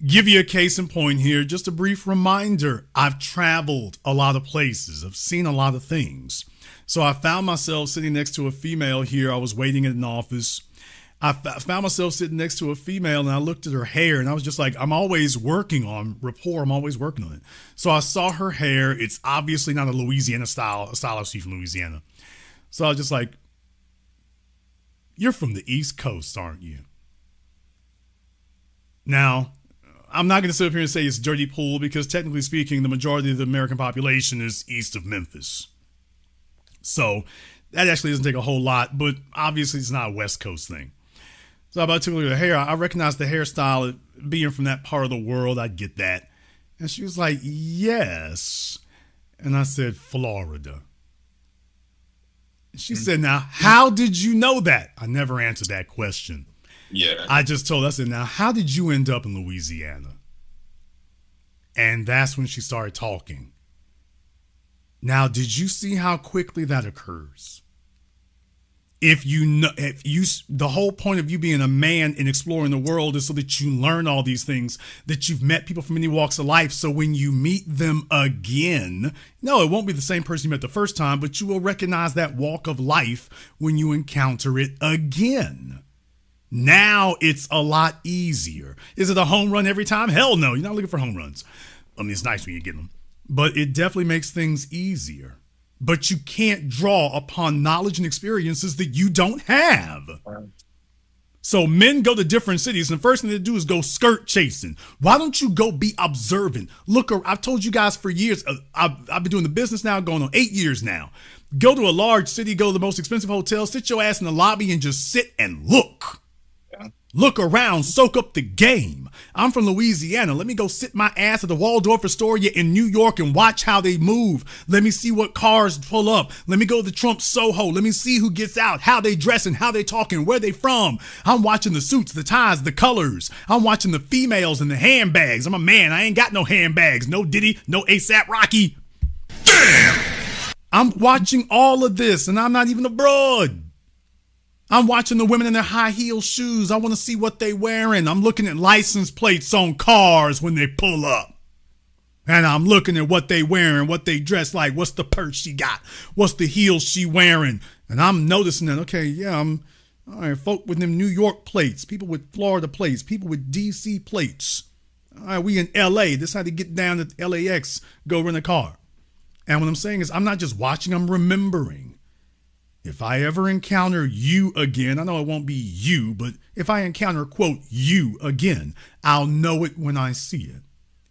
Give you a case in point here, just a brief reminder. I've traveled a lot of places. I've seen a lot of things. So I found myself sitting next to a female here. I was waiting in an office. I found myself sitting next to a female, and I looked at her hair, and I was just like, I'm always working on rapport. I'm always working on it. So I saw her hair. It's obviously not a Louisiana style I see from Louisiana. So I was just like, you're from the East Coast, aren't you? Now, I'm not going to sit up here and say it's dirty pool, because technically speaking, the majority of the American population is east of Memphis. So that actually doesn't take a whole lot, but obviously it's not a West Coast thing. So about took a look at her hair. I recognized the hairstyle. Being from that part of the world, I get that. And she was like, yes. And I said, Florida. And she said, now, how did you know that? I never answered that question. Yeah. I just told her, I said, now, how did you end up in Louisiana? And that's when she started talking. Now, did you see how quickly that occurs? The whole point of you being a man and exploring the world is so that you learn all these things, that you've met people from many walks of life. So when you meet them again, no, it won't be the same person you met the first time, but you will recognize that walk of life when you encounter it again. Now it's a lot easier. Is it a home run every time? Hell no. You're not looking for home runs. I mean, it's nice when you get them, but it definitely makes things easier. But you can't draw upon knowledge and experiences that you don't have. So men go to different cities, and the first thing they do is go skirt chasing. Why don't you go be observant? Look, I've told you guys for years, I've been doing the business now going on 8 years now. Go to a large city, go to the most expensive hotel, sit your ass in the lobby and just sit and look. Look around, soak up the game. I'm from Louisiana. Let me go sit my ass at the Waldorf Astoria in New York and watch how they move. Let me see what cars pull up. Let me go to Trump Soho. Let me see who gets out, how they dressing, how they talking, where they from. I'm watching the suits, the ties, the colors. I'm watching the females and the handbags. I'm a man. I ain't got no handbags. No Diddy, no ASAP Rocky. Damn! I'm watching all of this, and I'm not even abroad. I'm watching the women in their high heel shoes. I want to see what they wearing. I'm looking at license plates on cars when they pull up. And I'm looking at what they wearing, what they dress like. What's the purse she got? What's the heels she wearing? And I'm noticing that, okay, yeah, all right, folk with them New York plates, people with Florida plates, people with DC plates. All right, we in LA. This is how they get down to LAX, go rent a car. And what I'm saying is I'm not just watching, I'm remembering. If I ever encounter you again, I know it won't be you, but if I encounter, quote, you again, I'll know it when I see it,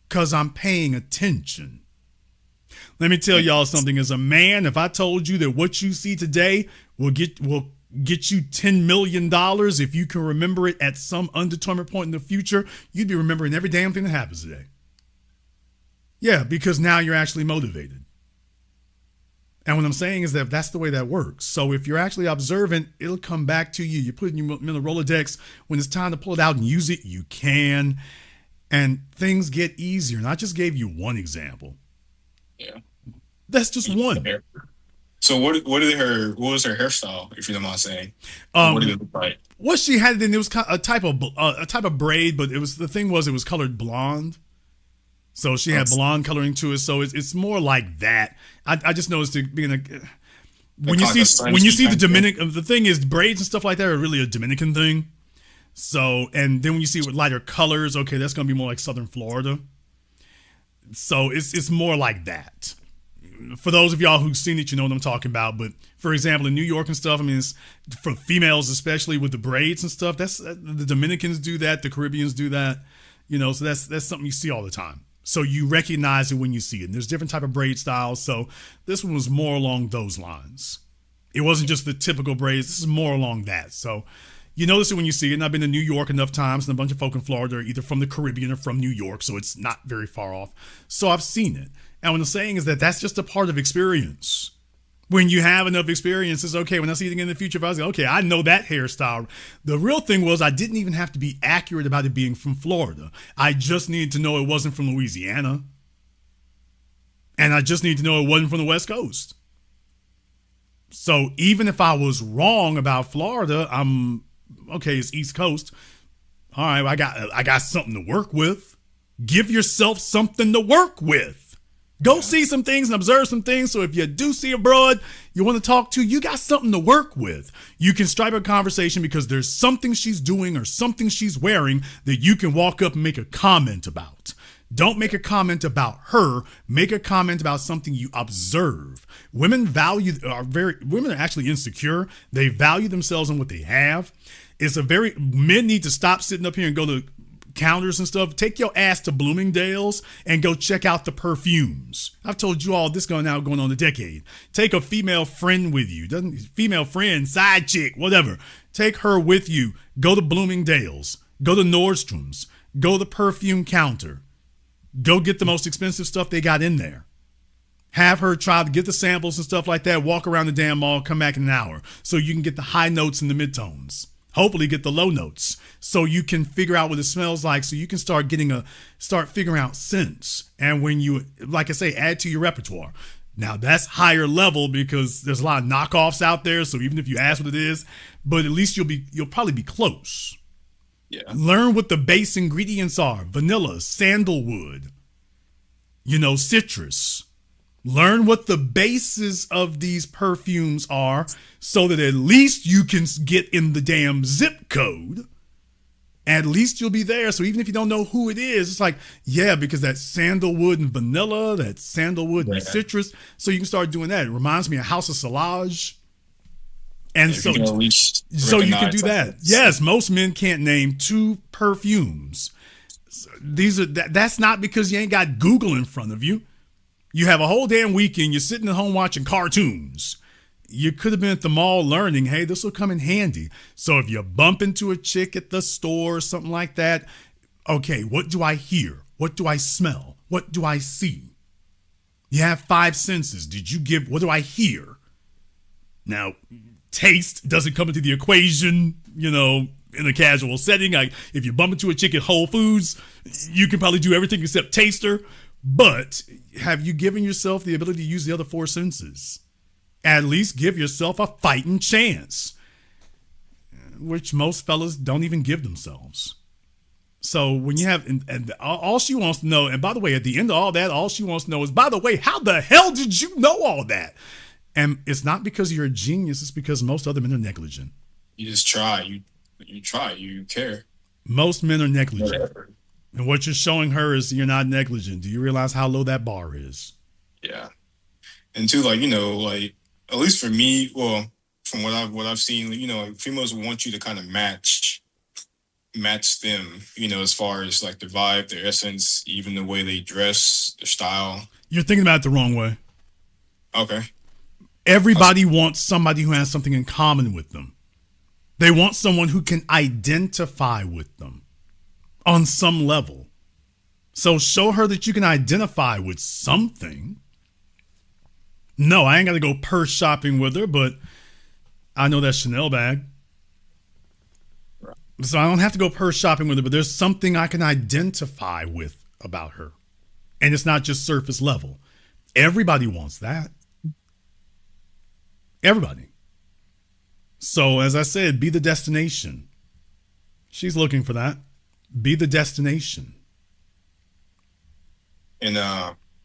because I'm paying attention. Let me tell y'all something. As a man, if I told you that what you see today will get you $10 million, if you can remember it at some undetermined point in the future, you'd be remembering every damn thing that happens today. Yeah, because now you're actually motivated. And what I'm saying is that that's the way that works. So if you're actually observant, it'll come back to you. You put it in your mental Rolodex. When it's time to pull it out and use it, you can. And things get easier. And I just gave you one example. Yeah. That's just one. So what was her hairstyle, if you don't mind saying? What did it look like? What she had it in, it was a type of braid, but it was colored blonde. So she had blonde coloring to it. So it's more like that. I just noticed it being when you see the Dominican, the thing is braids and stuff like that are really a Dominican thing. So, and then when you see it with lighter colors, okay, that's gonna be more like Southern Florida. So it's more like that. For those of y'all who've seen it, you know what I'm talking about. But for example, in New York and stuff, I mean, it's, for females especially with the braids and stuff, that's the Dominicans do that, the Caribbeans do that, you know. So that's something you see all the time. So you recognize it when you see it. And there's different type of braid styles. So this one was more along those lines. It wasn't just the typical braids. This is more along that. So you notice it when you see it. And I've been to New York enough times, and a bunch of folk in Florida are either from the Caribbean or from New York. So it's not very far off. So I've seen it. And what I'm saying is that that's just a part of experience. When you have enough experience, it's okay. When I see it again in the future, if I was like, okay, I know that hairstyle. The real thing was I didn't even have to be accurate about it being from Florida. I just needed to know it wasn't from Louisiana. And I just needed to know it wasn't from the West Coast. So even if I was wrong about Florida, I'm okay, it's East Coast. All right, I got something to work with. Give yourself something to work with. Go see some things and observe some things. So if you do see a broad you want to talk to, you got something to work with. You can strike a conversation because there's something she's doing or something she's wearing that you can walk up and make a comment about. Don't make a comment about her. Make a comment about something you observe. Women are actually insecure. They value themselves on what they have. Men need to stop sitting up here and go to counters and stuff. Take your ass to Bloomingdale's and go check out the perfumes. I've told you all this going on a decade. Take a female friend with you. Female friend, side chick, whatever. Take her with you. Go to Bloomingdale's. Go to Nordstrom's. Go to the perfume counter. Go get the most expensive stuff they got in there. Have her try to get the samples and stuff like that. Walk around the damn mall. Come back in an hour so you can get the high notes and the midtones. Hopefully get the low notes so you can figure out what it smells like, so you can start figuring out scents. And when you, like I say, add to your repertoire. Now that's higher level because there's a lot of knockoffs out there. So even if you ask what it is, but at least you'll probably be close. Yeah. Learn what the base ingredients are. Vanilla, sandalwood, citrus. Learn what the bases of these perfumes are so that at least you can get in the damn zip code. At least you'll be there. So even if you don't know who it is, it's like, yeah, because that sandalwood and vanilla, that sandalwood and citrus. So you can start doing that. It reminds me of House of Solage. And so you can do that. Yes, most men can't name 2 perfumes. That's not because you ain't got Google in front of you. You have a whole damn weekend. You're sitting at home watching cartoons. You could have been at the mall learning, hey, this will come in handy. So if you bump into a chick at the store or something like that, okay, what do I hear? What do I smell? What do I see? You have 5 senses. What do I hear? Now, taste doesn't come into the equation, in a casual setting. Like if you bump into a chick at Whole Foods, you can probably do everything except taste her. But have you given yourself the ability to use the other 4 senses? At least give yourself a fighting chance, which most fellas don't even give themselves. So when you have, and all she wants to know, and by the way, at the end of all that, all she wants to know is, by the way, how the hell did you know all that? And it's not because you're a genius. It's because most other men are negligent. You just try. You try. You care. Most men are negligent. Whatever. And what you're showing her is you're not negligent. Do you realize how low that bar is? Yeah. And too, at least for me, well, from what I've seen, females want you to kind of match them, as far as like their vibe, their essence, even the way they dress, their style. You're thinking about it the wrong way. Okay. Everybody wants somebody who has something in common with them. They want someone who can identify with them on some level. So show her that you can identify with something. No, I ain't got to go purse shopping with her, but I know that Chanel bag. So I don't have to go purse shopping with her, but there's something I can identify with about her. And it's not just surface level. Everybody wants that. Everybody. So as I said, be the destination. She's looking for that. Be the destination. And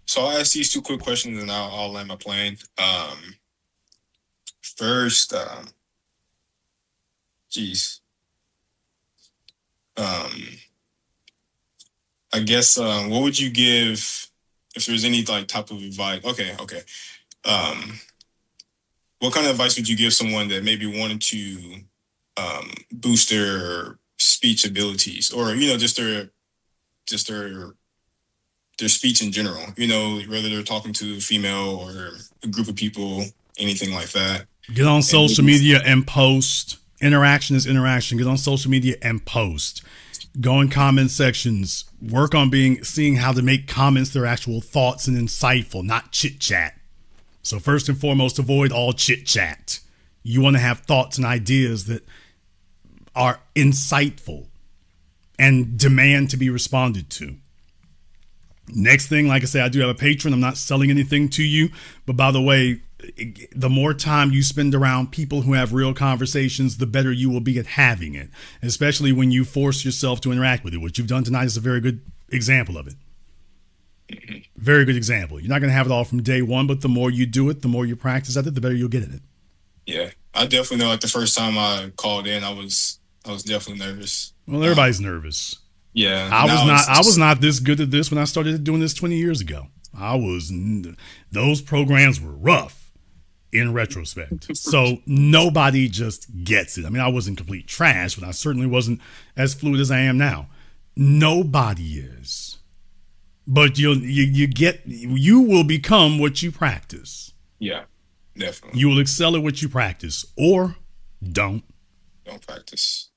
so I'll ask these 2 quick questions and I'll land my plane. First, geez. I guess what would you give if there's any like type of advice? Okay. What kind of advice would you give someone that maybe wanted to boost their speech abilities, or just their speech in general? Whether they're talking to a female or a group of people, anything like that. Get on social media and post. Interaction is interaction. Get on social media and post. Go in comment sections. Work on seeing how to make comments their actual thoughts and insightful, not chit chat. So first and foremost, avoid all chit chat. You want to have thoughts and ideas that are insightful and demand to be responded to. Next thing, like I said, I do have a Patreon. I'm not selling anything to you. But by the way, the more time you spend around people who have real conversations, the better you will be at having it, especially when you force yourself to interact with it. What you've done tonight is a very good example of it. Very good example. You're not going to have it all from day one, but the more you do it, the more you practice at it, the better you'll get at it. Yeah, I definitely know. Like the first time I called in, I was definitely nervous. Well, everybody's nervous. Yeah, I was not this good at this when I started doing this 20 years ago. Those programs were rough in retrospect. So nobody just gets it. I mean, I wasn't complete trash, but I certainly wasn't as fluid as I am now. Nobody is. But you will become what you practice. Yeah, definitely. You will excel at what you practice, or don't practice.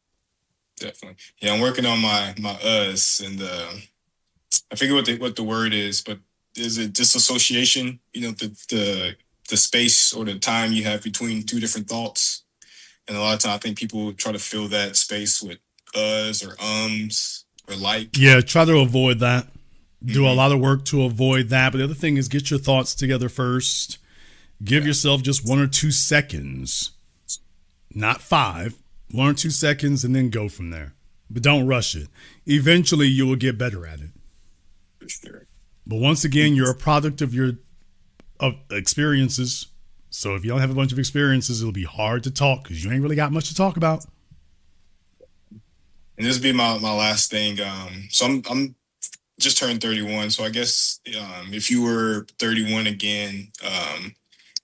Definitely. Yeah, I'm working on my us, and I forget what the word is, but is it disassociation? The space or the time you have between two different thoughts, and a lot of times I think people try to fill that space with us or or like. Yeah, try to avoid that. Do a lot of work to avoid that. But the other thing is get your thoughts together first. Give yourself just 1 or 2 seconds, not 5, 1 or 2 seconds, and then go from there. But don't rush it. Eventually, you will get better at it. For sure. But once again, you're a product of your experiences. So if you don't have a bunch of experiences, it'll be hard to talk because you ain't really got much to talk about. And this will be my last thing. So I'm just turned 31. So I guess if you were 31 again,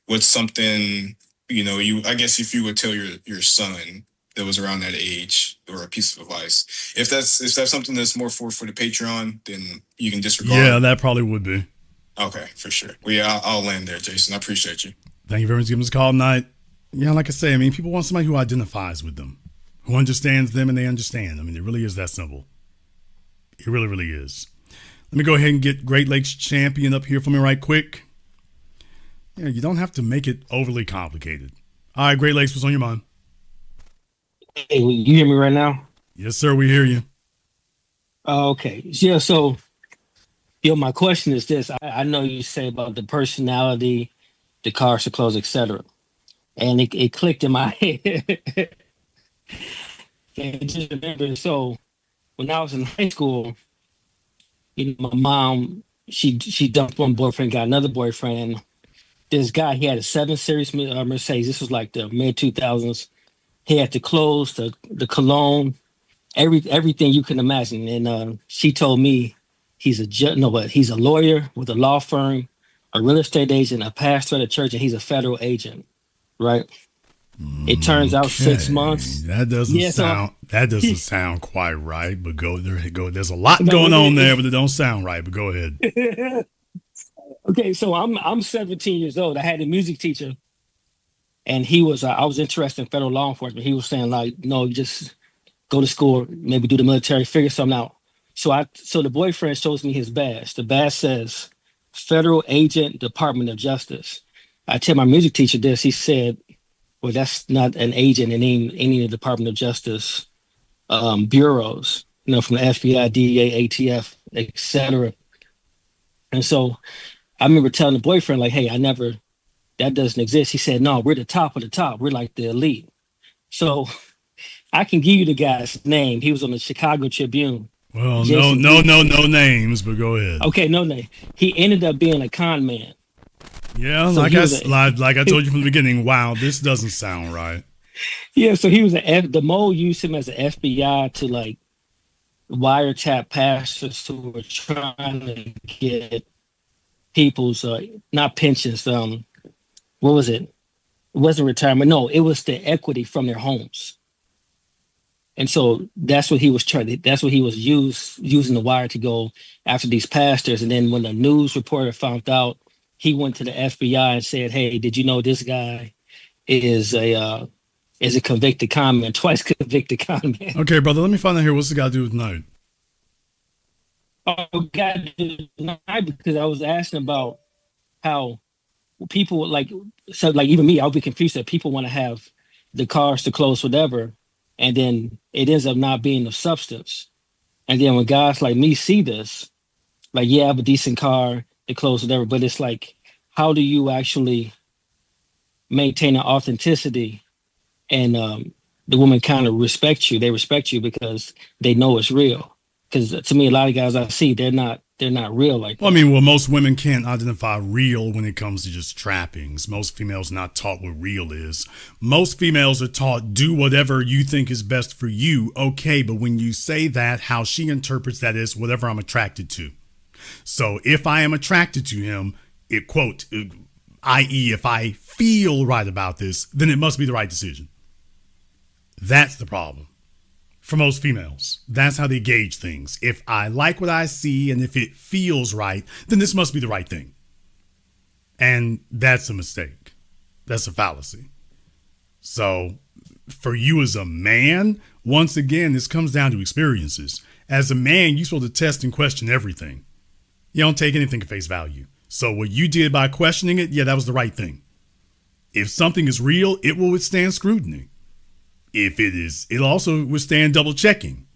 what's something, I guess if you would tell your son that was around that age, or a piece of advice, if that's something that's more for the Patreon, then you can disregard. Yeah, that probably would be. Okay, for sure. Well, yeah, I'll land there, Jason. I appreciate you. Thank you very much for giving us a call tonight. Yeah, like I say, I mean, people want somebody who identifies with them, who understands them, and they understand. I mean, it really is that simple. It really, really is. Let me go ahead and get Great Lakes Champion up here for me right quick. Yeah, you don't have to make it overly complicated. All right, Great Lakes, what's on your mind? Hey, you hear me right now? Yes, sir, we hear you. Okay. Yeah, so, my question is this. I know you say about the personality, the cars, the clothes, etc. And it clicked in my head. And just remember, so when I was in high school, my mom, she dumped one boyfriend, got another boyfriend. This guy, he had a 7 Series Mercedes. This was like the mid 2000s. He had the clothes, the cologne, everything you can imagine. And she told me he's a lawyer with a law firm, a real estate agent, a pastor at a church, and he's a federal agent, right? It turns out 6 months. That doesn't sound quite right, but go. There's a lot going on there, but it don't sound right, but go ahead. Okay, so I'm 17 years old. I had a music teacher, and I was interested in federal law enforcement. He was saying, like, no, you just go to school, maybe do the military, figure something out. So the boyfriend shows me his badge. The badge says Federal Agent, Department of Justice. I tell my music teacher this. He said, well, that's not an agent in any of the Department of Justice bureaus, from the FBI, DEA, ATF, etc. And so I remember telling the boyfriend, like, hey, that doesn't exist. He said, no, we're the top of the top. We're like the elite. So I can give you the guy's name. He was on the Chicago Tribune. Well, no names, but go ahead. Okay, no name. He ended up being a con man. Yeah, So like I told you from the beginning. Wow, this doesn't sound right. yeah, so he was the mole used him as an FBI to like wiretap pastors who were trying to get people's not pensions. What was it? It wasn't retirement. No, it was the equity from their homes. And so that's what he was trying. That's what he was using the wire to go after these pastors. And then when the news reporter found out, he went to the FBI and said, "Hey, did you know this guy is a convicted con man, twice convicted con man?" Okay, brother, let me find out here. What's the guy to do with tonight? Oh, God, because I was asking about how people like, so like even me, I'll be confused that people want to have the cars, the clothes, whatever, and then it ends up not being of substance. And then when guys like me see this, like, yeah, I have a decent car, the clothes, whatever, but it's like, how do you actually maintain an authenticity and the woman kind of respect you? They respect you because they know it's real. Because to me, a lot of guys I see, they're not real like that. Well, I mean, most women can't identify real when it comes to just trappings. Most females are not taught what real is. Most females are taught do whatever you think is best for you. Okay, but when you say that, how she interprets that is whatever I'm attracted to. So if I am attracted to him, it quote, i.e., if I feel right about this, then it must be the right decision. That's the problem. For most females, that's how they gauge things. If I like what I see and if it feels right, then this must be the right thing. And that's a mistake. That's a fallacy. So for you as a man, once again, this comes down to experiences. As a man, you're supposed to test and question everything. You don't take anything at face value. So what you did by questioning it, yeah, that was the right thing. If something is real, it will withstand scrutiny. If it is, it'll also withstand double checking.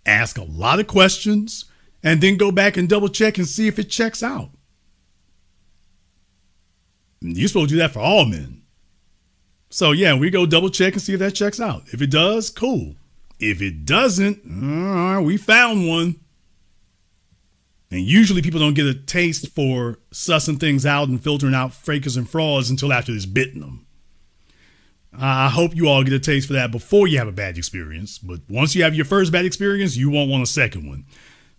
Ask a lot of questions and then go back and double check and see if it checks out. You're supposed to do that for all men. So yeah, we go double check and see if that checks out. If it does, cool. If it doesn't, all right, we found one. And usually people don't get a taste for sussing things out and filtering out fakers and frauds until after it's bitten them. I hope you all get a taste for that before you have a bad experience. But once you have your first bad experience, you won't want a second one.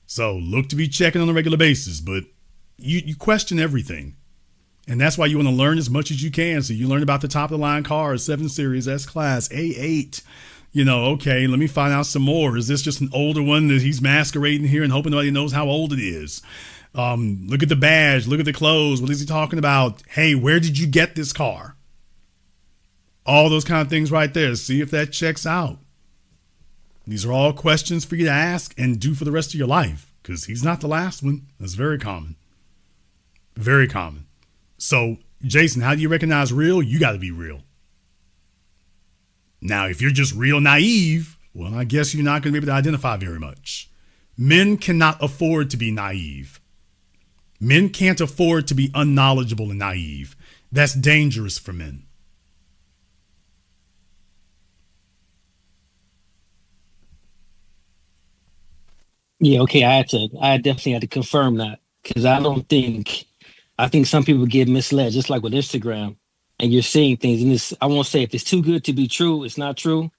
So look to be checking on a regular basis. But you question everything. And that's why you want to learn as much as you can. So you learn about the top of the line cars, 7 Series, S-Class, A8. You know, okay, let me find out some more. Is this just an older one that he's masquerading here and hoping nobody knows how old it is? Look at the badge. Look at the clothes. What is he talking about? Hey, where did you get this car? All those kind of things right there. See if that checks out. These are all questions for you to ask and do for the rest of your life, because he's not the last one. That's very common. Very common. So, Jason, how do you recognize real? You got to be real. Now, if you're just real naive, well, I guess you're not going to be able to identify very much. Men cannot afford to be naive. Men can't afford to be unknowledgeable and naive. That's dangerous for men. Yeah, okay. I definitely had to confirm that because I think some people get misled, just like with Instagram, and you're seeing things. And I won't say if it's too good to be true, it's not true,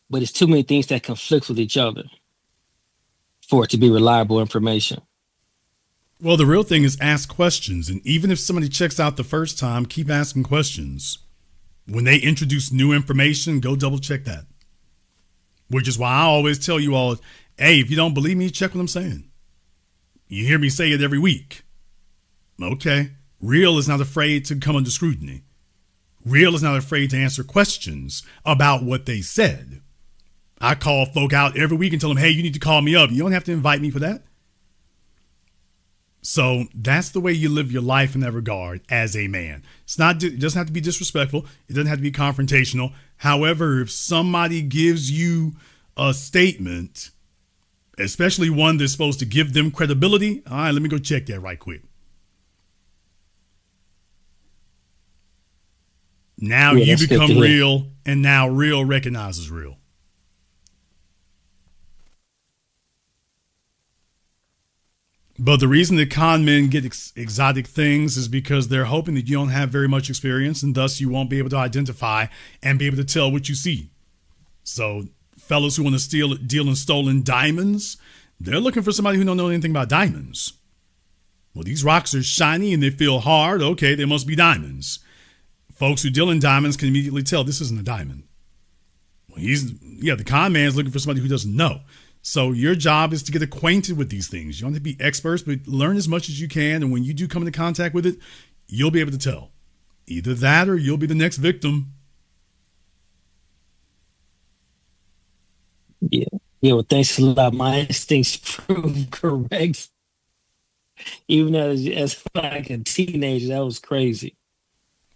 but it's too many things that conflict with each other for it to be reliable information. Well, the real thing is ask questions. And even if somebody checks out the first time, keep asking questions. When they introduce new information, go double check that. Which is why I always tell you all, hey, if you don't believe me, check what I'm saying. You hear me say it every week. Okay. Real is not afraid to come under scrutiny. Real is not afraid to answer questions about what they said. I call folk out every week and tell them, hey, you need to call me up. You don't have to invite me for that. So that's the way you live your life in that regard as a man. It doesn't have to be disrespectful. It doesn't have to be confrontational. However, if somebody gives you a statement, especially one that's supposed to give them credibility, all right, let me go check that right quick. Now you become real, and now real recognizes real. But the reason that con men get exotic things is because they're hoping that you don't have very much experience, and thus you won't be able to identify and be able to tell what you see. So fellas who want to deal in stolen diamonds, they're looking for somebody who don't know anything about diamonds. Well, these rocks are shiny and they feel hard. Okay, they must be diamonds. Folks who deal in diamonds can immediately tell this isn't a diamond. Well, the con man is looking for somebody who doesn't know. So your job is to get acquainted with these things. You don't have to be experts, but learn as much as you can. And when you do come into contact with it, you'll be able to tell. Either that or you'll be the next victim. Yeah. Yeah, well, thanks a lot. My instincts proved correct. Even as like a teenager, that was crazy.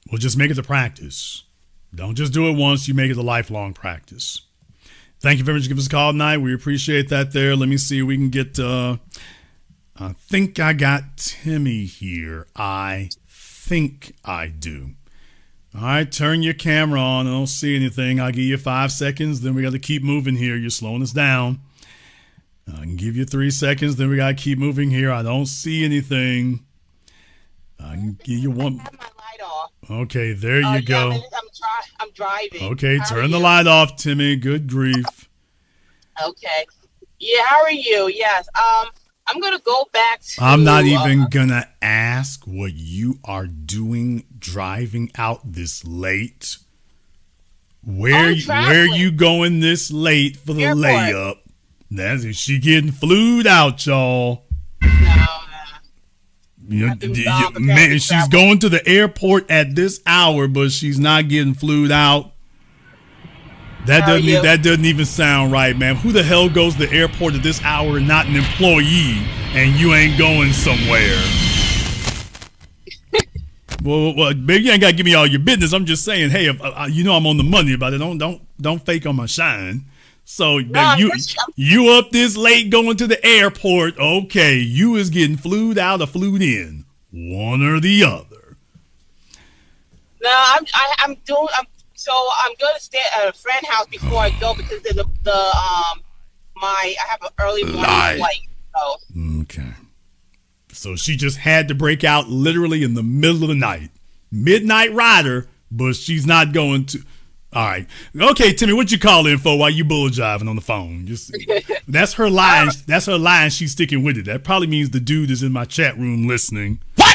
Well, just make it a practice. Don't just do it once. You make it a lifelong practice. Thank you very much for giving us a call tonight. We appreciate that there. Let me see if we can get, I think I got Timmy here. I think I do. All right, turn your camera on. I don't see anything. I'll give you 5 seconds. Then we got to keep moving here. You're slowing us down. I can give you 3 seconds. Then we got to keep moving here. I don't see anything. I can give you one. I have my light off. Okay, there you go. I'm driving. Okay, turn the light off, Timmy. Good grief. Okay. Yeah, how are you? Yes. I'm gonna go back to. I'm not even gonna ask what you are doing driving out this late. Where you going this late for the Airport. layup? That's it. She getting flued out, y'all. Man, she's going to the airport at this hour, but she's not getting flued out. That doesn't even sound right, man. Who the hell goes to the airport at this hour and not an employee, and you ain't going somewhere? well, baby, you ain't gotta give me all your business. I'm just saying, hey, if I'm on the money about it. Don't fake on my shine. So baby, you up this late going to the airport? Okay, you is getting flued out or flued in, one or the other. No, I'm going to stay at a friend's house before I go because there's I have an early morning flight. So. Okay. So she just had to break out literally in the middle of the night. Midnight rider, but she's not going to. All right. Okay, Timmy, what you call in for while you bull jiving on the phone? That's her line. That's her line. She's sticking with it. That probably means the dude is in my chat room listening. What?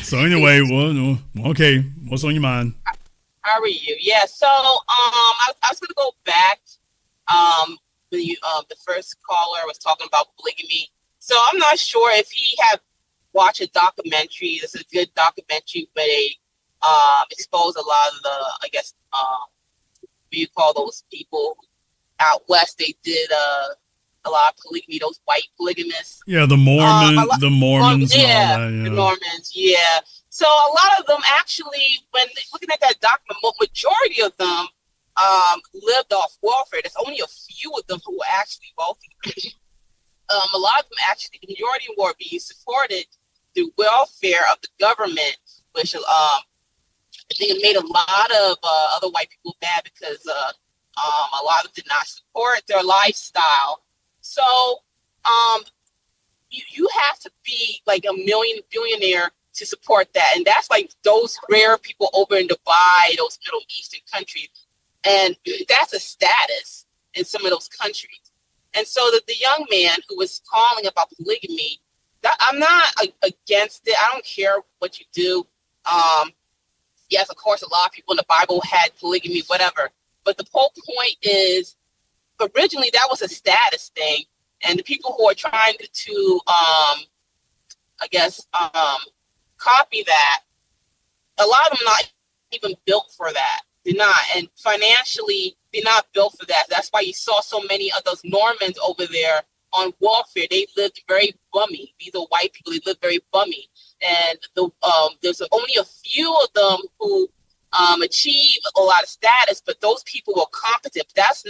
So anyway, okay. What's on your mind? How are you? Yeah. So I was gonna go back. The first caller was talking about polygamy. So I'm not sure if he had watched a documentary. This is a good documentary where they expose a lot of the, I guess, what you call those people out west. They did a lot of polygamy. Those white polygamists. Yeah, the Mormons. The Mormons. Yeah, and all that, yeah. The Mormons. Yeah. So a lot of them actually, when looking at that document, majority of them lived off welfare. There's only a few of them who were actually wealthy. A lot of them actually, the majority were being supported through welfare of the government, which I think it made a lot of other white people mad because a lot of them did not support their lifestyle. So you have to be like a billionaire to support that. And that's like those rare people over in Dubai, those Middle Eastern countries. And that's a status in some of those countries. And so the young man who was calling about polygamy, I'm not against it. I don't care what you do. Yes, of course, a lot of people in the Bible had polygamy, whatever. But the whole point is, originally that was a status thing. And the people who are trying to copy that, a lot of them not even built for that. They're not. And financially, they're not built for that. That's why you saw so many of those Normans over there on welfare. They lived very bummy. These are white people. They live very bummy. And there's only a few of them who achieve a lot of status, but those people were competent. But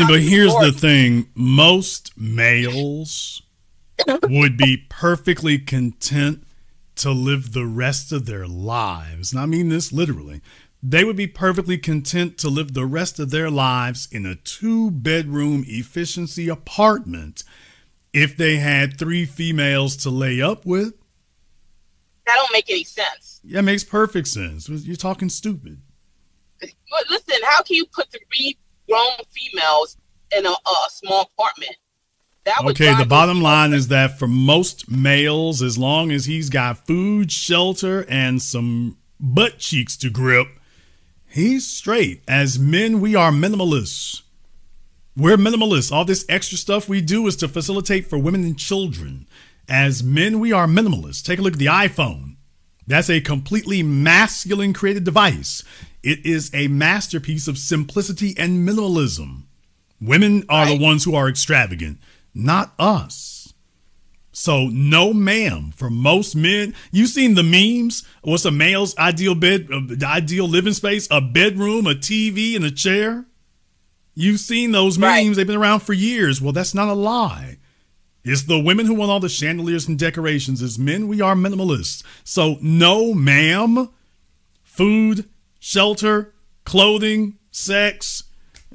but here's the thing. Most males would be perfectly content to live the rest of their lives. And I mean this literally. They would be perfectly content to live the rest of their lives in a 2-bedroom efficiency apartment If they had 3 females to lay up with, That don't make any sense. yeah, it makes perfect sense. You're talking stupid. But listen, how can you put 3 grown females in a small apartment? That would Okay, drive the me bottom nuts. line is that for most males, as long as he's got food, shelter, and some butt cheeks to grip, he's straight. As men, we are minimalists. We're minimalists. All this extra stuff we do is to facilitate for women and children. As men, we are minimalists. Take a look at the iPhone. That's a completely masculine created device. It is a masterpiece of simplicity and minimalism. Women are the ones who are extravagant, not us. So no ma'am. For most men, you've seen the memes. What's a male's ideal bed, the ideal living space? A bedroom, a TV, and a chair. You've seen those memes. Right. They've been around for years. Well, that's not a lie. It's the women who want all the chandeliers and decorations. As men, we are minimalists. So no ma'am. Food, shelter, clothing, sex.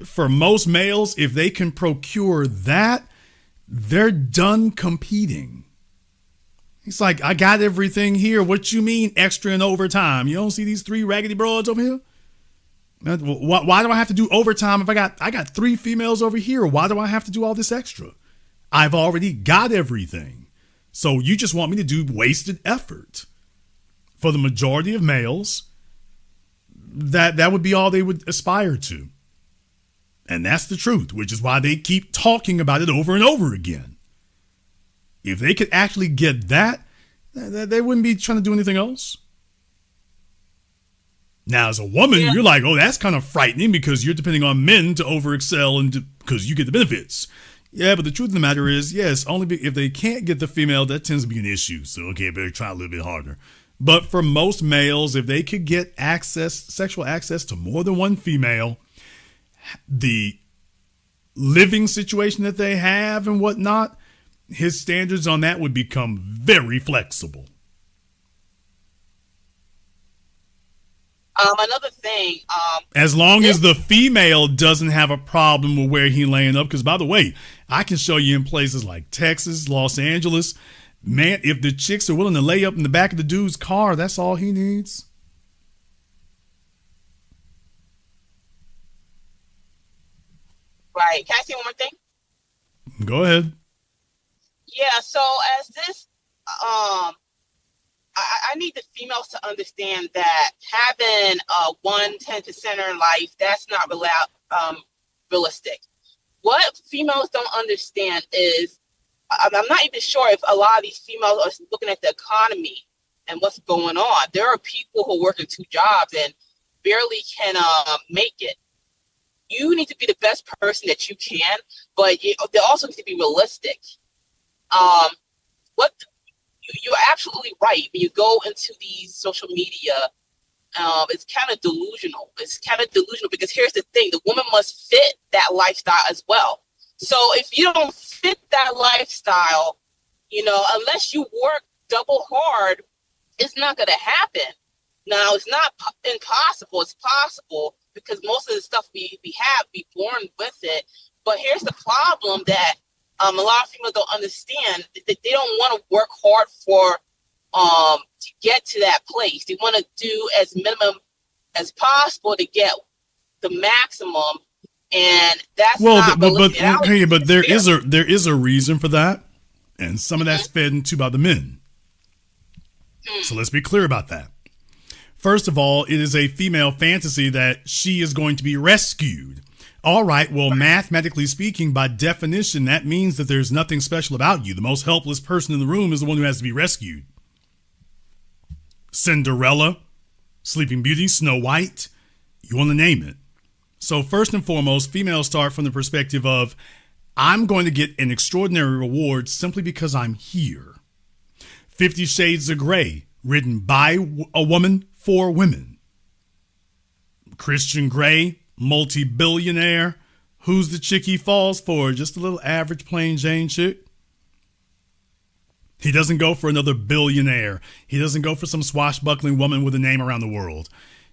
For most males, if they can procure that, they're done competing. He's like, I got everything here. What you mean extra and overtime? You don't see these 3 raggedy broads over here? Why do I have to do overtime if I got 3 females over here? Why do I have to do all this extra? I've already got everything. So you just want me to do wasted effort. For the majority of males, that would be all they would aspire to. And that's the truth, which is why they keep talking about it over and over again. If they could actually get that, they wouldn't be trying to do anything else. Now, as a woman, you're like, oh, that's kind of frightening because you're depending on men to overexcel and because you get the benefits. Yeah, but the truth of the matter is, yes, only if they can't get the female, that tends to be an issue. So, okay, better try a little bit harder. But for most males, if they could get sexual access to more than one female, the living situation that they have and whatnot, his standards on that would become very flexible. Another thing. As long as the female doesn't have a problem with where he laying up. Because, by the way, I can show you in places like Texas, Los Angeles. Man, if the chicks are willing to lay up in the back of the dude's car, that's all he needs. Right. Can I say one more thing? Go ahead. Yeah. So as this, I need the females to understand that having one 10%er in life, that's not realistic. What females don't understand is, I'm not even sure if a lot of these females are looking at the economy and what's going on. There are people who work in 2 jobs and barely can make it. You need to be the best person that you can, but they also need to be realistic. You're absolutely right. When you go into these social media, it's kind of delusional. It's kind of delusional because here's the thing: the woman must fit that lifestyle as well. So if you don't fit that lifestyle, unless you work double hard, it's not going to happen. Now, it's not impossible. It's possible because most of the stuff we born with it. But here's the problem that a lot of females don't understand: that they don't want to work hard for to get to that place. They want to do as minimum as possible to get the maximum, and that's not realistic. But there is a reason for that, and some of that's fed into by the men. So let's be clear about that. First of all, it is a female fantasy that she is going to be rescued. All right, well, mathematically speaking, by definition, that means that there's nothing special about you. The most helpless person in the room is the one who has to be rescued. Cinderella, Sleeping Beauty, Snow White, you want to name it. So first and foremost, females start from the perspective of, I'm going to get an extraordinary reward simply because I'm here. 50 Shades of Grey, written by a woman for women. Christian Grey, multi-billionaire. Who's the chick he falls for? Just a little average plain Jane chick. He doesn't go for another billionaire. He doesn't go for some swashbuckling woman with a name around the world.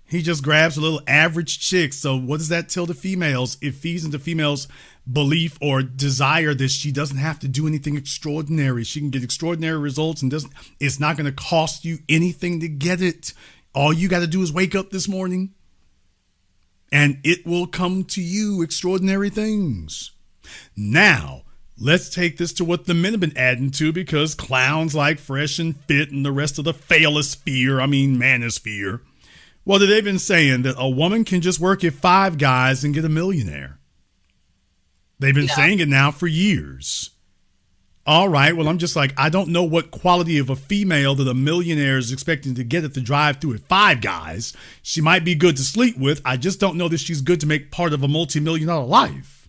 He just grabs a little average chick. So what does that tell the females? It feeds into females' belief or desire that she doesn't have to do anything extraordinary. She can get extraordinary results and it's not going to cost you anything to get it. All you got to do is wake up this morning and it will come to you, extraordinary things. Now, let's take this to what the men have been adding to, because clowns like Fresh and Fit and the rest of the manosphere. Well, they've been saying that a woman can just work at Five Guys and get a millionaire. They've been saying it now for years. All right, well, I'm just like, I don't know what quality of a female that a millionaire is expecting to get at the drive-thru at Five Guys. She might be good to sleep with. I just don't know that she's good to make part of a multi-million-dollar life.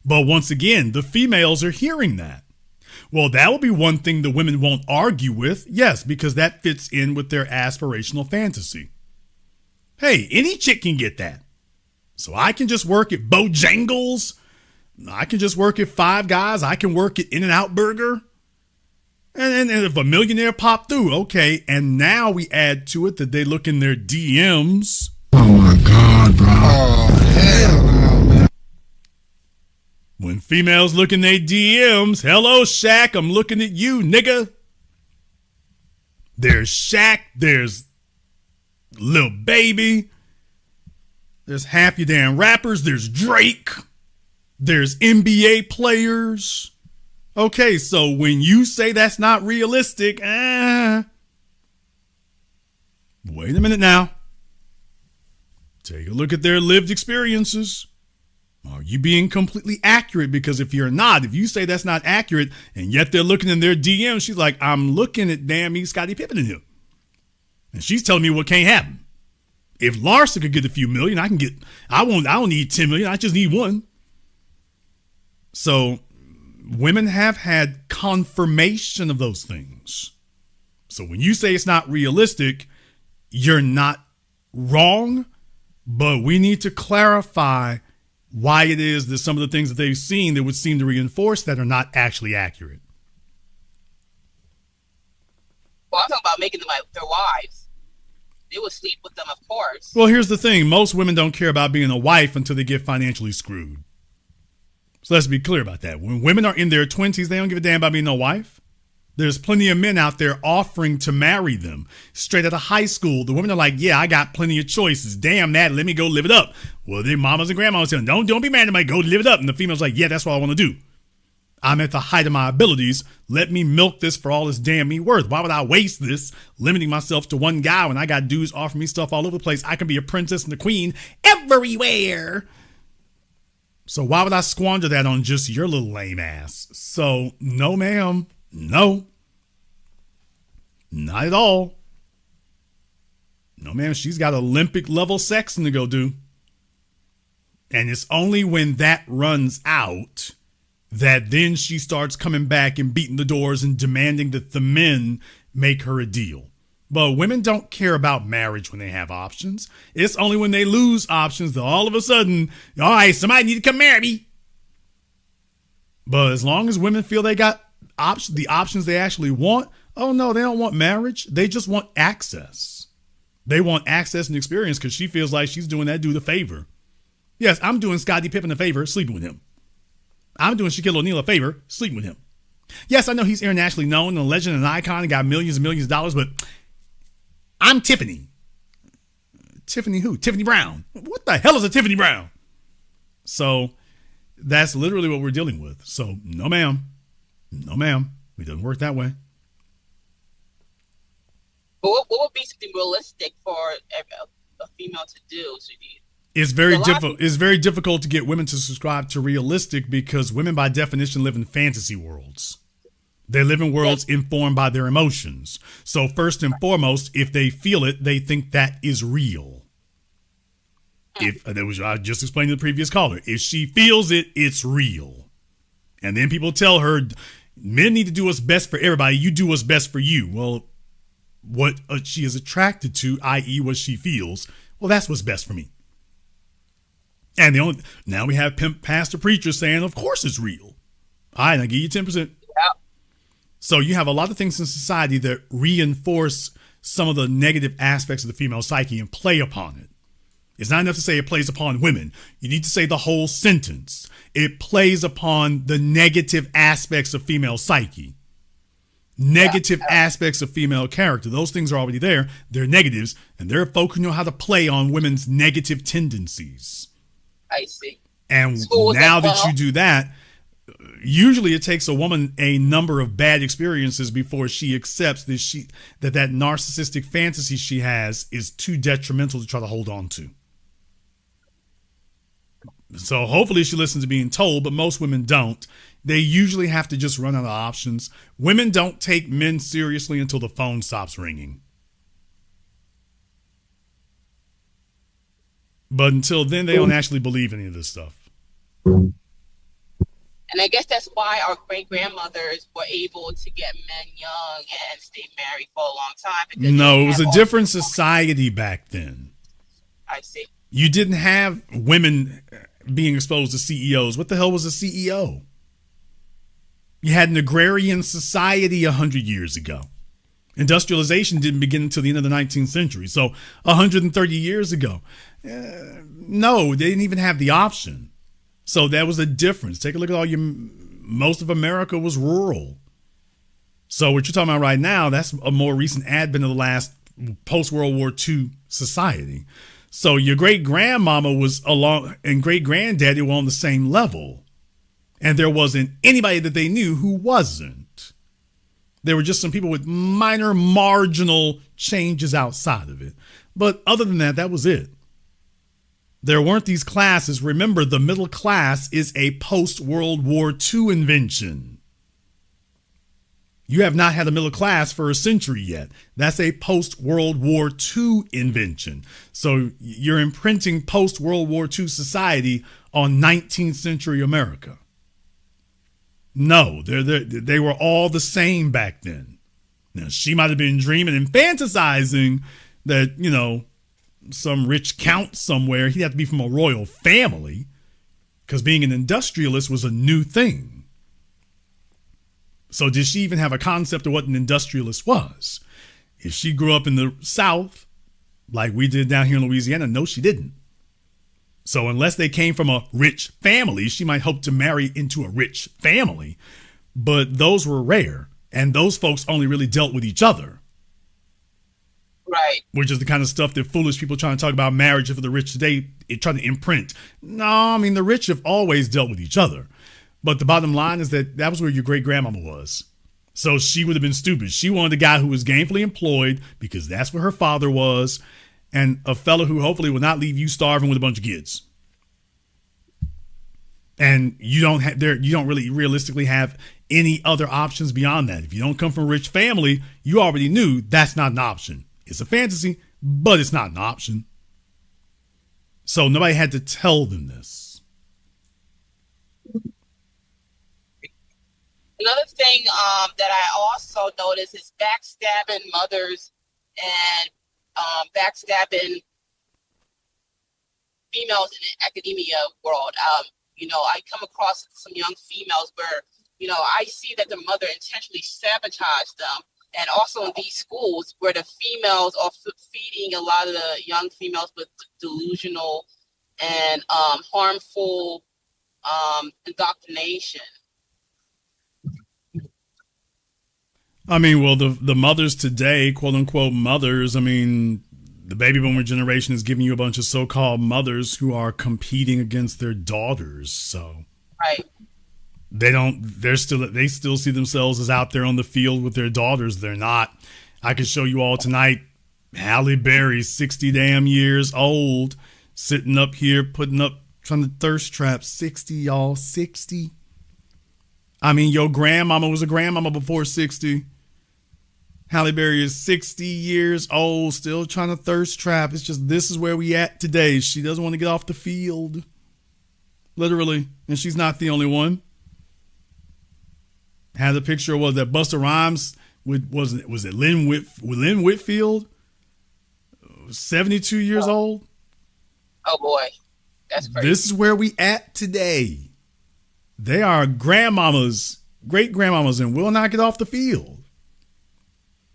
But once again, the females are hearing that. Well, that will be one thing the women won't argue with. Yes, because that fits in with their aspirational fantasy. Hey, any chick can get that. So I can just work at Bojangles. I can just work at Five Guys. I can work at In-N-Out Burger. And if a millionaire popped through, okay. And now we add to it that they look in their DMs. Oh my God, bro. Oh, hell no, man. When females look in their DMs, hello, Shaq, I'm looking at you, nigga. There's Shaq, there's Lil Baby, there's half your damn rappers, there's Drake, there's NBA players. Okay, so when you say that's not realistic, wait a minute now. Take a look at their lived experiences. Are you being completely accurate? Because if you're not, if you say that's not accurate, and yet they're looking in their DMs, she's like, I'm looking at damn me Scottie Pippen in him. And she's telling me what can't happen. If Larsa could get a few million, I don't need 10 million. I just need one. So women have had confirmation of those things. So when you say it's not realistic, you're not wrong, but we need to clarify why it is that some of the things that they've seen that would seem to reinforce that are not actually accurate. Well, I'm talking about making them their wives. They would sleep with them, of course. Well, here's the thing. Most women don't care about being a wife until they get financially screwed. So let's be clear about that. When women are in their 20s, they don't give a damn about being a wife. There's plenty of men out there offering to marry them. Straight out of high school, the women are like, yeah, I got plenty of choices. Damn that, let me go live it up. Well, their mamas and grandmas saying, don't be mad at me, go live it up. And the female's like, yeah, that's what I want to do. I'm at the height of my abilities. Let me milk this for all it's damn me worth. Why would I waste this, limiting myself to one guy when I got dudes offering me stuff all over the place? I can be a princess and a queen everywhere. So why would I squander that on just your little lame ass? So no, ma'am. No, not at all. No, ma'am, she's got Olympic level sexing to go do. And it's only when that runs out that then she starts coming back and beating the doors and demanding that the men make her a deal. But women don't care about marriage when they have options. It's only when they lose options that all of a sudden, all right, somebody need to come marry me. But as long as women feel they got the options they actually want, oh no, they don't want marriage. They just want access. They want access and experience because she feels like she's doing that dude a favor. Yes, I'm doing Scottie Pippen a favor, sleeping with him. I'm doing Shaquille O'Neal a favor, sleeping with him. Yes, I know he's internationally known and a legend and an icon and got millions and millions of dollars, but I'm Tiffany. Tiffany who? Tiffany Brown. What the hell is a Tiffany Brown? So that's literally what we're dealing with. So no, ma'am. No, ma'am. It doesn't work that way. But what would be something realistic for a female to do? It's very difficult. It's very difficult to get women to subscribe to realistic because women, by definition, live in fantasy worlds. They live in worlds informed by their emotions. So first and foremost, if they feel it, they think that is real. I just explained to the previous caller. If she feels it, it's real. And then people tell her, men need to do what's best for everybody. You do what's best for you. Well, what she is attracted to, i.e. what she feels, well, that's what's best for me. And now we have pimp pastor preachers saying, of course it's real. All right, I give you 10%. Yeah. So you have a lot of things in society that reinforce some of the negative aspects of the female psyche and play upon it. It's not enough to say it plays upon women. You need to say the whole sentence. It plays upon the negative aspects of female psyche. Negative aspects of female character. Those things are already there. They're negatives, and there are folk who know how to play on women's negative tendencies. I see. And now that you do that, usually it takes a woman a number of bad experiences before she accepts that narcissistic fantasy she has is too detrimental to try to hold on to. So hopefully she listens to being told, but most women don't. They usually have to just run out of options. Women don't take men seriously until the phone stops ringing. But until then, they don't actually believe any of this stuff. And I guess that's why our great-grandmothers were able to get men young and stay married for a long time. No, it was a different society back then. I see. You didn't have women being exposed to CEOs. What the hell was a CEO? You had an agrarian society 100 years ago. Industrialization didn't begin until the end of the 19th century. So 130 years ago. No, they didn't even have the option. So that was a difference. Take a look at most of America was rural. So what you're talking about right now, that's a more recent advent of the last post-World War II society. So your great-grandmama was along and great-granddaddy were on the same level. And there wasn't anybody that they knew who wasn't. There were just some people with minor marginal changes outside of it. But other than that, that was it. There weren't these classes. Remember, the middle class is a post-World War II invention. You have not had a middle class for a century yet. That's a post-World War II invention. So you're imprinting post-World War II society on 19th century America. No, they were all the same back then. Now, she might have been dreaming and fantasizing that, some rich count somewhere, he'd have to be from a royal family, because being an industrialist was a new thing. So did she even have a concept of what an industrialist was? If she grew up in the South, like we did down here in Louisiana, no, she didn't. So unless they came from a rich family, she might hope to marry into a rich family. But those were rare. And those folks only really dealt with each other. Right. Which is the kind of stuff that foolish people trying to talk about marriage for the rich today, trying to imprint. No, I mean, the rich have always dealt with each other. But the bottom line is that was where your great-grandmama was. So she would have been stupid. She wanted a guy who was gainfully employed because that's where her father was, and a fellow who hopefully will not leave you starving with a bunch of kids. And you don't really realistically have any other options beyond that. If you don't come from a rich family, you already knew that's not an option. It's a fantasy, but it's not an option. So nobody had to tell them this. Another thing that I also noticed is backstabbing mothers and backstabbing females in the academia world. I come across some young females where, I see that the mother intentionally sabotaged them. And also in these schools where the females are feeding a lot of the young females with delusional and harmful indoctrination. I mean, well, the mothers today, quote unquote mothers, I mean, the baby boomer generation is giving you a bunch of so-called mothers who are competing against their daughters. So right. They still see themselves as out there on the field with their daughters. They're not. I can show you all tonight. Halle Berry, 60 damn years old, sitting up here, trying to thirst trap 60, y'all, 60. I mean, your grandmama was a grandmama before 60. Halle Berry is 60 years old, still trying to thirst trap. It's just, this is where we at today. She doesn't want to get off the field. Literally. And she's not the only one. Had a picture of that Busta Rhymes with, was it Lynn Whitfield? 72 years old. Oh boy. That's crazy. This is where we at today. They are grandmamas, great grandmamas, and will not get off the field.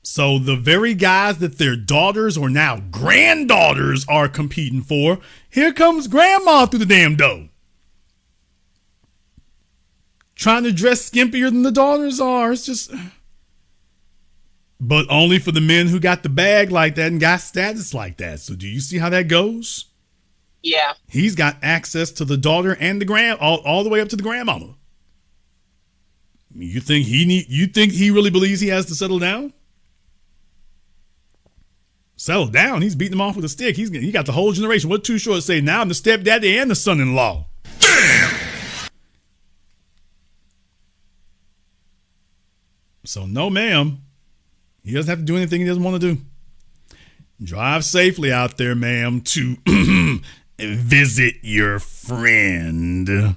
So the very guys that their daughters or now granddaughters are competing for, here comes grandma through the damn door. Trying to dress skimpier than the daughters are. It's just... But only for the men who got the bag like that and got status like that. So do you see how that goes? Yeah. He's got access to the daughter and the all the way up to the grandmama. You think he really believes he has to settle down? Settle down? He's beating him off with a stick. He got the whole generation. What Too Short say? Now I'm the stepdaddy and the son-in-law. Damn! So no, ma'am. He doesn't have to do anything he doesn't want to do. Drive safely out there, ma'am, to visit your friend.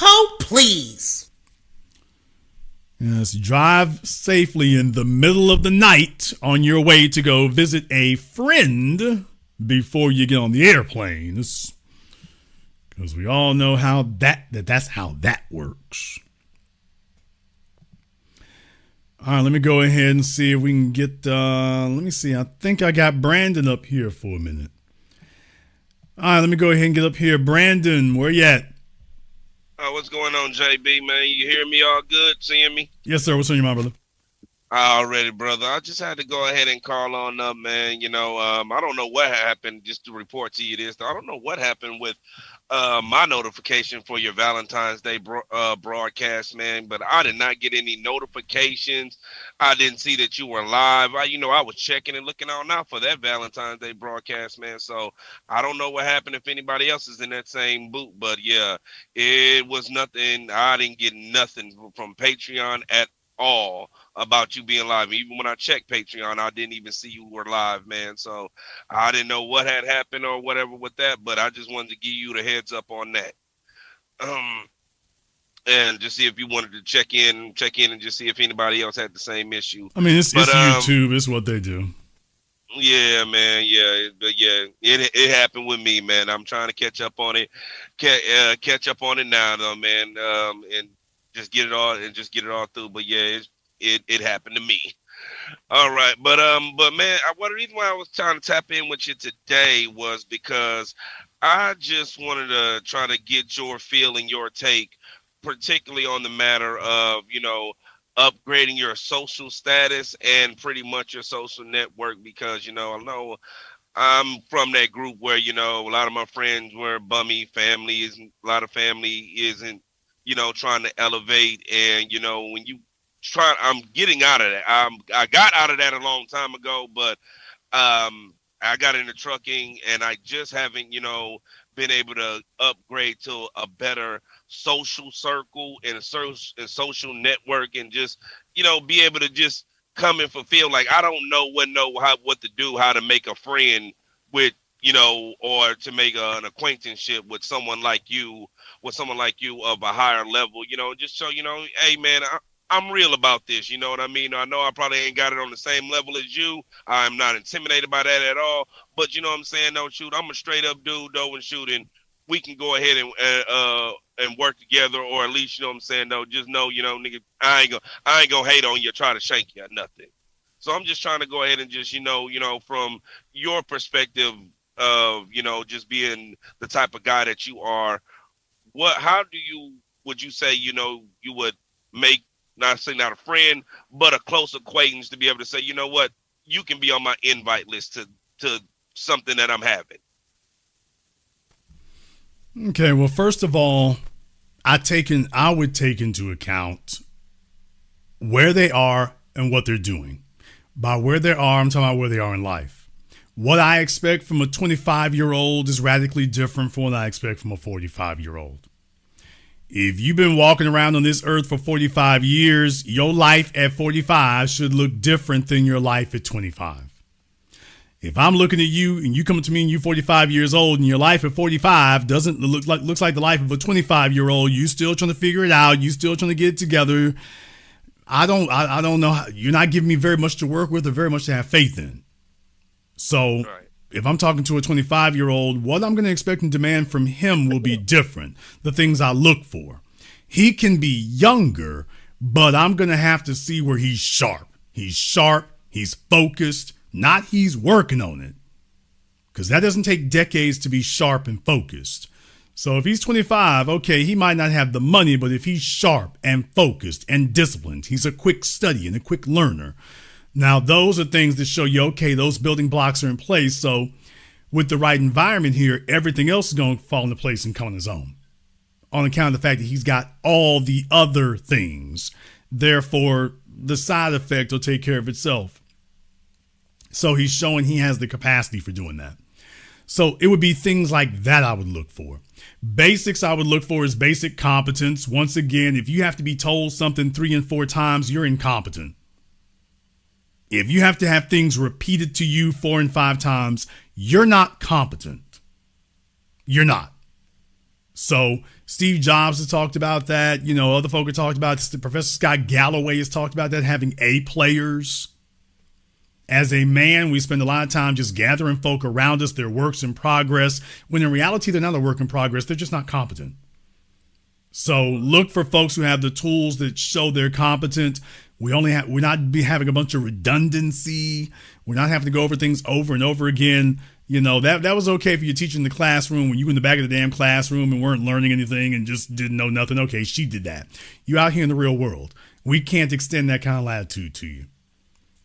Oh, please. Yes, drive safely in the middle of the night on your way to go visit a friend before you get on the airplane. Because we all know how that's how that works. All right, let me go ahead and see if we can get, let me see. I think I got Brandon up here for a minute. All right, let me go ahead and get up here. Brandon, where you at? What's going on, JB, man? You hear me all good? Seeing me? Yes, sir. What's on your mind, brother? Already, brother. I just had to go ahead and call on up, man. I don't know what happened, just to report to you this. I don't know what happened with my notification for your Valentine's Day broadcast, man, but I did not get any notifications. I didn't see that you were live. I was checking and looking on out for that Valentine's Day broadcast, man. So I don't know what happened if anybody else is in that same boot, but yeah, it was nothing. I didn't get nothing from Patreon at all about you being live. Even when I checked Patreon, I didn't even see you were live, man. So I didn't know what had happened or whatever with that, but I just wanted to give you the heads up on that. And just see if you wanted to check in and just see if anybody else had the same issue. I mean, it's YouTube. It's what they do. Yeah, man. Yeah, but yeah, it happened with me, man. I'm trying to catch up on it. Catch up on it now, though, man. And just get it all through. But yeah, it happened to me. All right, but man, the reason why I was trying to tap in with you today was because I just wanted to try to get your feel and your take, particularly on the matter of upgrading your social status and pretty much your social network, because I know I'm from that group where a lot of my friends were bummy families, and a lot of family isn't trying to elevate, and when you try, I'm getting out of that. I got out of that a long time ago, but I got into trucking, and I just haven't been able to upgrade to a better social circle and a social network, and just be able to just come and fulfill. Like, I don't know what to do, how to make a friend with or to make an acquaintanceship with someone like you of a higher level, just so hey man, I'm real about this, you know what I mean? I know I probably ain't got it on the same level as you. I'm not intimidated by that at all, but you know what I'm saying? No, shoot, I'm a straight up dude though, and shoot, and we can go ahead and work together, or at least, what I'm saying, though, just know, nigga, I ain't gonna hate on you, try to shank you or nothing. So I'm just trying to go ahead and just, from your perspective of, just being the type of guy that you are, would you say, you would make, not a friend, but a close acquaintance to be able to say, you know what, you can be on my invite list to something that I'm having? Okay, well, first of all, I would take into account where they are and what they're doing. By where they are, I'm talking about where they are in life. What I expect from a 25-year-old is radically different from what I expect from a 45-year-old. If you've been walking around on this earth for 45 years, your life at 45 should look different than your life at 25. If I'm looking at you and you come to me and you're 45 years old and your life at 45 looks like the life of a 25-year-old, you still trying to figure it out, you still trying to get it together. I don't know. You're not giving me very much to work with or very much to have faith in. So if I'm talking to a 25-year-old, what I'm going to expect and demand from him will be different. The things I look for. He can be younger, but I'm going to have to see where he's sharp. He's sharp. He's focused, not he's working on it. Because that doesn't take decades to be sharp and focused. So if he's 25, okay, he might not have the money, but if he's sharp and focused and disciplined, he's a quick study and a quick learner. Now, those are things that show you, okay, those building blocks are in place. So with the right environment here, everything else is going to fall into place and come on his own. On account of the fact that he's got all the other things. Therefore, the side effect will take care of itself. So he's showing he has the capacity for doing that. So it would be things like that I would look for. Basics I would look for is basic competence. Once again, if you have to be told something 3 and 4 times, you're incompetent. If you have to have things repeated to you 4 and 5 times, you're not competent. You're not. So Steve Jobs has talked about that. You know, other folk have talked about this. Professor Scott Galloway has talked about that, having A players. As a man, we spend a lot of time just gathering folk around us, their works in progress, when in reality, they're not a work in progress. They're just not competent. So look for folks who have the tools that show they're competent. We're not having a bunch of redundancy. We're not having to go over things over and over again. You know, that was okay for your teacher in the classroom when you were in the back of the damn classroom and weren't learning anything and just didn't know nothing. Okay, she did that. You out here in the real world. We can't extend that kind of latitude to you.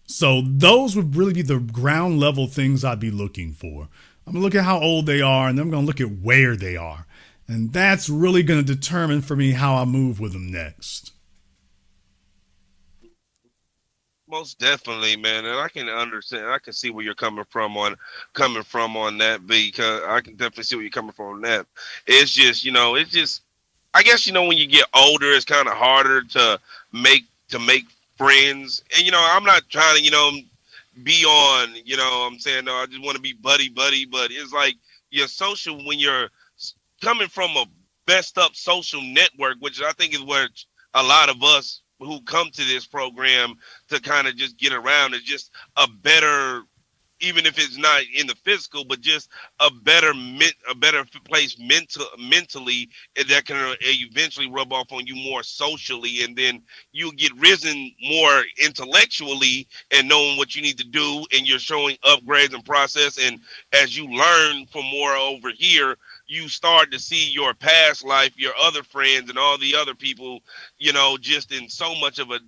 So those would really be the ground level things I'd be looking for. I'm going to look at how old they are, and then I'm going to look at where they are. And that's really going to determine for me how I move with them next. Most definitely, man, and I can understand. I can see where you're coming from on that, because I can definitely see where you're coming from on that. It's just, I guess, when you get older, it's kind of harder to make friends. And, I'm not trying to, be on, I'm saying, no, I just want to be buddy, but it's like your social, when you're coming from a messed up social network, which I think is where a lot of us who come to this program to kind of just get around is just a better, even if it's not in the physical, but just a better place mentally, and that can eventually rub off on you more socially, and then you get risen more intellectually and knowing what you need to do, and you're showing upgrades and process. And as you learn from more over here, you start to see your past life, your other friends, and all the other people, just in so much of a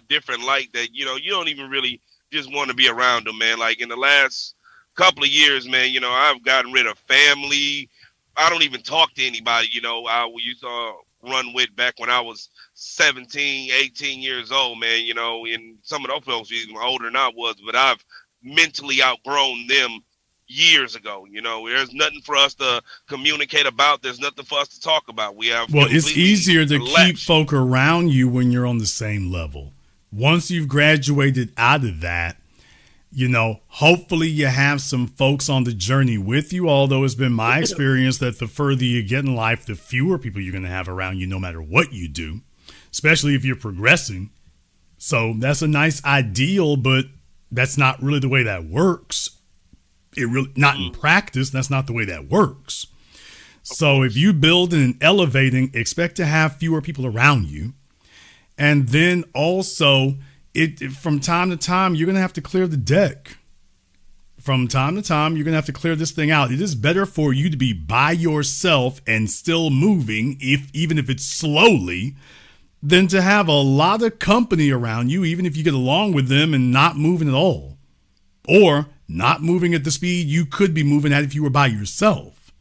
different light that you don't even really just want to be around them, man. Like in the last couple of years, man, I've gotten rid of family. I don't even talk to anybody, I used to run with back when I was 17, 18 years old, man, and some of those folks even older than I was, but I've mentally outgrown them years ago. There's nothing for us to communicate about. There's nothing for us to talk about. It's easier to keep folk around you when you're on the same level. Once you've graduated out of that, hopefully you have some folks on the journey with you, although it's been my experience that the further you get in life, the fewer people you're going to have around you no matter what you do, especially if you're progressing. So that's a nice ideal, but that's not really the way that works. Not in practice, that's not the way that works. So if you build and elevating, expect to have fewer people around you. And then also, from time to time, you're going to have to clear the deck. From time to time, you're going to have to clear this thing out. It is better for you to be by yourself and still moving, even if it's slowly, than to have a lot of company around you, even if you get along with them and not moving at all. Or not moving at the speed you could be moving at if you were by yourself.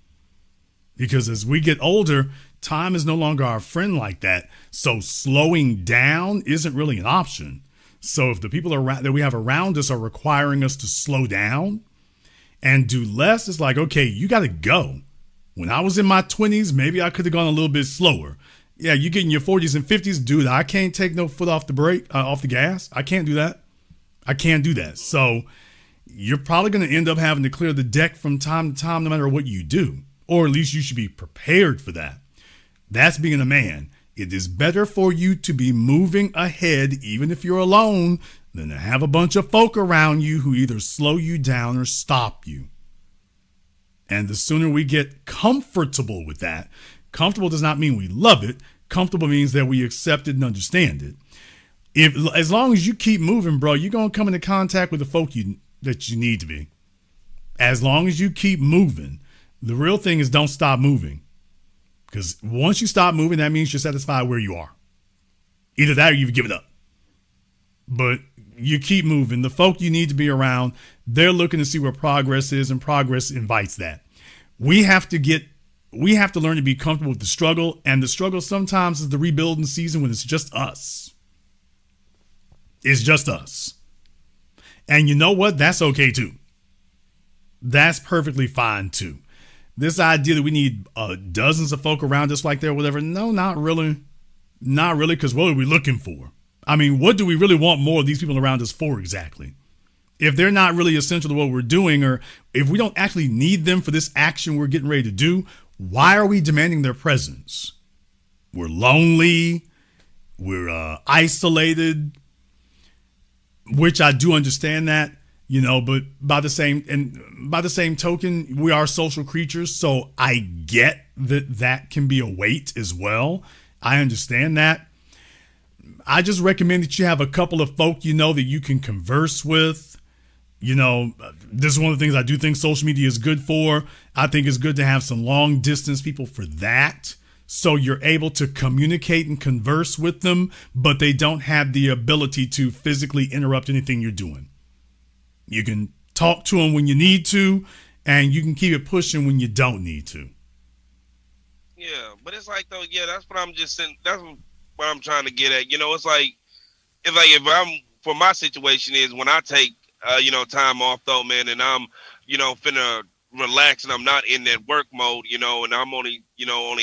Because as we get older, time is no longer our friend like that. So slowing down isn't really an option. So if the people that we have around us are requiring us to slow down and do less, it's like, okay, you got to go. When I was in my 20s, maybe I could have gone a little bit slower. Yeah, you get in your 40s and 50s, dude, I can't take no foot off the brake, off the gas. I can't do that. I can't do that. So you're probably going to end up having to clear the deck from time to time, no matter what you do. Or at least you should be prepared for that. That's being a man. It is better for you to be moving ahead, even if you're alone, than to have a bunch of folk around you who either slow you down or stop you. And the sooner we get comfortable with that, comfortable does not mean we love it. Comfortable means that we accept it and understand it. If as long as you keep moving, bro, you're gonna come into contact with the folk that you need to be. As long as you keep moving, the real thing is don't stop moving. Because once you stop moving, that means you're satisfied where you are. Either that or you've given up. But you keep moving. The folk you need to be around, they're looking to see where progress is, and progress invites that. We have to learn to be comfortable with the struggle, and the struggle sometimes is the rebuilding season when it's just us. It's just us. And you know what? That's okay too. That's perfectly fine too. This idea that we need dozens of folk around us like that or whatever, no, not really. Not really, because what are we looking for? I mean, what do we really want more of these people around us for exactly? If they're not really essential to what we're doing, or if we don't actually need them for this action we're getting ready to do, why are we demanding their presence? We're lonely. We're isolated, which I do understand that, you know, but by the same token, we are social creatures. So I get that can be a weight as well. I understand that. I just recommend that you have a couple of folk, you know, that you can converse with. You know, this is one of the things I do think social media is good for. I think it's good to have some long distance people for that. So you're able to communicate and converse with them, but they don't have the ability to physically interrupt anything you're doing. You can talk to them when you need to, and you can keep it pushing when you don't need to. Yeah, but it's like though, yeah, that's what I'm just saying. That's what I'm trying to get at. You know, it's like if I'm for my situation is when I take time off though, man, and I'm finna relax and I'm not in that work mode, you know, and I'm only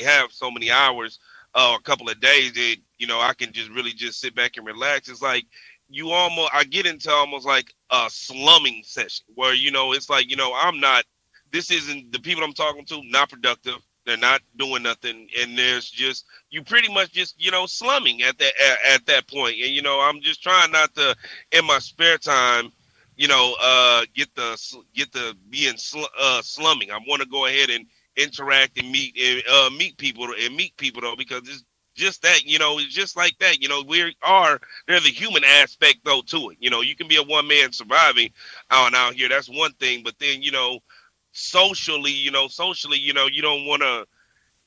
have so many hours, a couple of days that I can just really just sit back and relax. It's like I get into almost like a slumming session where it's like this isn't the people I'm talking to not productive. They're not doing nothing, and there's just you pretty much just slumming at that point. And I'm just trying not to in my spare time, get the being slumming. I want to go ahead and interact and meet people though, because it's just that it's just like that. There's a human aspect though to it. You can be a one man surviving out here. That's one thing, but then socially, you don't want to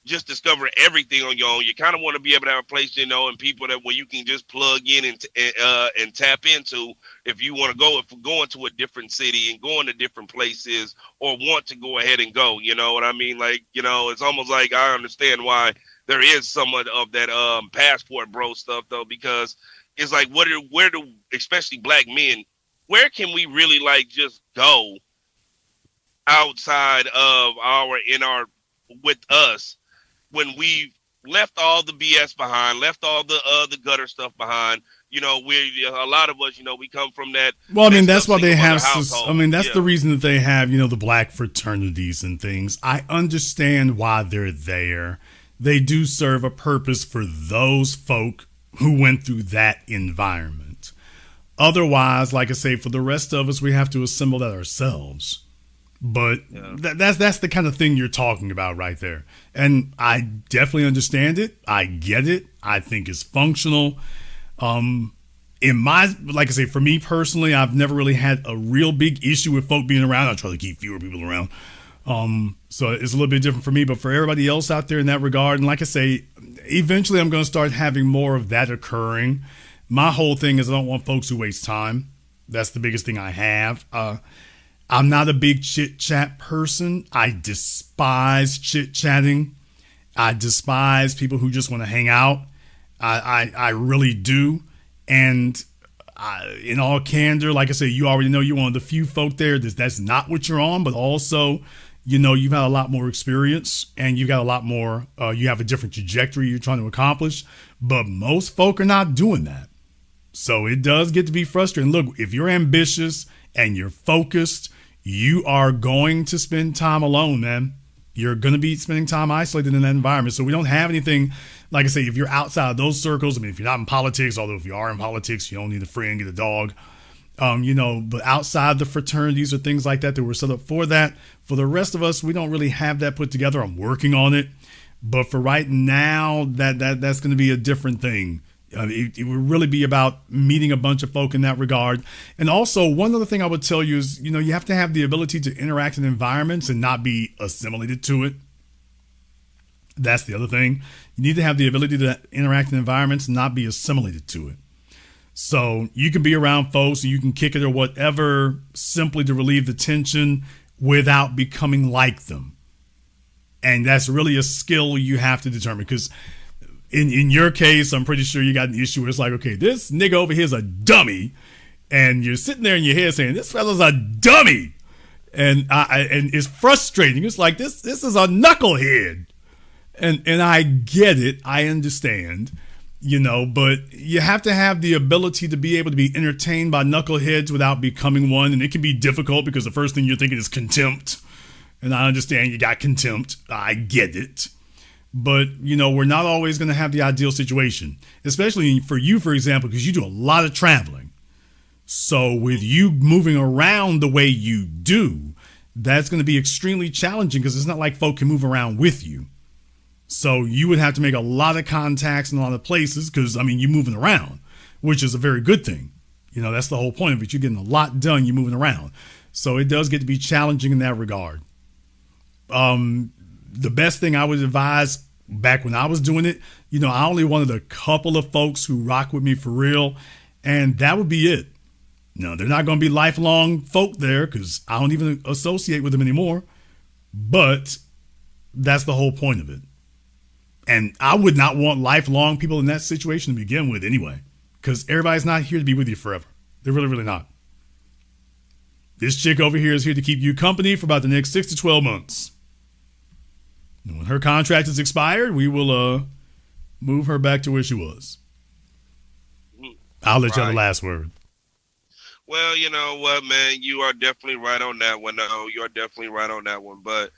just discover everything on your own. You kind of want to be able to have a place, and people that where you can just plug in and tap into if you want to go, if we're going to a different city and going to different places or want to go ahead and go, you know what I mean? Like, it's almost like I understand why there is somewhat of that passport bro stuff though, because it's like, where do especially black men, where can we really like just go outside of with us when we've left all the BS behind, left all the gutter stuff behind? A lot of us, we come from that. Well, I mean, that's why they have. That's the reason that they have, the black fraternities and things. I understand why they're there. They do serve a purpose for those folk who went through that environment. Otherwise, like I say, for the rest of us, we have to assemble that ourselves. But that's the kind of thing you're talking about right there. And I definitely understand it. I get it. I think it's functional. Like I say, for me personally, I've never really had a real big issue with folk being around. I try to keep fewer people around. So it's a little bit different for me, but for everybody else out there in that regard, and like I say, eventually I'm going to start having more of that occurring. My whole thing is I don't want folks who waste time. That's the biggest thing I have. I'm not a big chit-chat person. I despise chit-chatting. I despise people who just want to hang out. I really do. And in all candor, like I said, you already know you're one of the few folk there that's not what you're on, but also, you've had a lot more experience and you've got a lot more, you have a different trajectory you're trying to accomplish, but most folk are not doing that. So it does get to be frustrating. Look, if you're ambitious and you're focused, you are going to spend time alone, man. You're going to be spending time isolated in that environment. So we don't have anything, like I say, if you're outside of those circles, I mean, if you're not in politics, although if you are in politics, you don't need a friend, get a dog, but outside the fraternities or things like that were set up for that. For the rest of us, we don't really have that put together. I'm working on it. But for right now, that's going to be a different thing. It would really be about meeting a bunch of folk in that regard. And also, one other thing I would tell you is, you have to have the ability to interact in environments and not be assimilated to it. That's the other thing. You need to have the ability to interact in environments and not be assimilated to it. So you can be around folks and you can kick it or whatever simply to relieve the tension without becoming like them. And that's really a skill you have to determine, because in your case, I'm pretty sure you got an issue where it's like, okay, this nigga over here is a dummy. And you're sitting there in your head saying, this fella's a dummy. And it's frustrating. It's like, this is a knucklehead. And I get it. I understand, but you have to have the ability to be able to be entertained by knuckleheads without becoming one. And it can be difficult because the first thing you're thinking is contempt. And I understand you got contempt. I get it. But, we're not always going to have the ideal situation, especially for you, for example, because you do a lot of traveling. So with you moving around the way you do, that's going to be extremely challenging because it's not like folk can move around with you. So you would have to make a lot of contacts in a lot of places because, you're moving around, which is a very good thing. That's the whole point of it. You're getting a lot done. You're moving around. So it does get to be challenging in that regard. The best thing I would advise back when I was doing it, I only wanted a couple of folks who rock with me for real, and that would be it. No, they're not going to be lifelong folk there because I don't even associate with them anymore, but that's the whole point of it. And I would not want lifelong people in that situation to begin with anyway, because everybody's not here to be with you forever. They're really, really not. This chick over here is here to keep you company for about the next 6 to 12 months. And when her contract is expired, we will move her back to where she was. I'll let you have the last word. Well, you know what, man? You are definitely right on that one. No, you are definitely right on that one. But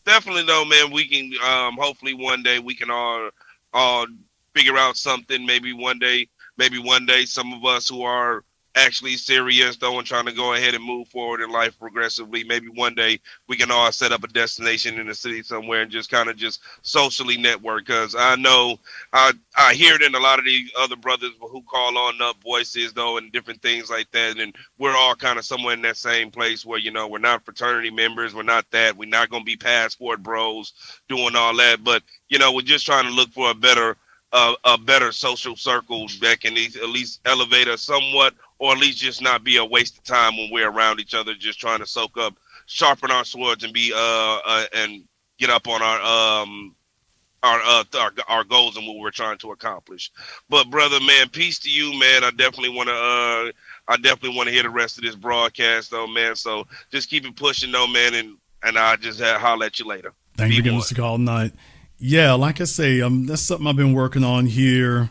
definitely, though, man, we can hopefully one day we can all figure out something. Maybe one day, some of us who are actually serious, though, and trying to go ahead and move forward in life progressively. Maybe one day we can all set up a destination in the city somewhere and just kind of just socially network. Because I know I hear it in a lot of the other brothers who call on up voices, though, and different things like that. And we're all kind of somewhere in that same place where, we're not fraternity members. We're not that. We're not going to be passport bros doing all that. But, we're just trying to look for a better social circle that can at least elevate us somewhat, or at least just not be a waste of time when we're around each other, just trying to soak up, sharpen our swords, and be and get up on our goals and what we're trying to accomplish. But brother, man, peace to you, man. I definitely want to hear the rest of this broadcast, though, man. So just keep it pushing, though, man, and I'll just holler at you later. Thank you for giving us a call tonight. Yeah, like I say, that's something I've been working on here.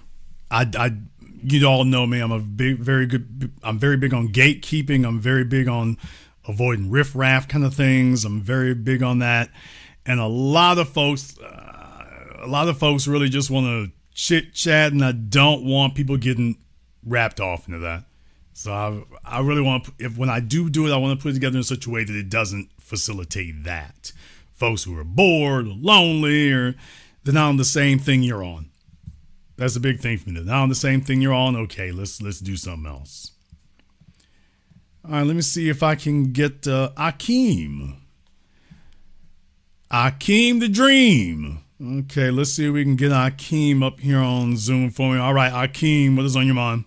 You all know me. I'm very big on gatekeeping. I'm very big on avoiding riffraff kind of things. I'm very big on that. And a lot of folks really just want to chit chat, and I don't want people getting wrapped off into that. So I really want to, when I do it, I want to put it together in such a way that it doesn't facilitate that. Folks who are bored or lonely, or they're not on the same thing you're on. That's a big thing for me. They're not on the same thing you're on. Okay, let's do something else. All right, let me see if I can get Akeem. Akeem the Dream. Okay, let's see if we can get Akeem up here on Zoom for me. All right, Akeem, what is on your mind?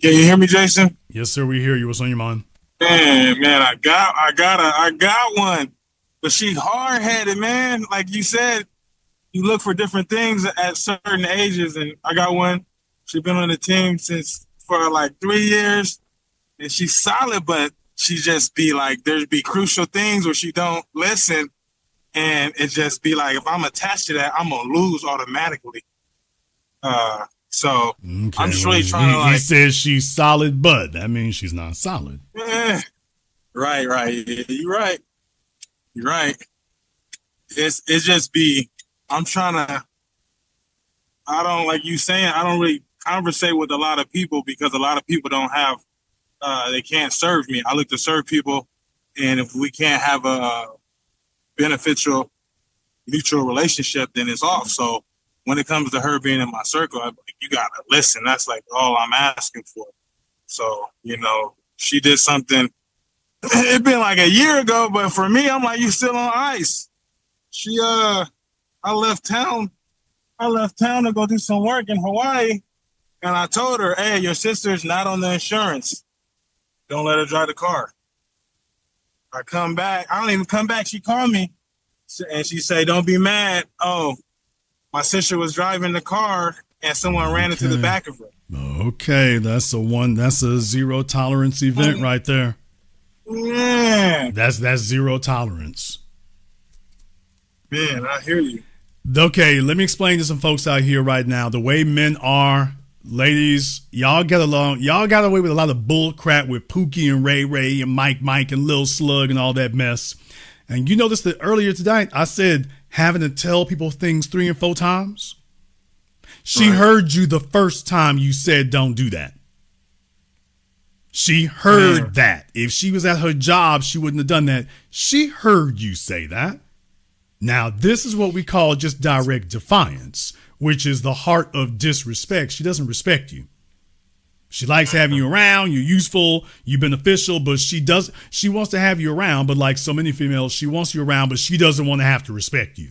Can you hear me, Jason? Yes, sir, we hear you. What's on your mind? Man, I got one. But she hard-headed, man. Like you said, you look for different things at certain ages, and I got one. She's been on the team for like 3 years, and she's solid, but she just be like, there'd be crucial things where she don't listen, and it just be like, if I'm attached to that, I'm gonna lose automatically. So okay, I'm just really trying to like. He says she's solid, but that means she's not solid. Right. You're right. It's just be. I'm trying to. I don't like you saying. I don't really conversate with a lot of people because a lot of people don't have. They can't serve me. I look to serve people, and if we can't have a beneficial, mutual relationship, then it's off. So when it comes to her being in my circle, I'm like, you gotta listen. That's like all I'm asking for. So, you know, she did something. It been like a year ago, but for me, I'm like, you still on ice. I left town to go do some work in Hawaii, and I told her, hey, your sister's not on the insurance. Don't let her drive the car. I come back. I don't even come back. She called me, and she said, don't be mad. Oh, my sister was driving the car, and someone ran into the back of her. Okay, that's a zero tolerance event right there. Yeah. That's zero tolerance. Man, I hear you. Okay, let me explain to some folks out here right now. The way men are, ladies, y'all get along. Y'all got away with a lot of bull crap with Pookie and Ray Ray and Mike and Lil Slug and all that mess. And you noticed that earlier tonight, I said having to tell people things 3 and 4 times. She heard you the first time you said don't do that. She heard that. If she was at her job, she wouldn't have done that. She heard you say that. Now, this is what we call just direct defiance, which is the heart of disrespect. She doesn't respect you. She likes having you around. You're useful. You're beneficial, but she wants to have you around. But like so many females, she wants you around, but she doesn't want to have to respect you.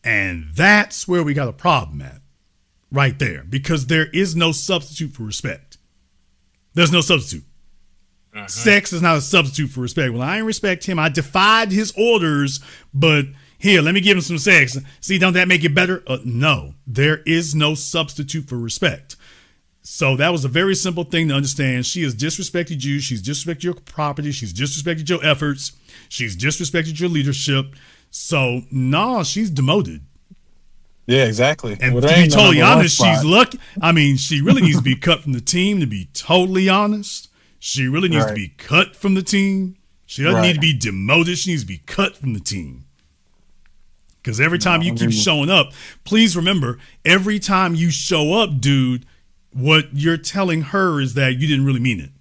And that's where we got a problem at right there, because there is no substitute for respect. There's no substitute. Sex is not a substitute for respect. Well, I didn't respect him. I defied his orders, but here, let me give him some sex. See, don't that make it better? No, there is no substitute for respect. So that was a very simple thing to understand. She has disrespected you. She's disrespected your property. She's disrespected your efforts. She's disrespected your leadership. So, no, she's demoted. Yeah, exactly. And to be totally honest, she's lucky. I mean, she really needs to be cut from the team, to be totally honest. She really needs to be cut from the team. She doesn't need to be demoted. She needs to be cut from the team. Because every time you keep showing up, please remember, every time you show up, dude, what you're telling her is that you didn't really mean it.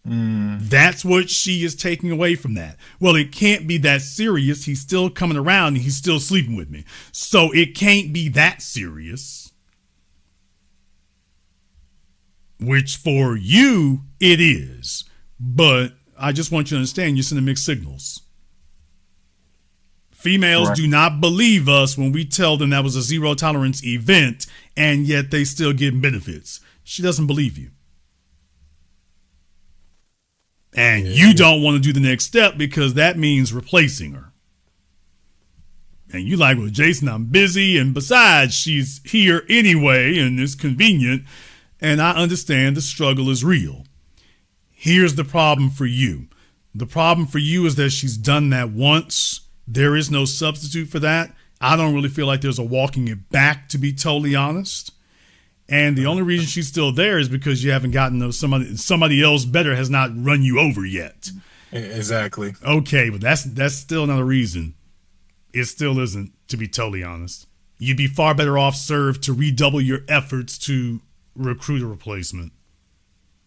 That's what she is taking away from that. Well, it can't be that serious. He's still coming around and he's still sleeping with me. So it can't be that serious. Which for you, it is. But I just want you to understand, you're sending mixed signals. Females do not believe us when we tell them that was a zero tolerance event, and yet they still get benefits. She doesn't believe you. And you don't want to do the next step because that means replacing her. And you like, well, Jason, I'm busy. And besides, she's here anyway, and it's convenient. And I understand the struggle is real. Here's the problem for you. The problem for you is that she's done that once. There is no substitute for that. I don't really feel like there's a walking it back, to be totally honest. And the only reason she's still there is because you haven't gotten somebody else better has not run you over yet. Exactly. Okay, but that's still not a reason. It still isn't, to be totally honest. You'd be far better off served to redouble your efforts to recruit a replacement.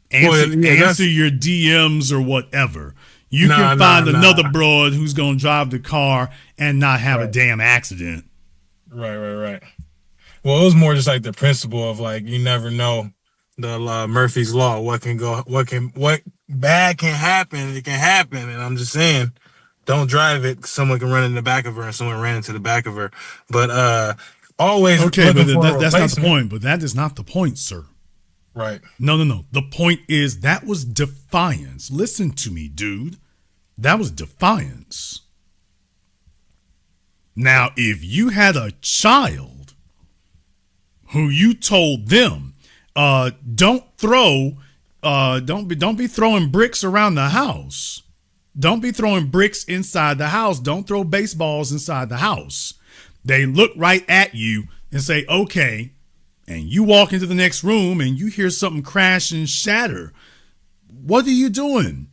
Answer your DMs or whatever. You can find another broad who's going to drive the car and not have a damn accident. Right. Well, it was more just like the principle of like, you never know the Murphy's Law. What bad can happen, it can happen. And I'm just saying, don't drive it. Someone can run in the back of her and someone ran into the back of her. But always. Okay, but that's not the point. But that is not the point, sir. Right. No. The point is that was defiance. Listen to me, dude. That was defiance. Now, if you had a child who you told them, don't be throwing bricks around the house. Don't be throwing bricks inside the house. Don't throw baseballs inside the house. They look right at you and say, okay. And you walk into the next room and you hear something crash and shatter. What are you doing?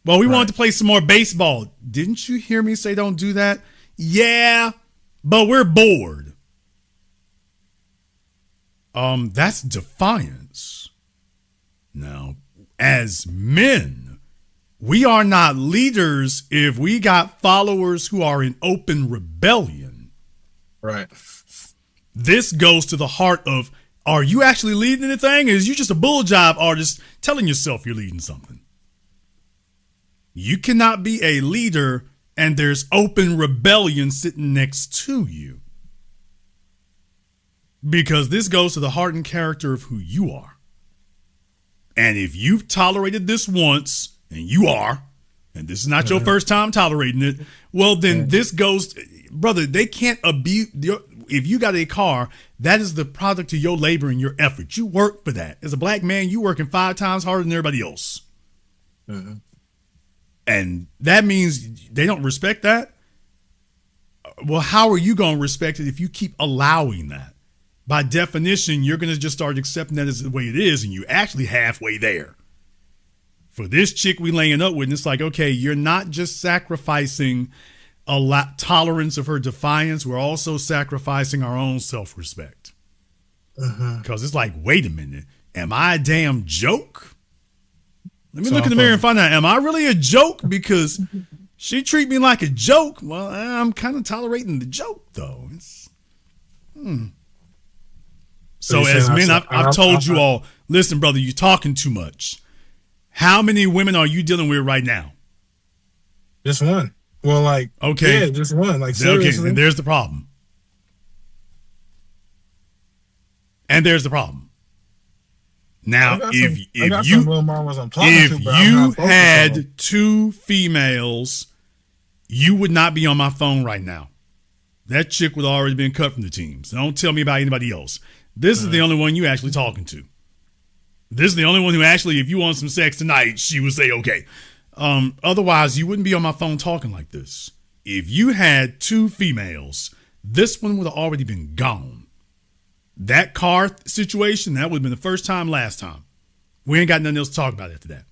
Well, we wanted to play some more baseball. Didn't you hear me say don't do that? Yeah, but we're bored. That's defiance. Now, as men, we are not leaders if we got followers who are in open rebellion. Right. This goes to the heart of, are you actually leading anything? Or is you just a bull job artist telling yourself you're leading something? You cannot be a leader and there's open rebellion sitting next to you. Because this goes to the heart and character of who you are. And if you've tolerated this once, and you are, and this is not your first time tolerating it, well, then this goes, brother, they can't abuse. If you got a car, that is the product of your labor and your effort. You work for that. As a black man, you working 5 times harder than everybody else. And that means they don't respect that. Well, how are you going to respect it if you keep allowing that? By definition, you're going to just start accepting that as the way it is, and you actually halfway there. For this chick we laying up with, and it's like, okay, you're not just sacrificing a lot tolerance of her defiance, we're also sacrificing our own self-respect. Because it's like, wait a minute, am I a damn joke? Let me look in the mirror and find out, am I really a joke? Because she treat me like a joke. Well, I'm kind of tolerating the joke, though. So as men, I've told you all, listen, brother, you're talking too much. How many women are you dealing with right now? Just one. Well, like, okay, yeah, just one. Like, seriously. Okay, and there's the problem. Now, if you had 2 females, you would not be on my phone right now. That chick would already been cut from the team. So don't tell me about anybody else. This is the only one you actually talking to. This is the only one who actually, if you want some sex tonight, she would say okay. Otherwise, you wouldn't be on my phone talking like this. If you had 2 females, this one would have already been gone. That car situation, that would have been the first time, last time. We ain't got nothing else to talk about after that.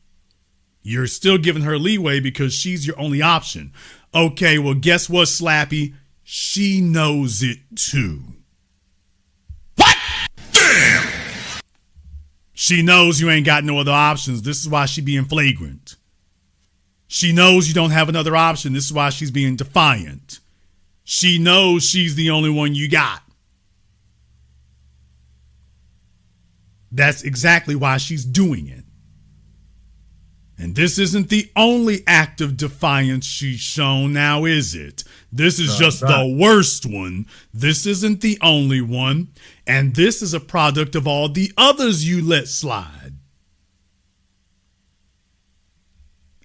You're still giving her leeway because she's your only option. Okay, well, guess what, Slappy? She knows it too. What? Damn! She knows you ain't got no other options. This is why she being flagrant. She knows you don't have another option. This is why she's being defiant. She knows she's the only one you got. That's exactly why she's doing it. And this isn't the only act of defiance she's shown, now is it? This is just the worst one. This isn't the only one. And this is a product of all the others you let slide.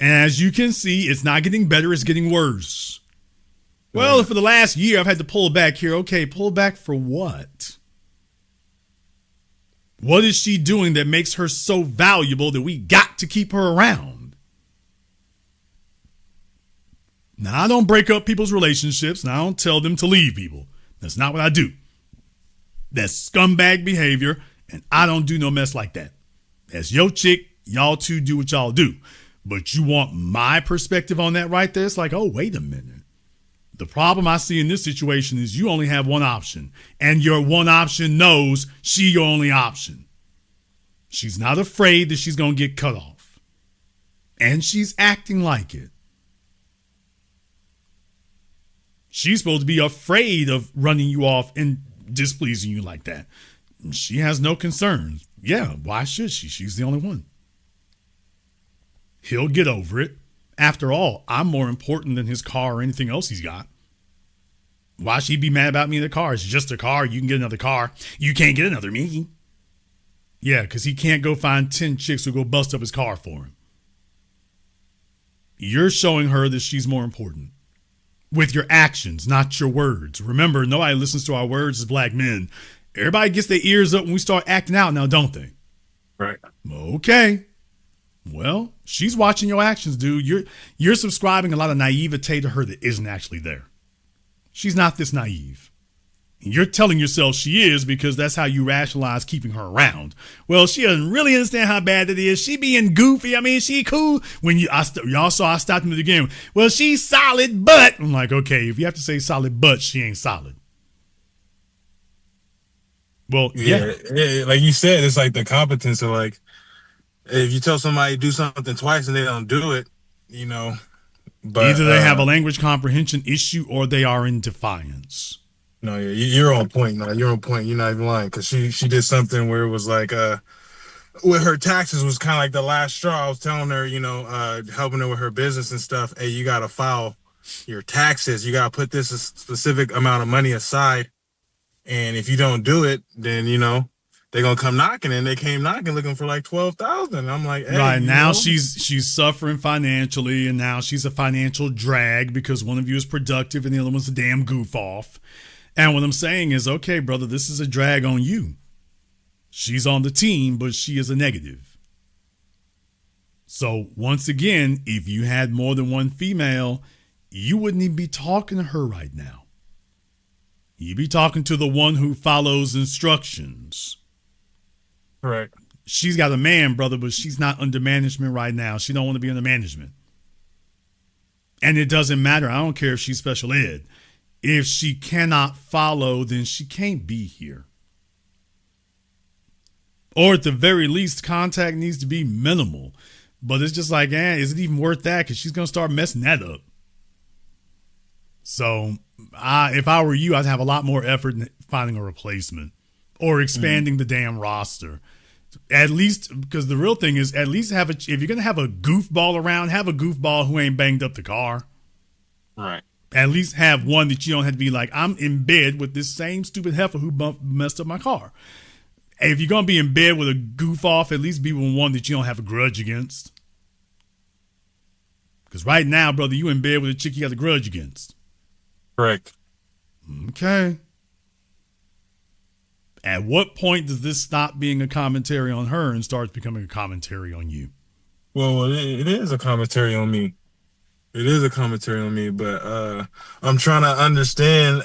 And as you can see, it's not getting better, it's getting worse. Well, for the last year, I've had to pull back here. Okay, pull back for what? What is she doing that makes her so valuable that we got to keep her around? Now, I don't break up people's relationships, and I don't tell them to leave people. That's not what I do. That's scumbag behavior, and I don't do no mess like that. That's your chick. Y'all two do what y'all do. But you want my perspective on that right there? It's like, oh, wait a minute. The problem I see in this situation is you only have one option, and your one option knows she your only option. She's not afraid that she's going to get cut off, and she's acting like it. She's supposed to be afraid of running you off and displeasing you like that. She has no concerns. Yeah, why should she? She's the only one. He'll get over it. After all, I'm more important than his car or anything else he's got. Why should he be mad about me in the car? It's just a car. You can get another car. You can't get another me. Yeah, because he can't go find 10 chicks who go bust up his car for him. You're showing her that she's more important. With your actions, not your words. Remember, nobody listens to our words as black men. Everybody gets their ears up when we start acting out now, don't they? Right. Okay. Well, she's watching your actions, dude. You're subscribing a lot of naivete to her that isn't actually there. She's not this naive. And you're telling yourself she is because that's how you rationalize keeping her around. Well, she doesn't really understand how bad it is. She being goofy. I mean, she cool. When y'all saw I stopped him at the game. Well, she's solid, but I'm like, okay, if you have to say solid, but she ain't solid. Well, yeah. Like you said, it's like the competence of like, if you tell somebody to do something twice and they don't do it, you know. But either they have a language comprehension issue or they are in defiance. No, yeah, you're on point. No, you're on point. You're not even lying because she did something where it was like with her taxes was kind of like the last straw. I was telling her, helping her with her business and stuff. Hey, you gotta file your taxes. You gotta put this a specific amount of money aside, and if you don't do it, then they're gonna come knocking. And they came knocking looking for like 12,000. I'm like, hey, right now she's suffering financially, and now she's a financial drag because one of you is productive and the other one's a damn goof off. And what I'm saying is, okay, brother, this is a drag on you. She's on the team, but she is a negative. So once again, if you had more than one female, you wouldn't even be talking to her right now. You'd be talking to the one who follows instructions. Correct. She's got a man, brother, but she's not under management right now. She don't want to be under management. And it doesn't matter. I don't care if she's special ed. If she cannot follow, then she can't be here. Or at the very least, contact needs to be minimal. But it's just like, is it even worth that? Because she's going to start messing that up. So if I were you, I'd have a lot more effort in finding a replacement or expanding the damn roster. At least, because the real thing is, at least if you're going to have a goofball around, have a goofball who ain't banged up the car. Right. At least have one that you don't have to be like, I'm in bed with this same stupid heifer who messed up my car. If you're going to be in bed with a goof off, at least be with one that you don't have a grudge against. Because right now, brother, you in bed with a chick you got a grudge against. Correct. Okay. At what point does this stop being a commentary on her and starts becoming a commentary on you? Well, it is a commentary on me. It is a commentary on me, but I'm trying to understand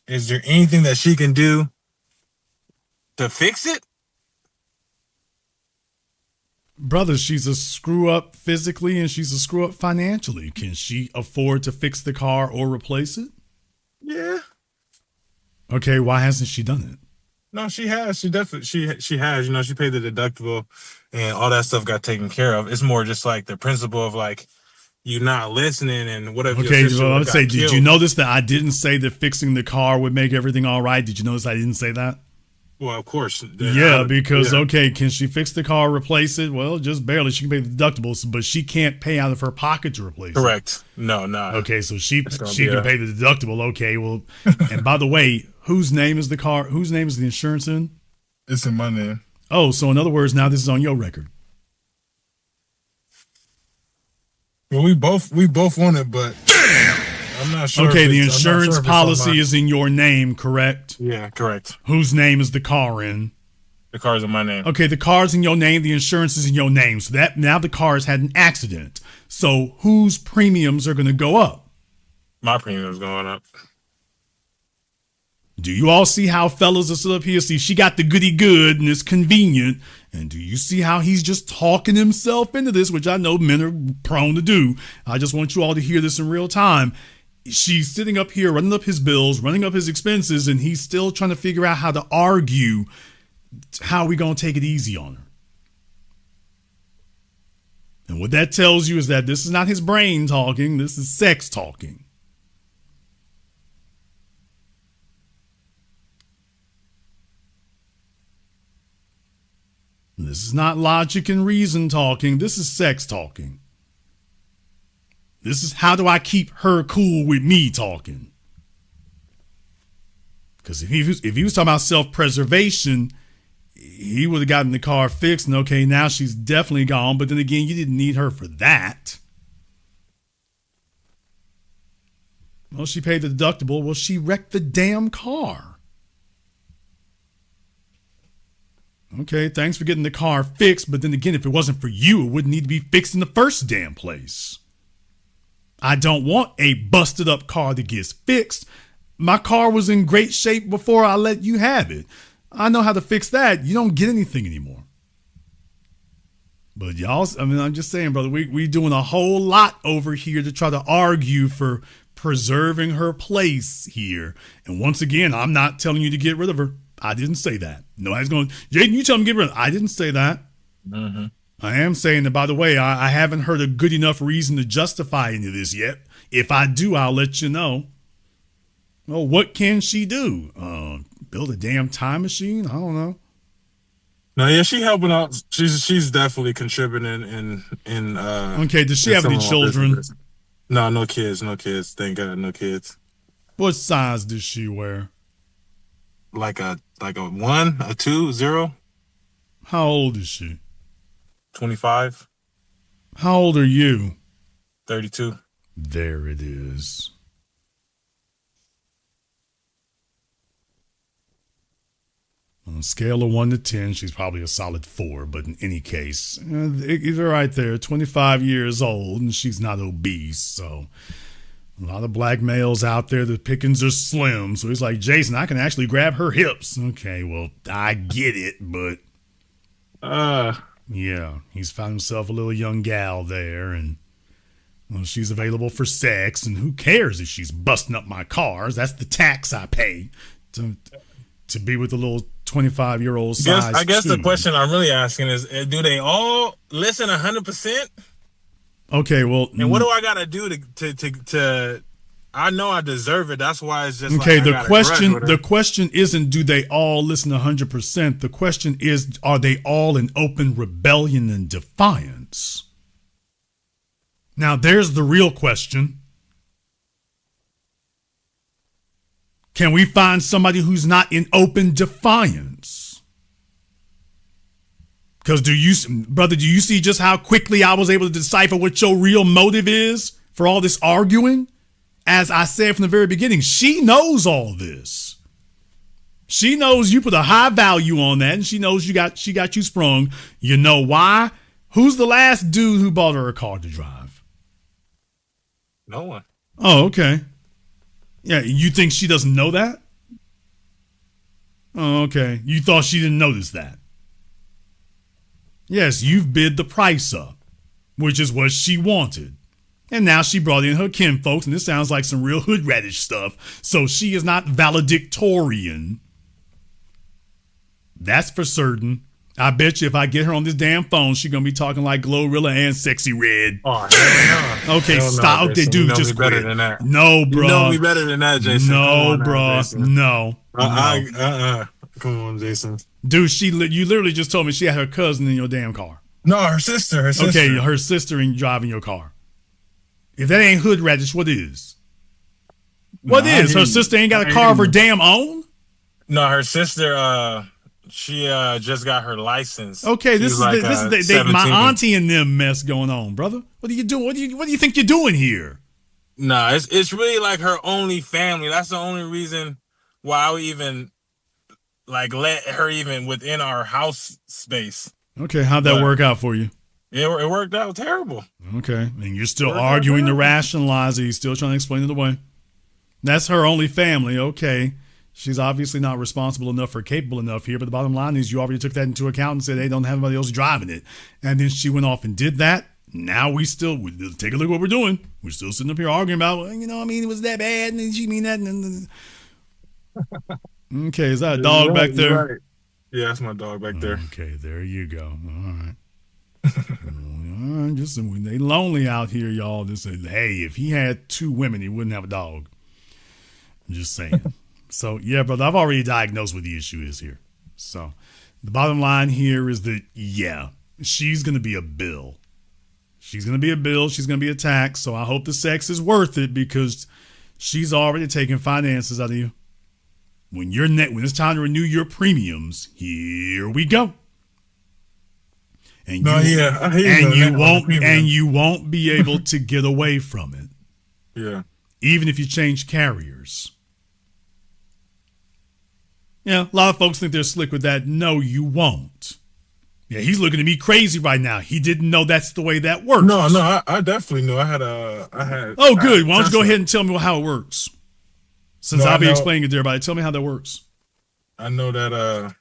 is there anything that she can do to fix it? Brother, she's a screw up physically and she's a screw up financially. Can she afford to fix the car or replace it? Yeah. Okay, why hasn't she done it? No, she has. She definitely she has. She paid the deductible and all that stuff got taken care of. It's more just like the principle of like you not listening and whatever. Okay, well, I would say, did you notice that I didn't say that fixing the car would make everything all right? Did you notice I didn't say that? Well, of course. Yeah, because, okay, can she fix the car, replace it? Well, just barely. She can pay the deductibles, but she can't pay out of her pocket to replace it. Correct. No. Okay, so she can pay the deductible. Okay, well, and by the way, whose name is the car? Whose name is the insurance in? It's in my name. Oh, so in other words, now this is on your record. Well, we both want it, but damn, I'm not sure. Okay, the insurance policy is in your name, correct? Yeah, correct. Whose name is the car in? The car's in my name. Okay, the car's in your name, the insurance is in your name. So that now the car has had an accident. So whose premiums are going to go up? My premium's going up. Do you all see how fellas are still up here? See, she got the goody good and it's convenient. And do you see how he's just talking himself into this, which I know men are prone to do. I just want you all to hear this in real time. She's sitting up here running up his bills, running up his expenses, and he's still trying to figure out how to argue how we going to take it easy on her. And what that tells you is that this is not his brain talking. This is sex talking. This is not logic and reason talking. This is sex talking. This is how do I keep her cool with me talking. Because if he was talking about self-preservation, he would have gotten the car fixed. And okay, now she's definitely gone. But then again, you didn't need her for that. Well, she paid the deductible. Well, she wrecked the damn car. Okay, thanks for getting the car fixed, but then again, if it wasn't for you, it wouldn't need to be fixed in the first damn place. I don't want a busted up car that gets fixed. My car was in great shape before I let you have it. I know how to fix that. You don't get anything anymore. But y'all, I'm just saying, brother, we doing a whole lot over here to try to argue for preserving her place here. And once again, I'm not telling you to get rid of her. I didn't say that. Nobody's going, Jaden, you tell him to get rid of her. I didn't say that. Mm-hmm. I am saying that, by the way, I haven't heard a good enough reason to justify any of this yet. If I do, I'll let you know. Well, what can she do? Build a damn time machine? I don't know. No, yeah, she helping out. She's definitely contributing in Okay, does she have any children? No, no kids. Thank God, no kids. What size does she wear? Like a 1, a 2, 0. How old is she? 25. How old are you? 32. There it is. On a scale of 1 to 10, she's probably a solid 4, but in any case, they're right there, 25 years old, and she's not obese, so a lot of black males out there, the pickings are slim, so he's like, Jason, I can actually grab her hips. Okay, well, I get it, but yeah, he's found himself a little young gal there, and well, she's available for sex, and who cares if she's busting up my cars? That's the tax I pay to be with a little 25-year-old size. I guess the question I'm really asking is, do they all listen 100%? Okay, well, and what do I gotta do to? I know I deserve it. That's why it's just okay. Like The question isn't do they all listen 100%. The question is, are they all in open rebellion and defiance? Now, there's the real question. Can we find somebody who's not in open defiance? Because do you see just how quickly I was able to decipher what your real motive is for all this arguing? As I said from the very beginning, she knows all this. She knows you put a high value on that, and she knows she got you sprung. You know why? Who's the last dude who bought her a car to drive? No one. Oh, okay. Yeah, you think she doesn't know that? Oh, okay. You thought she didn't notice that? Yes, you've bid the price up, which is what she wanted. And now she brought in her kinfolks, and this sounds like some real hood radish stuff. So she is not valedictorian. That's for certain. I bet you if I get her on this damn phone, she's going to be talking like Glorilla and Sexy Red. Oh, hell no. Okay, hell stop. No, Okay, Jason. dude, you just better quit. than that. No, bro. You know me better than that, Jason. No, bro. No. Come on, Jason. Dude, you literally just told me she had her cousin in your damn car. No, her sister. Okay, her sister in driving your car. If that ain't hood radish, what is? What is? Her sister ain't got a car of her damn own? No, her sister, she just got her license. Okay, this is my auntie and them mess going on, brother. What are you doing? What do you think you're doing here? No, it's really like her only family. That's the only reason why I would even like let her even within our house space. Okay, how'd that work out for you? It worked out terrible. Okay, and you're still arguing to rationalize it. You're still trying to explain it away. That's her only family. Okay, she's obviously not responsible enough or capable enough here. But the bottom line is you already took that into account and said they don't have anybody else driving it. And then she went off and did that. Now we take a look at what we're doing. We're still sitting up here arguing about, well, it was that bad. And she mean that. Okay, is that a dog back there? Right. Yeah, that's my dog back there. Okay, there you go. All right. Just when they lonely out here, y'all. Just say, hey, if he had 2 women, he wouldn't have a dog. I'm just saying. So yeah, brother, I've already diagnosed what the issue is here. So the bottom line here is that she's gonna be a bill. She's gonna be a bill. She's gonna be a tax. So I hope the sex is worth it because she's already taking finances out of you. When it's time to renew your premiums, here we go. And you won't be able to get away from it. Yeah. Even if you change carriers. Yeah, a lot of folks think they're slick with that. No, you won't. Yeah, he's looking at me crazy right now. He didn't know that's the way that works. No, I definitely knew. I had. Oh, good. Why don't you go ahead and tell me how it works? Since I'll be explaining it to everybody, tell me how that works. I know that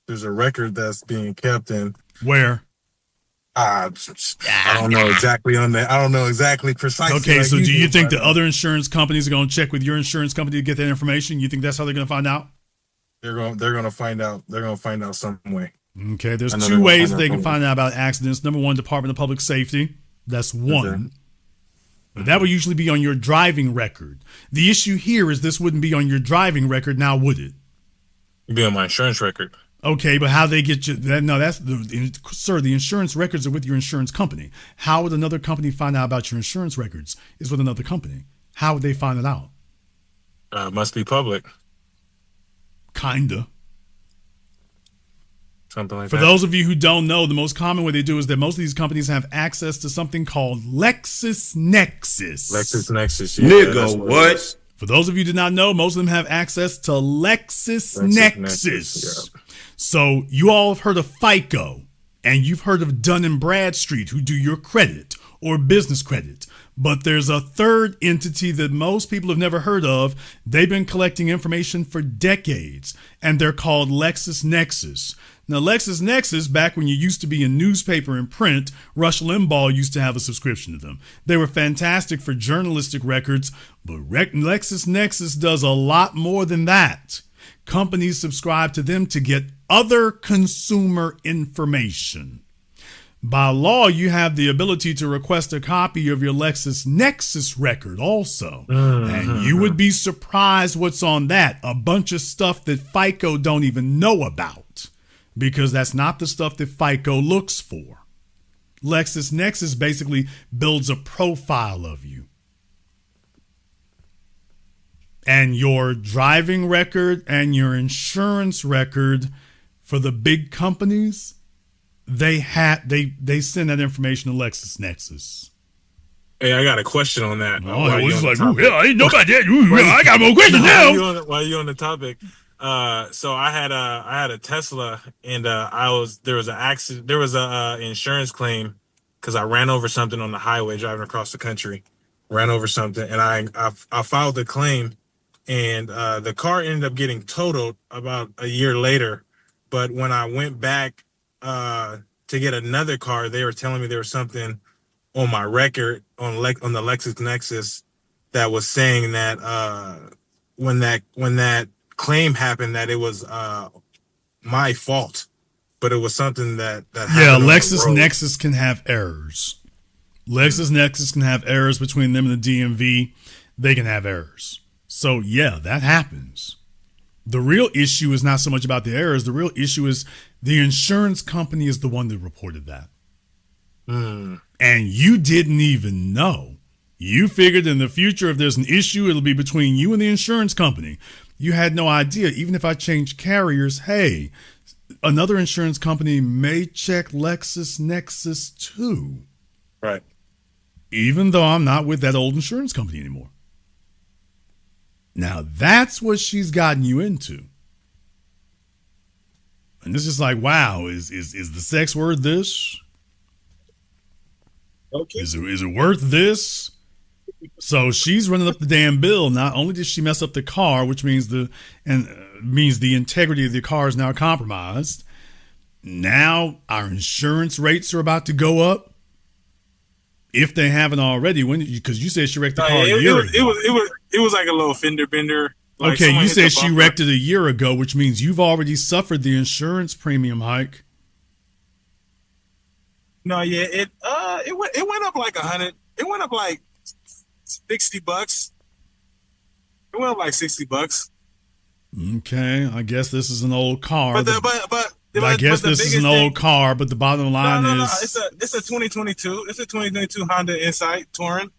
there's a record that's being kept in. Where? I don't know exactly on that. I don't know exactly precisely. Okay, so do you think the other insurance companies are going to check with your insurance company to get that information? You think that's how they're going to find out? They're going to find out. They're going to find out some way. Okay, there's I know two they're- ways I know they can they're- find out about accidents. Number one, Department of Public Safety. That's one. But that would usually be on your driving record. The issue here is this wouldn't be on your driving record now, would it? It'd be on my insurance record. Okay, but how they get you? No, that's sir. The insurance records are with your insurance company. How would another company find out about your insurance records? Is with another company. How would they find it out? Must be public. Kinda. Something like For that. those of you who don't know, the most common way they do is that most of these companies have access to something called LexisNexis. LexisNexis. Nigga, that's what? it is. For those of you who do not know, most of them have access to LexisNexis. LexisNexis, So you all have heard of FICO, and you've heard of Dun & Bradstreet, who do your credit or business credit. But there's a third entity that most people have never heard of. They've been collecting information for decades, and they're called LexisNexis. Now, LexisNexis, back when you used to be in newspaper and print, Rush Limbaugh used to have a subscription to them. They were fantastic for journalistic records, but LexisNexis does a lot more than that. Companies subscribe to them to get other consumer information. By law, you have the ability to request a copy of your LexisNexis record also. And you would be surprised what's on that. A bunch of stuff that FICO don't even know about, because that's not the stuff that FICO looks for. LexisNexis basically builds a profile of you. And your driving record and your insurance record for the big companies, they send that information to LexisNexis. Hey, I got a question on that. Oh, I was like, ooh, yeah, I didn't know about that. Ooh, I got more questions now. While you on the topic, so I had a Tesla, and there was an accident. There was a insurance claim because I ran over something on the highway driving across the country. Ran over something, and I filed the claim, and the car ended up getting totaled about a year later. But when I went back to get another car, they were telling me there was something on my record on the LexisNexis that was saying that when that claim happened, that it was my fault, but it was something that happened. LexisNexis can have errors. LexisNexis can have errors between them and the DMV. They can have errors. So yeah, that happens. The real issue is not so much about the errors. The real issue is the insurance company is the one that reported that. And you didn't even know. You figured in the future, if there's an issue, it'll be between you and the insurance company. You had no idea. Even if I change carriers, hey, another insurance company may check LexisNexis too. Right. Even though I'm not with that old insurance company anymore. Now, that's what she's gotten you into. And it's just like, wow, is the sex worth this? Okay. Is it worth this? So she's running up the damn bill. Not only did she mess up the car, which means the integrity of the car is now compromised. Now our insurance rates are about to go up, if they haven't already. Because you said she wrecked the car a year ago. It was like a little fender bender. Like okay, you said she bumper. wrecked it a year ago, which means you've already suffered the insurance premium hike. No, yeah, it went up like 100. It went up like $60. It went up like $60. Okay, I guess this is an old car. But this is an old car. But the bottom line is, it's a 2022. It's a 2022 Honda Insight Touring.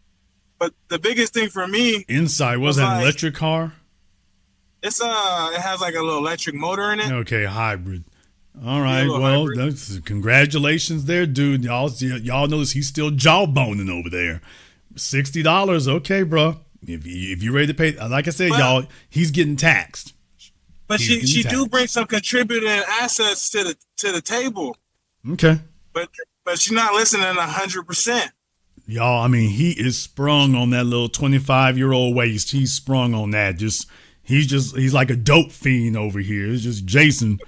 But the biggest thing for me, Insight was that an electric car? It has like a little electric motor in it. Okay, hybrid. All right, well, congratulations there, dude. Y'all notice he's still jawboning over there. $60, okay, bro. If you're ready to pay, like I said, y'all, he's getting taxed. But she do bring some contributing assets to the table. Okay. But she's not listening 100%. Y'all, I mean, he is sprung on that little 25-year-old waist. He's sprung on that. He's like a dope fiend over here. It's just Jason.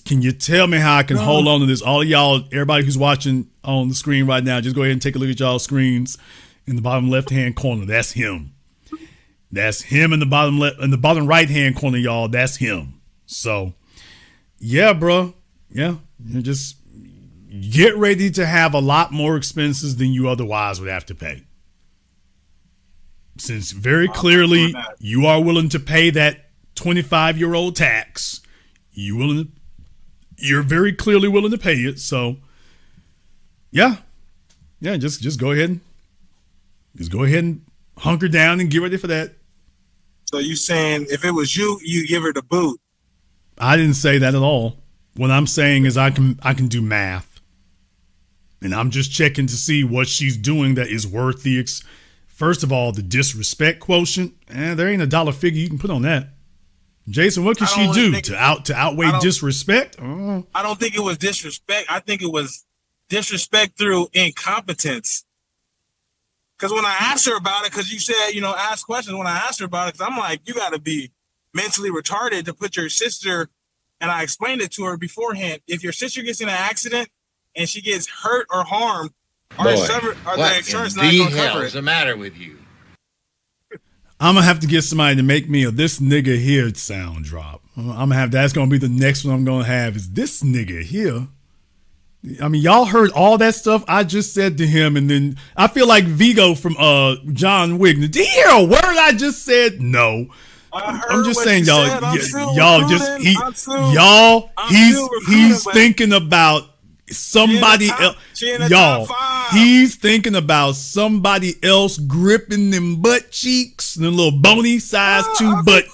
Can you tell me how I can hold on to this? All of y'all, everybody who's watching on the screen right now, just go ahead and take a look at y'all screens in the bottom left-hand corner. That's him. That's him in the bottom right-hand corner, y'all. That's him. So, yeah, bro. Yeah, you just get ready to have a lot more expenses than you otherwise would have to pay. Since very clearly you are willing to pay that 25-year-old tax, you're very clearly willing to pay it. So, yeah, just go ahead and hunker down and get ready for that. So you saying if it was you, you give her the boot? I didn't say that at all. What I'm saying is I can do math, and I'm just checking to see what she's doing that is worth the. First of all, the disrespect quotient. There ain't a dollar figure you can put on that. Jason, what can she do to outweigh disrespect? I don't think it was disrespect. I think it was disrespect through incompetence. Because when I asked her about it, because you said, ask questions. When I asked her about it, because I'm like, you got to be mentally retarded to put your sister, and I explained it to her beforehand. If your sister gets in an accident and she gets hurt or harmed, the insurance not going to cover it. What's the matter with you? I'm going to have to get somebody to make me a "this nigga here" sound drop. That's going to be the next one I'm going to have is "this nigga here." I mean, y'all heard all that stuff I just said to him, and then I feel like Vigo from John Wick. Did you hear a word I just said? No. I'm just saying, he's thinking about somebody else. He's thinking about somebody else gripping them butt cheeks, them little bony sized two butt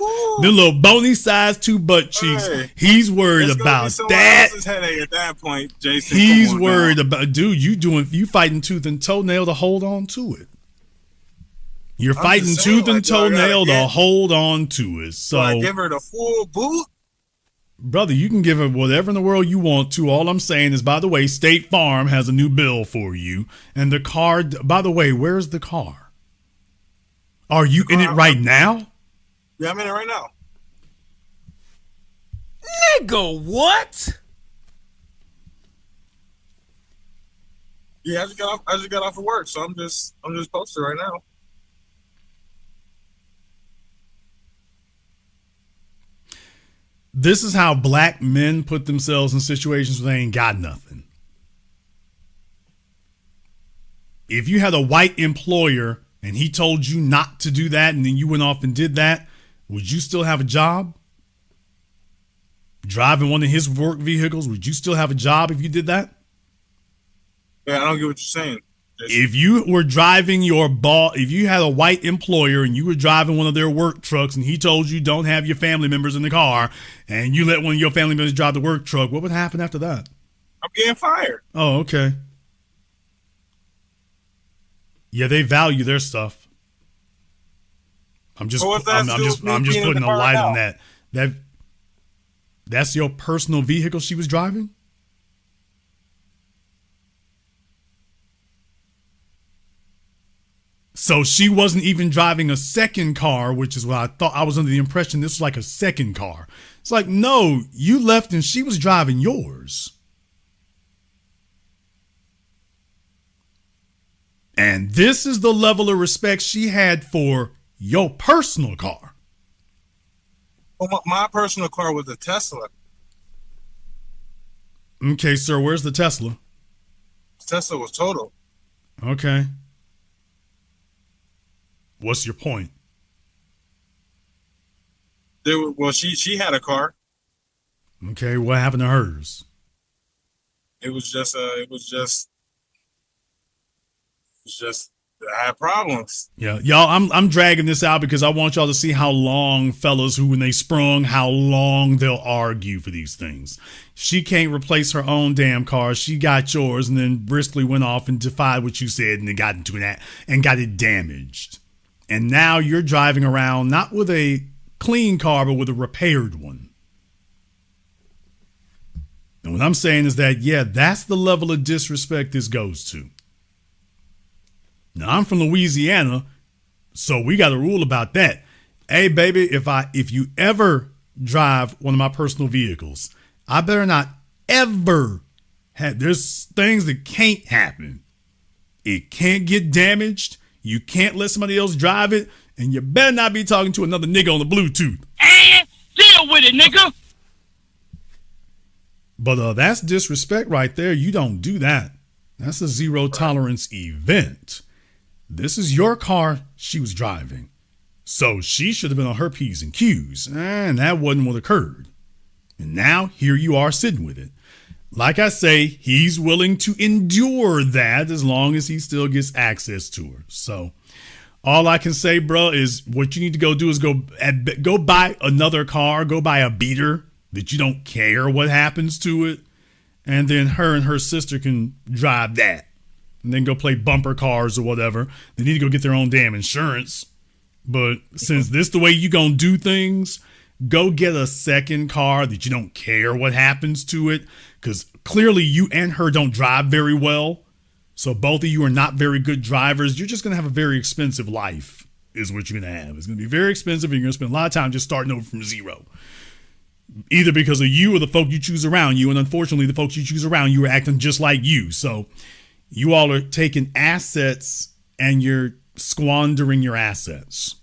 cheeks. He's worried about that. Headache at that point, Jason. He's worried about, dude. You fighting tooth and toenail to hold on to it. You're fighting tooth and toenail to hold on to it. So I give her the full boot. Brother, you can give her whatever in the world you want to. All I'm saying is, by the way, State Farm has a new bill for you. And the car, by the way, where's the car? Are you in it right now? Yeah, I'm in it right now. Nigga, what? Yeah, I just got off of work, so I'm just posted right now. This is how black men put themselves in situations where they ain't got nothing. If you had a white employer and he told you not to do that and then you went off and did that, would you still have a job? Driving one of his work vehicles, would you still have a job if you did that? Yeah, I don't get what you're saying. If you were driving if you had a white employer and you were driving one of their work trucks and he told you don't have your family members in the car and you let one of your family members drive the work truck, what would happen after that? I'm getting fired. Oh, okay. Yeah, they value their stuff. I'm just putting a light on that. That's your personal vehicle she was driving? So she wasn't even driving a second car, which is what I thought. I was under the impression this was like a second car. It's like, no, you left and she was driving yours. And this is the level of respect she had for your personal car. Well, my personal car was a Tesla. Okay, sir, where's the Tesla? Tesla was total. Okay. What's your point? She had a car. Okay, what happened to hers? It was just I had problems. Yeah, y'all, I'm dragging this out because I want y'all to see how long fellas who, when they sprung, how long they'll argue for these things. She can't replace her own damn car. She got yours and then briskly went off and defied what you said and then got into that and got it damaged. And now you're driving around not with a clean car, but with a repaired one. And what I'm saying is that, yeah, that's the level of disrespect this goes to. Now, I'm from Louisiana, so we got a rule about that. Hey, baby, if you ever drive one of my personal vehicles, I better not ever have, there's things that can't happen. It can't get damaged. You can't let somebody else drive it, and you better not be talking to another nigga on the Bluetooth. And deal with it, nigga. But that's disrespect right there. You don't do that. That's a zero tolerance event. This is your car she was driving. So she should have been on her P's and Q's. And that wasn't what occurred. And now here you are sitting with it. Like I say, he's willing to endure that as long as he still gets access to her. So all I can say, bro, is what you need to go do is go buy another car, go buy a beater that you don't care what happens to it. And then her and her sister can drive that and then go play bumper cars or whatever. They need to go get their own damn insurance. But since this the way you gonna do things, go get a second car that you don't care what happens to it. Because clearly you and her don't drive very well. So both of you are not very good drivers. You're just going to have a very expensive life is what you're going to have. It's going to be very expensive and you're going to spend a lot of time just starting over from zero. Either because of you or the folk you choose around you. And unfortunately, the folks you choose around you are acting just like you. So you all are taking assets and you're squandering your assets.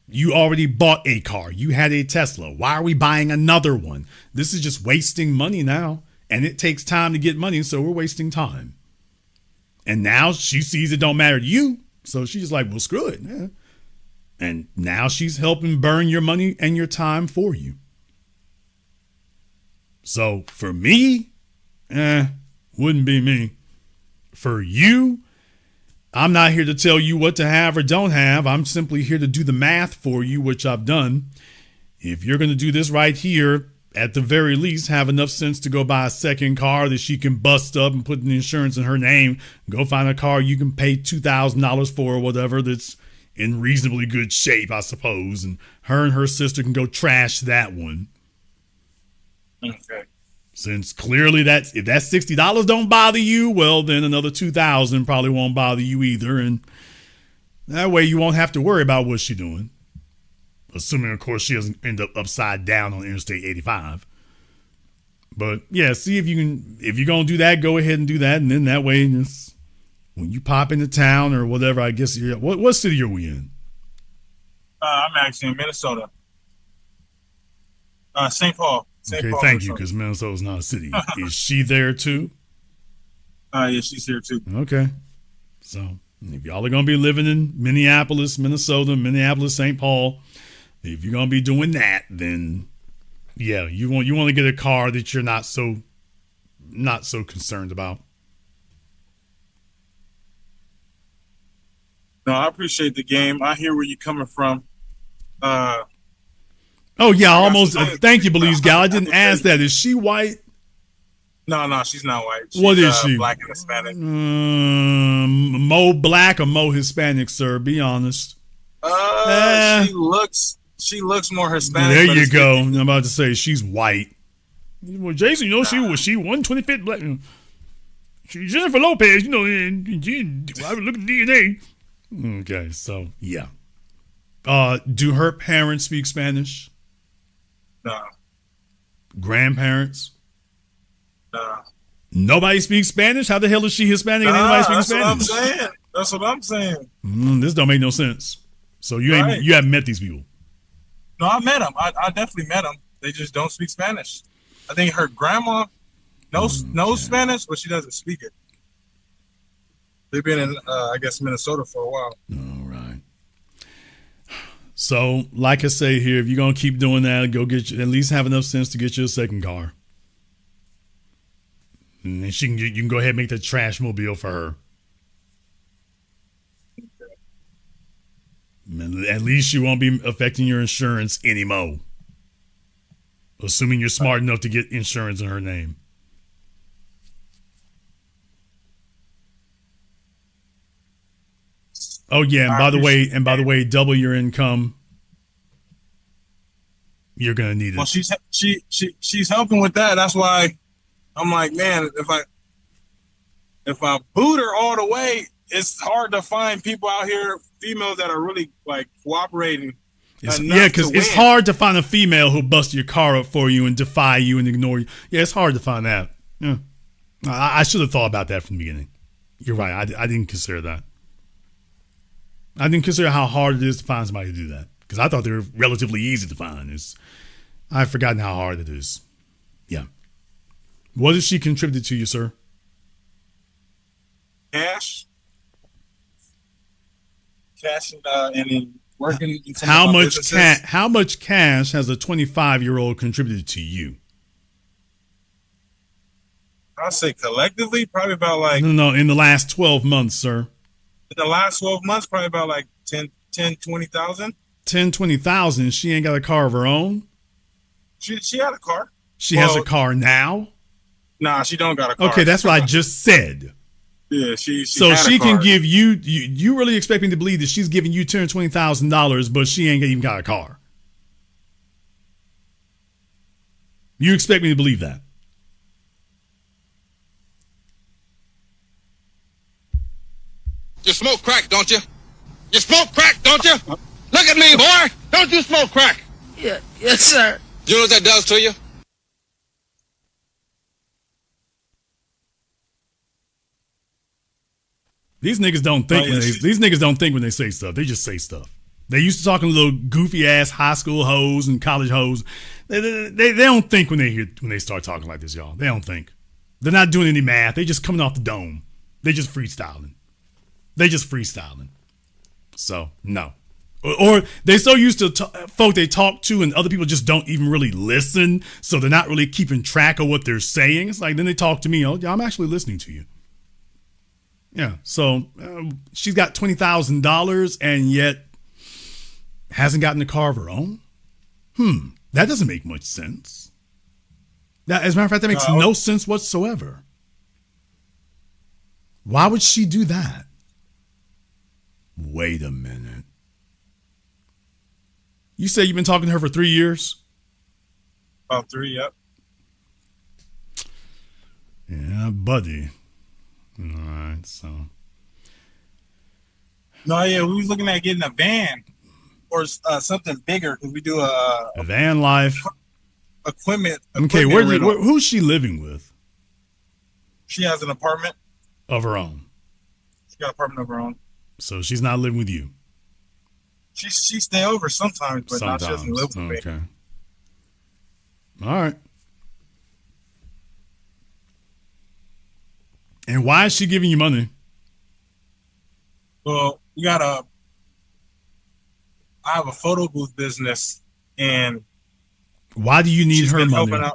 You already bought a car. You had a Tesla. Why are we buying another one? This is just wasting money now. And it takes time to get money, so we're wasting time. And now she sees it don't matter to you. So she's like, well, screw it. Yeah. And now she's helping burn your money and your time for you. So for me, wouldn't be me. For you, I'm not here to tell you what to have or don't have. I'm simply here to do the math for you, which I've done. If you're going to do this right here, at the very least, have enough sense to go buy a second car that she can bust up and put the insurance in her name. Go find a car you can pay $2,000 for or whatever that's in reasonably good shape, I suppose. And her sister can go trash that one. Okay. Since clearly if that $60 don't bother you, well, then another $2,000 probably won't bother you either. And that way you won't have to worry about what she's doing. Assuming, of course, she doesn't end up upside down on Interstate 85. But yeah, see if you're going to do that, go ahead and do that. And then that way, when you pop into town or whatever, I guess, what city are we in? I'm actually in Minnesota. St. Paul. Okay, thank you, because Minnesota's not a city. Is she there too? Yeah, she's here too. Okay. So if y'all are going to be living in Minneapolis, Minnesota, Minneapolis, St. Paul, if you're going to be doing that, then yeah, you want to get a car that you're not so concerned about. No, I appreciate the game. I hear where you're coming from. Oh yeah, almost. Thank you, Belize Gal. I didn't ask that. Is she white? No, she's not white. She's, what is she? Black and Hispanic. Mo black or mo Hispanic, sir? Be honest. She looks more Hispanic. There you go. I'm about to say she's white. Well, Jason, she 125th black. She's Jennifer Lopez, and I would look at DNA. Okay, so yeah. Do her parents speak Spanish? No. Grandparents? No. Nobody speaks Spanish? How the hell is she Hispanic and anybody speaks Spanish? That's what I'm saying. This don't make no sense. So you haven't met these people? No, I met them. I definitely met them. They just don't speak Spanish. I think her grandma knows Spanish, but she doesn't speak it. They've been in, I guess, Minnesota for a while. All right. So, like I say here, if you're going to keep doing that, go at least have enough sense to get you a second car. And then you can go ahead and make the trash mobile for her. Okay. At least you won't be affecting your insurance anymore. Assuming you're smart enough to get insurance in her name. Oh yeah, and by the way, double your income. You're gonna need it. Well, she's helping with that. That's why I'm like, man, if I boot her all the way, it's hard to find people out here, females that are really like cooperating. Yeah, because it's hard to find a female who'll bust your car up for you and defy you and ignore you. Yeah, it's hard to find that. Yeah, I should have thought about that from the beginning. You're right. I didn't consider that. I didn't consider how hard it is to find somebody to do that because I thought they were relatively easy to find. I've forgotten how hard it is. Yeah. What does she contribute to you, sir? Cash, and then working in some How of my much businesses. How much cash has a 25-year-old contributed to you? I'll say collectively, probably about like No, in the last 12 months, sir. in the last 12 months, probably about like 20,000. 20,000. She ain't got a car of her own. She had a car. She has a car now. Nah, she don't got a car. Okay, that's what I just said. Yeah, she so had she a car. can give you. You really expect me to believe that she's giving you $20,000, but she ain't even got a car? You expect me to believe that? You smoke crack, don't you? You smoke crack, don't you? Look at me, boy. Don't you smoke crack? Yeah, yes, sir. You know what that does to you? These niggas don't think these niggas don't think when they say stuff. They just say stuff. They used to talking to little goofy ass high school hoes and college hoes. They don't think when they start talking like this, y'all. They don't think. They're not doing any math. They just coming off the dome. They just freestyling. So no. Or they're so used to folk they talk to, and other people just don't even really listen. So they're not really keeping track of what they're saying. It's like then they talk to me. Oh, yeah, I'm actually listening to you. Yeah, so she's got $20,000 and yet hasn't gotten a car of her own. That doesn't make much sense. That, as a matter of fact, that makes no sense whatsoever. Why would she do that? Wait a minute. You say you've been talking to her for 3 years? About 3, yep. Yeah, buddy. All right, so. No, yeah, we was looking at getting a van or something bigger because we do a van life equipment. Okay, who's she living with? She has an apartment of her own. She got an apartment of her own. So she's not living with you. She stay over sometimes, but not she doesn't live with me. Okay. All right. And why is she giving you money? Well, I have a photo booth business, and why do you need her money?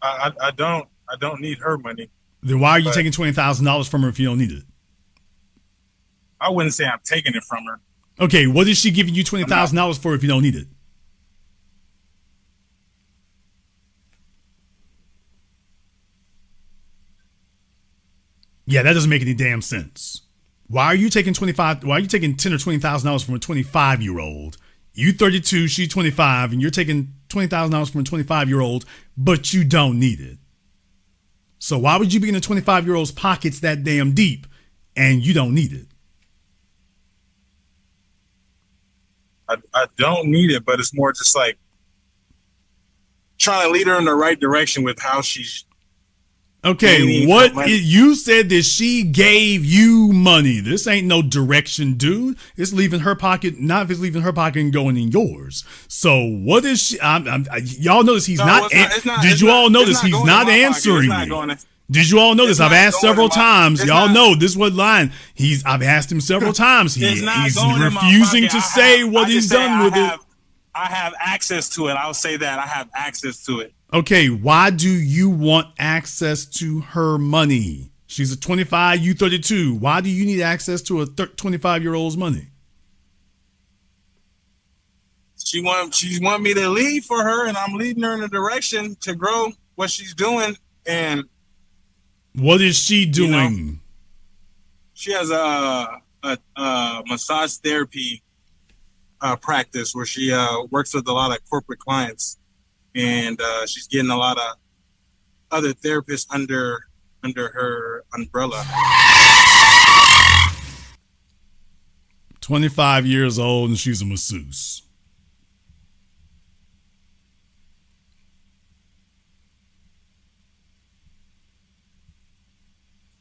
I don't need her money. Then why are you taking $20,000 from her if you don't need it? I wouldn't say I'm taking it from her. Okay, what is she giving you $20,000 for if you don't need it? Yeah, that doesn't make any damn sense. Why are you taking $10 or $20,000 from a 25-year-old? You 32, she 25, and you're taking $20,000 from a 25-year-old, but you don't need it. So why would you be in a 25-year-old's pockets that damn deep and you don't need it? I don't need it, but it's more just like trying to lead her in the right direction with how she's. Okay, you said that she gave you money. This ain't no direction, dude. It's leaving her pocket. Not if it's leaving her pocket and going in yours. So what is she? Y'all notice he's not. Did you all notice he's not answering me? Did you all notice? I've asked several times. Y'all know this was line. I've asked him several times. He's refusing to say what he's done with it. I have access to it. I'll say that I have access to it. Okay, why do you want access to her money? She's a 25, you 32. Why do you need access to a 25-year-old's money? She want me to lead for her, and I'm leading her in a direction to grow what she's doing. And what is she doing? She has a massage therapy practice where she works with a lot of corporate clients. And she's getting a lot of other therapists under her umbrella. 25 years old and she's a masseuse.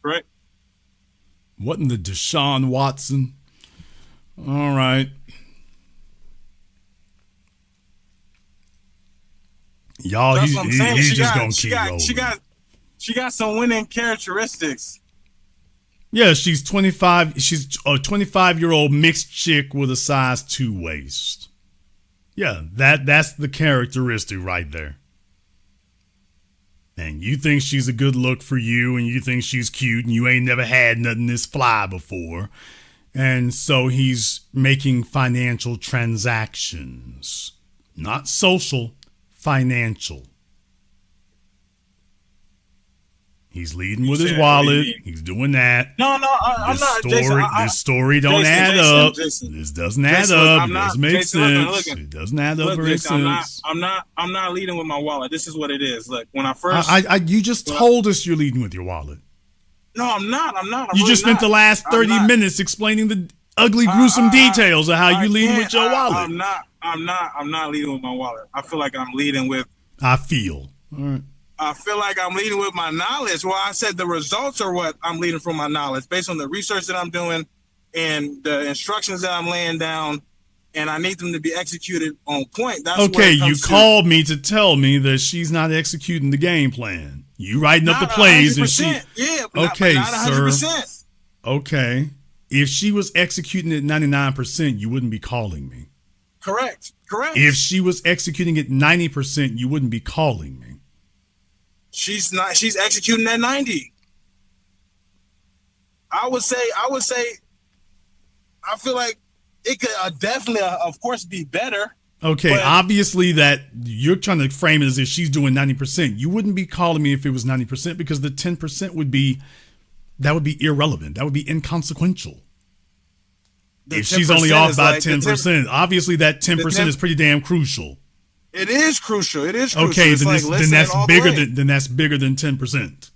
Right. What in the Deshaun Watson? All right. Y'all, That's what I'm saying. he's She just got, gonna she keep got, rolling. she got some winning characteristics. Yeah, she's 25. She's a 25-year-old mixed chick with a size 2 waist. Yeah, that's the characteristic right there. And you think she's a good look for you, and you think she's cute, and you ain't never had nothing this fly before. And so he's making financial transactions. Not social, financial. He's leading with his wallet. He's doing that. No, I'm not. Jason, This story don't add up. This doesn't add up. It doesn't make sense. It doesn't add up or make sense. I'm not leading with my wallet. This is what it is. Look, when I first, you just told us you're leading with your wallet. No, I'm not. I'm You just spent the last 30 minutes explaining the ugly, gruesome details of how you leading with your wallet. I'm not leading with my wallet. I feel like I'm leading with. I feel. All right. I feel like I'm leading with my knowledge. Well, I said the results are what I'm leading from my knowledge based on the research that I'm doing and the instructions that I'm laying down, and I need them to be executed on point. That's okay. You called me to tell me that she's not executing the game plan. You writing up the plays and she. Yeah. Okay, not 100%. sir. Okay. If she was executing at 99%, you wouldn't be calling me. Correct. If she was executing at 90%, you wouldn't be calling me. She's not. She's executing at 90. I would say. I feel like it could definitely, of course, be better. Okay, obviously that you're trying to frame it as if she's doing 90%. You wouldn't be calling me if it was 90% because the 10% would be irrelevant. That would be inconsequential. If she's only off by 10%, obviously that 10% is pretty damn crucial. It is crucial. Okay, then that's bigger than 10%.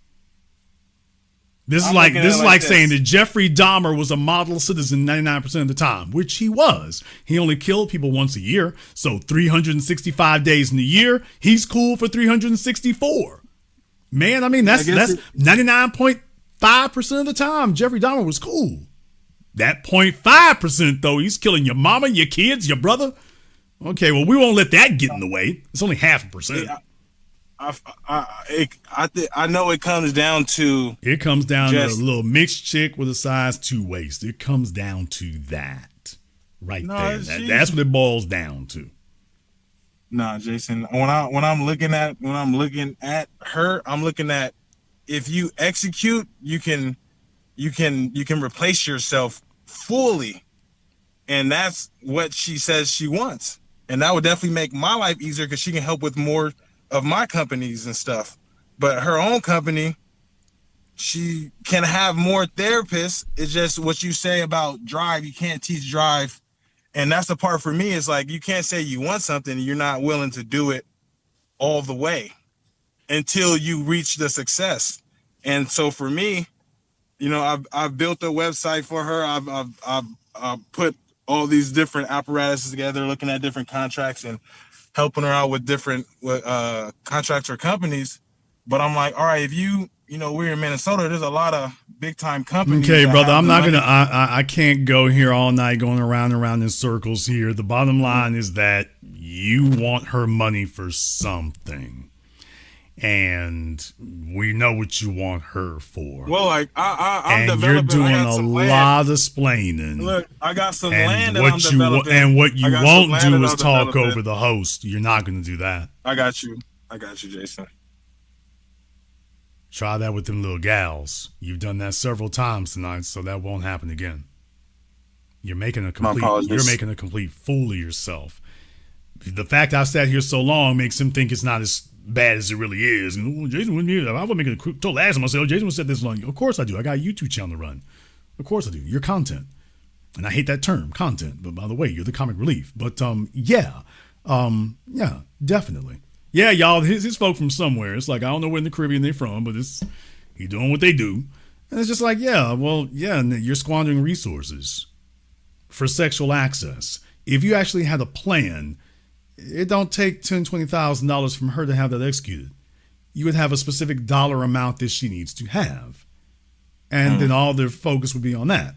This is like saying that Jeffrey Dahmer was a model citizen 99% of the time, which he was. He only killed people once a year, so 365 days in a year, he's cool for 364. Man, I mean that's 99.5% of the time Jeffrey Dahmer was cool. That 0.5% though, he's killing your mama, your kids, your brother. Okay, well, we won't let that get in the way. It's only 0.5%. I know it comes down to... It comes down to a little mixed chick with a size 2 waist. It comes down to that right there. That's what it boils down to. Nah, Jason. When I'm looking at her, I'm looking at if you execute, you can replace yourself fully, and that's what she says she wants. And that would definitely make my life easier because she can help with more of my companies and stuff. But her own company, she can have more therapists. It's just what you say about drive. You can't teach drive. And that's the part for me. It's like you can't say you want something and you're not willing to do it all the way until you reach the success. And so for me, you know, I've built a website for her. I've put all these different apparatuses together, looking at different contracts and helping her out with different contracts or companies. But I'm like, all right, if we're in Minnesota, there's a lot of big time companies. Okay, brother, I'm not gonna. I can't go here all night going around and around in circles here. The bottom line is that you want her money for something. And we know what you want her for. Well, like I'm and developing. You're doing a lot of splaining. Look, I got some land that I'm developing. And what you won't do is talk over the host. You're not going to do that. I got you, Jason. Try that with them little gals. You've done that several times tonight, so that won't happen again. You're making a complete fool of yourself. The fact I sat here so long makes him think it's not as bad as it really is. And Jason wouldn't be. I would make a total ass of myself. Jason would said this long. Of course I do. I got a YouTube channel to run. Of course I do. Your content, and I hate that term, content. But by the way, you're the comic relief. But yeah, definitely. Yeah, y'all. His folk from somewhere. It's like I don't know where in the Caribbean they're from, but he doing what they do, and it's just like you're squandering resources for sexual access. If you actually had a plan. It don't take $10,000-$20,000 from her to have that executed. You would have a specific dollar amount that she needs to have. And then all their focus would be on that.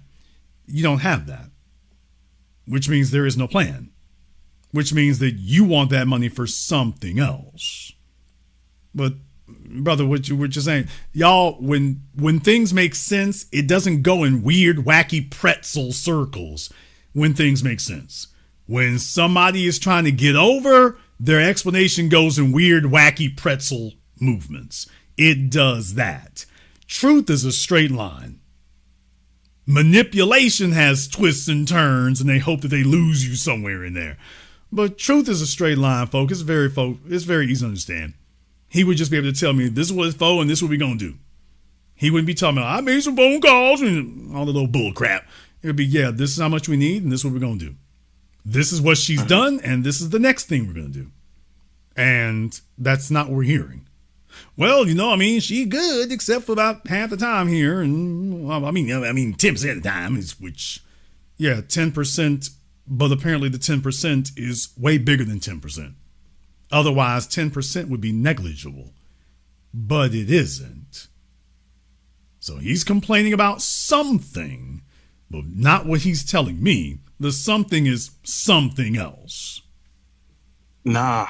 You don't have that. Which means there is no plan. Which means that you want that money for something else. But brother, what you're saying, y'all, when things make sense, it doesn't go in weird, wacky pretzel circles. When things make sense, when somebody is trying to get over, their explanation goes in weird, wacky pretzel movements. It does that. Truth is a straight line. Manipulation has twists and turns, and they hope that they lose you somewhere in there. But truth is a straight line, folks. It's very easy to understand. He would just be able to tell me, this is what it's for, and this is what we're going to do. He wouldn't be talking about, I made some phone calls, and all the little bull crap. It would be, yeah, this is how much we need, and this is what we're going to do. This is what she's done, and this is the next thing we're going to do. And that's not what we're hearing. Well, she good except for about half the time here. And 10% of the time is 10%, but apparently the 10% is way bigger than 10%. Otherwise, 10% would be negligible, but it isn't. So he's complaining about something, but not what he's telling me. The something is something else. Nah.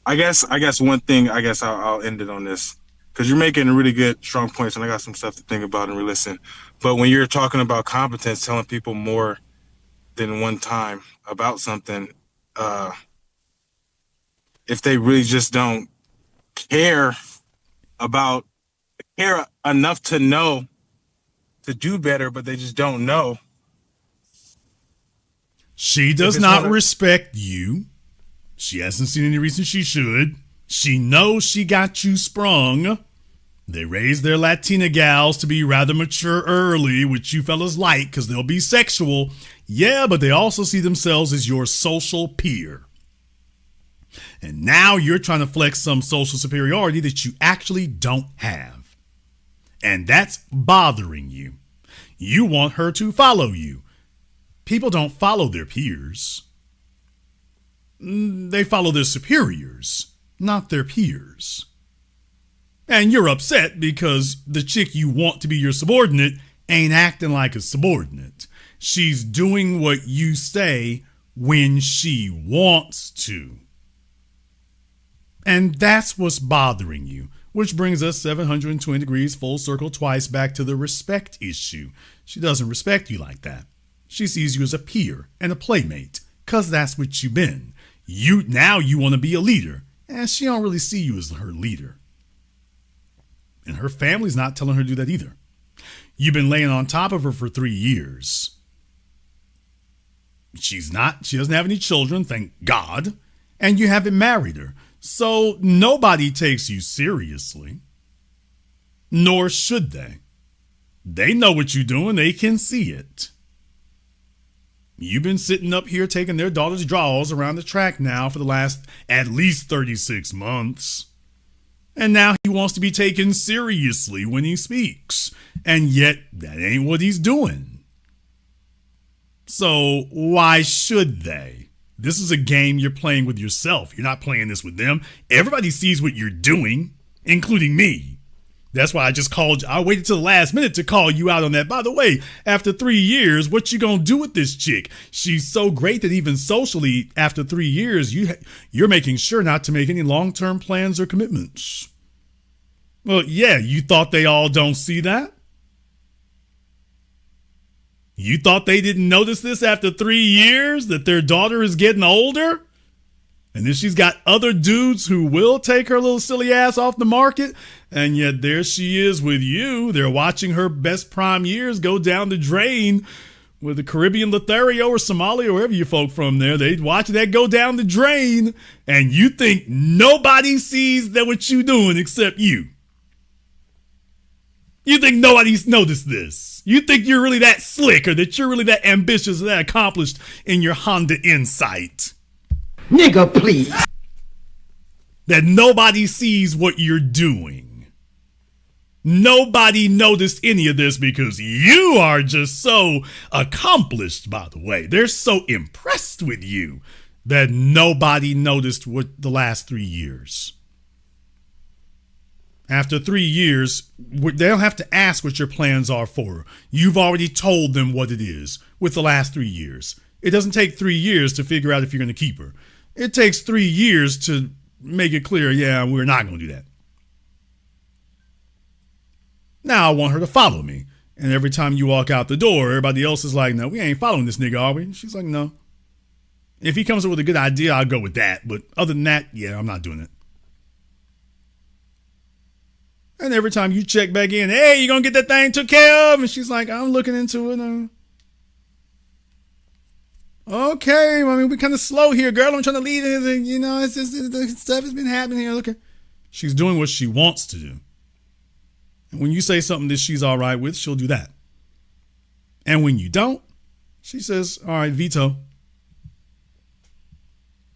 I guess one thing, I'll end it on this, because you're making a really good, strong points, and I got some stuff to think about and re-listen. But when you're talking about competence, telling people more than one time about something, if they really just don't care enough to know to do better, but they just don't know. She does not respect you. She hasn't seen any reason she should. She knows she got you sprung. They raised their Latina gals to be rather mature early, which you fellas like because they'll be sexual. Yeah, but they also see themselves as your social peer. And now you're trying to flex some social superiority that you actually don't have. And that's bothering you. You want her to follow you. People don't follow their peers. They follow their superiors, not their peers. And you're upset because the chick you want to be your subordinate ain't acting like a subordinate. She's doing what you say when she wants to. And that's what's bothering you, which brings us 720 degrees full circle twice back to the respect issue. She doesn't respect you like that. She sees you as a peer and a playmate, because that's what you've been. Now you want to be a leader, and she don't really see you as her leader. And her family's not telling her to do that either. You've been laying on top of her for 3 years. She doesn't have any children, thank God, and you haven't married her. So nobody takes you seriously, nor should they. They know what you're doing. They can see it. You've been sitting up here taking their daughter's draws around the track now for the last at least 36 months. And now he wants to be taken seriously when he speaks. And yet that ain't what he's doing. So why should they? This is a game you're playing with yourself. You're not playing this with them. Everybody sees what you're doing, including me. That's why I just called you. I waited till the last minute to call you out on that. By the way, after 3 years, what you gonna do with this chick? She's so great that even socially, after 3 years, you're making sure not to make any long-term plans or commitments. Well, yeah, you thought they all don't see that? You thought they didn't notice this after 3 years, that their daughter is getting older? And then she's got other dudes who will take her little silly ass off the market. And yet there she is with you. They're watching her best prime years go down the drain with the Caribbean Lothario or Somalia, or wherever you folk from there. They watch that go down the drain. And you think nobody sees that what you doing except you. You think nobody's noticed this. You think you're really that slick, or that you're really that ambitious or that accomplished in your Honda Insight. Nigga, please. That nobody sees what you're doing. Nobody noticed any of this because you are just so accomplished, by the way. They're so impressed with you that nobody noticed what the last 3 years. After 3 years, they don't have to ask what your plans are for her. You've already told them what it is with the last 3 years. It doesn't take 3 years to figure out if you're going to keep her. It takes 3 years to make it clear, yeah, we're not going to do that. Now I want her to follow me. And every time you walk out the door, everybody else is like, no, we ain't following this nigga, are we? She's like, no. If he comes up with a good idea, I'll go with that. But other than that, yeah, I'm not doing it. And every time you check back in, hey, you going to get that thing took care of? And she's like, I'm looking into it. Okay, I mean, we're kind of slow here, girl. I'm trying to lead it. You know, it's just the stuff has been happening here. Look, she's doing what she wants to do. And when you say something that she's all right with, she'll do that. And when you don't, she says, all right, veto.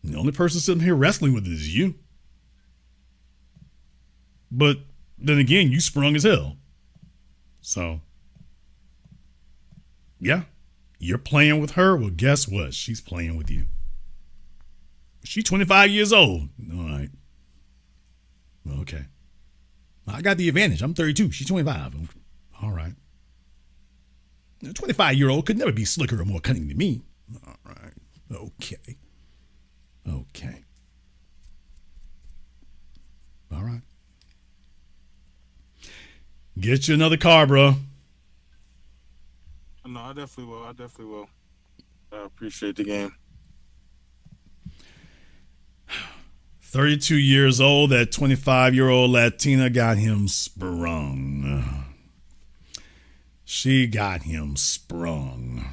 And the only person sitting here wrestling with it is you. But then again, you sprung as hell. So, yeah, you're playing with her. Well, guess what? She's playing with you. She's 25 years old. All right. Okay. I got the advantage. I'm 32. She's 25. All right. A 25-year-old could never be slicker or more cunning than me. All right. Okay. Okay. All right. Get you another car, bro. No, I definitely will. I appreciate the game. 32 years old, that 25-year-old Latina got him sprung. She got him sprung.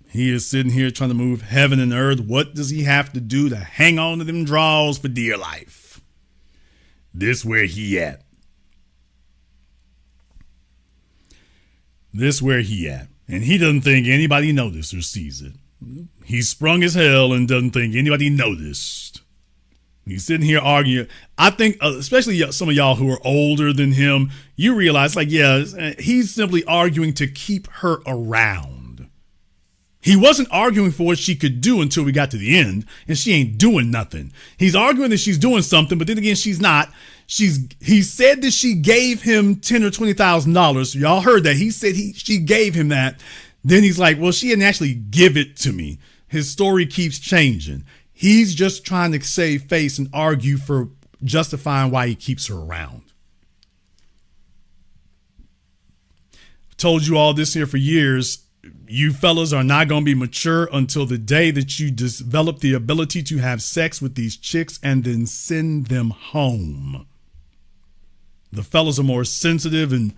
He is sitting here trying to move heaven and earth. What does he have to do to hang on to them draws for dear life? This where he at. This where he at. And he doesn't think anybody noticed or sees it. He's sprung as hell and doesn't think anybody noticed. He's sitting here arguing. I think, especially some of y'all who are older than him, you realize, like, yeah, he's simply arguing to keep her around. He wasn't arguing for what she could do until we got to the end, and she ain't doing nothing. He's arguing that she's doing something, but then again, she's not. He said that she gave him $10,000 or $20,000. Y'all heard that. He said she gave him that. Then he's like, well, she didn't actually give it to me. His story keeps changing. He's just trying to save face and argue for justifying why he keeps her around. I've told you all this here for years. You fellas are not going to be mature until the day that you develop the ability to have sex with these chicks and then send them home. The fellas are more sensitive and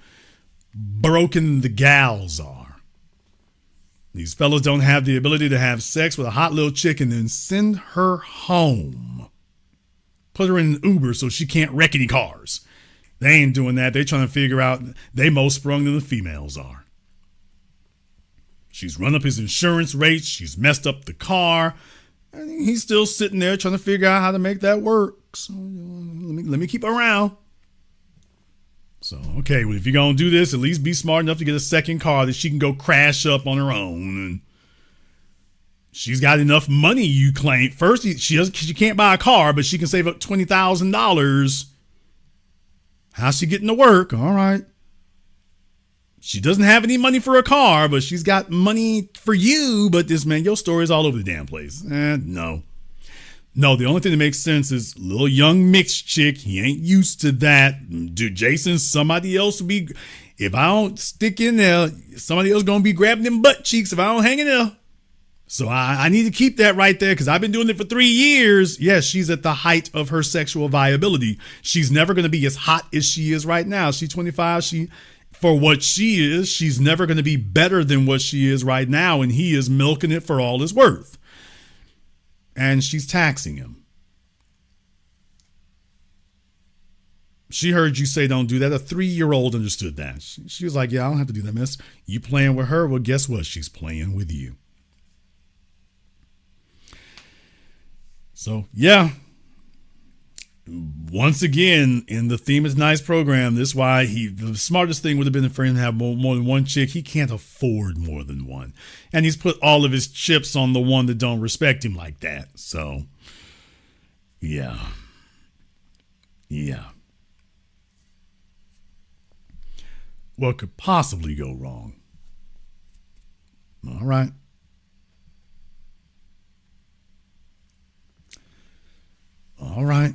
broken than the gals are. These fellas don't have the ability to have sex with a hot little chick and then send her home. Put her in an Uber so she can't wreck any cars. They ain't doing that. They trying to figure out they more sprung than the females are. She's run up his insurance rates. She's messed up the car. And he's still sitting there trying to figure out how to make that work. So let me keep her around. So, okay, well, if you're going to do this, at least be smart enough to get a second car that she can go crash up on her own. And she's got enough money, you claim. First, she can't buy a car, but she can save up $20,000. How's she getting to work? All right. She doesn't have any money for a car, but she's got money for you. But this, man, your story is all over the damn place. No, the only thing that makes sense is little young mixed chick. He ain't used to that. Dude, Jason, somebody else will be. If I don't stick in there, somebody else going to be grabbing them butt cheeks if I don't hang in there. So I need to keep that right there because I've been doing it for 3 years. Yes, she's at the height of her sexual viability. She's never going to be as hot as she is right now. She's 25. For what she is, she's never going to be better than what she is right now. And he is milking it for all it's worth. And she's taxing him. She heard you say don't do that. A 3-year-old understood that. She was like, yeah, I don't have to do that, miss. You playing with her? Well, guess what? She's playing with you. So, yeah. Once again, in the Theme is Nice program, this is why the smartest thing would have been for him to have more than one chick. He can't afford more than one. And he's put all of his chips on the one that don't respect him like that. So, yeah. What could possibly go wrong? All right. All right.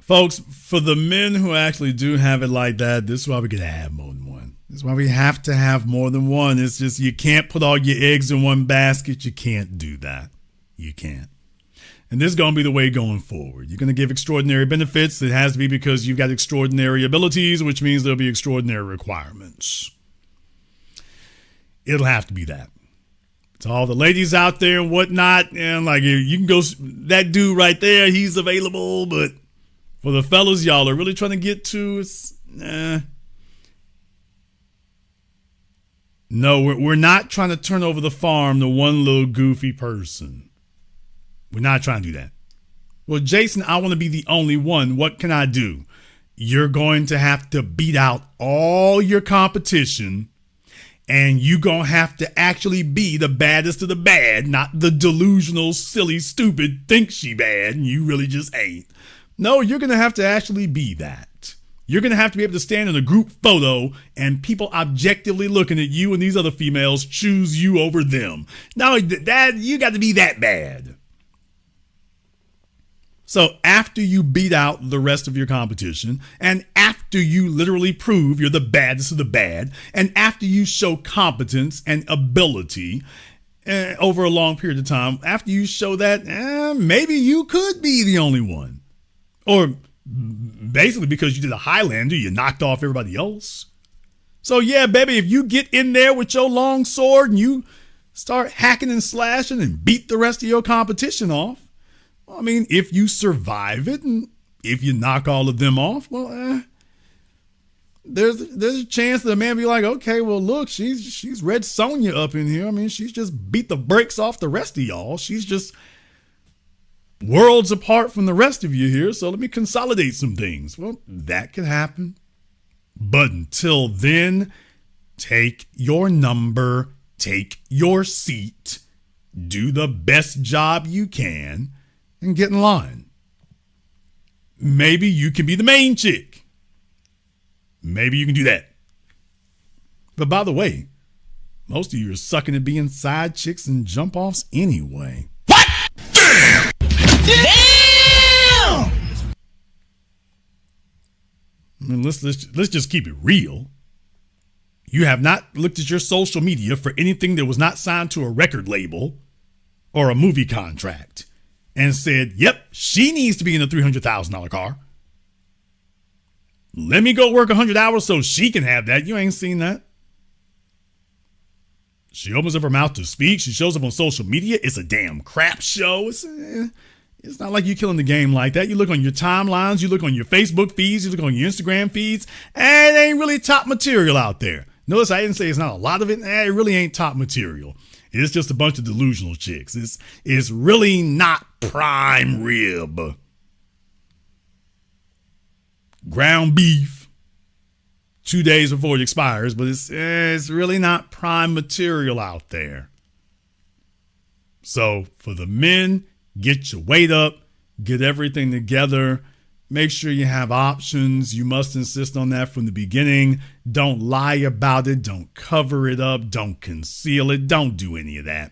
Folks, for the men who actually do have it like that, this is why we gotta have more than one. This is why we have to have more than one. It's just you can't put all your eggs in one basket. You can't do that. You can't. And this is going to be the way going forward. You're going to give extraordinary benefits. It has to be because you've got extraordinary abilities, which means there'll be extraordinary requirements. It'll have to be that. To all the ladies out there and whatnot, and like you can go, that dude right there, he's available. But for the fellas, y'all are really trying to get to, No, we're not trying to turn over the farm to one little goofy person. We're not trying to do that. Well, Jason, I want to be the only one. What can I do? You're going to have to beat out all your competition, and you're going to have to actually be the baddest of the bad, not the delusional, silly, stupid, think she bad, and you really just ain't. No, you're going to have to actually be that. You're going to have to be able to stand in a group photo and people objectively looking at you and these other females choose you over them. No, that you got to be that bad. So after you beat out the rest of your competition, and after you literally prove you're the baddest of the bad, and after you show competence and ability over a long period of time, after you show that, maybe you could be the only one. Or basically because you did a Highlander, you knocked off everybody else. So yeah, baby, if you get in there with your long sword and you start hacking and slashing and beat the rest of your competition off, I mean, if you survive it and if you knock all of them off, well, there's a chance that a man be like, okay, well, look, she's Red Sonja up in here. I mean, she's just beat the brakes off the rest of y'all. She's just worlds apart from the rest of you here. So let me consolidate some things. Well, that could happen. But until then, take your number, take your seat, do the best job you can, and get in line. Maybe you can be the main chick. Maybe you can do that. But by the way, most of you are sucking at being side chicks and jump offs anyway. What? Damn! Damn! I mean, let's just keep it real. You have not looked at your social media for anything that was not signed to a record label or a movie contract and said, yep, she needs to be in a $300,000 car. Let me go work 100 hours so she can have that. You ain't seen that. She opens up her mouth to speak. She shows up on social media. It's a damn crap show. It's not like you're killing the game like that. You look on your timelines. You look on your Facebook feeds. You look on your Instagram feeds. And it ain't really top material out there. Notice I didn't say it's not a lot of it. It really ain't top material. It's just a bunch of delusional chicks. It's really not prime rib. Ground beef 2 days before it expires, but it's really not prime material out there. So for the men, get your weight up, get everything together. Make sure you have options. You must insist on that from the beginning. Don't lie about it. Don't cover it up. Don't conceal it. Don't do any of that.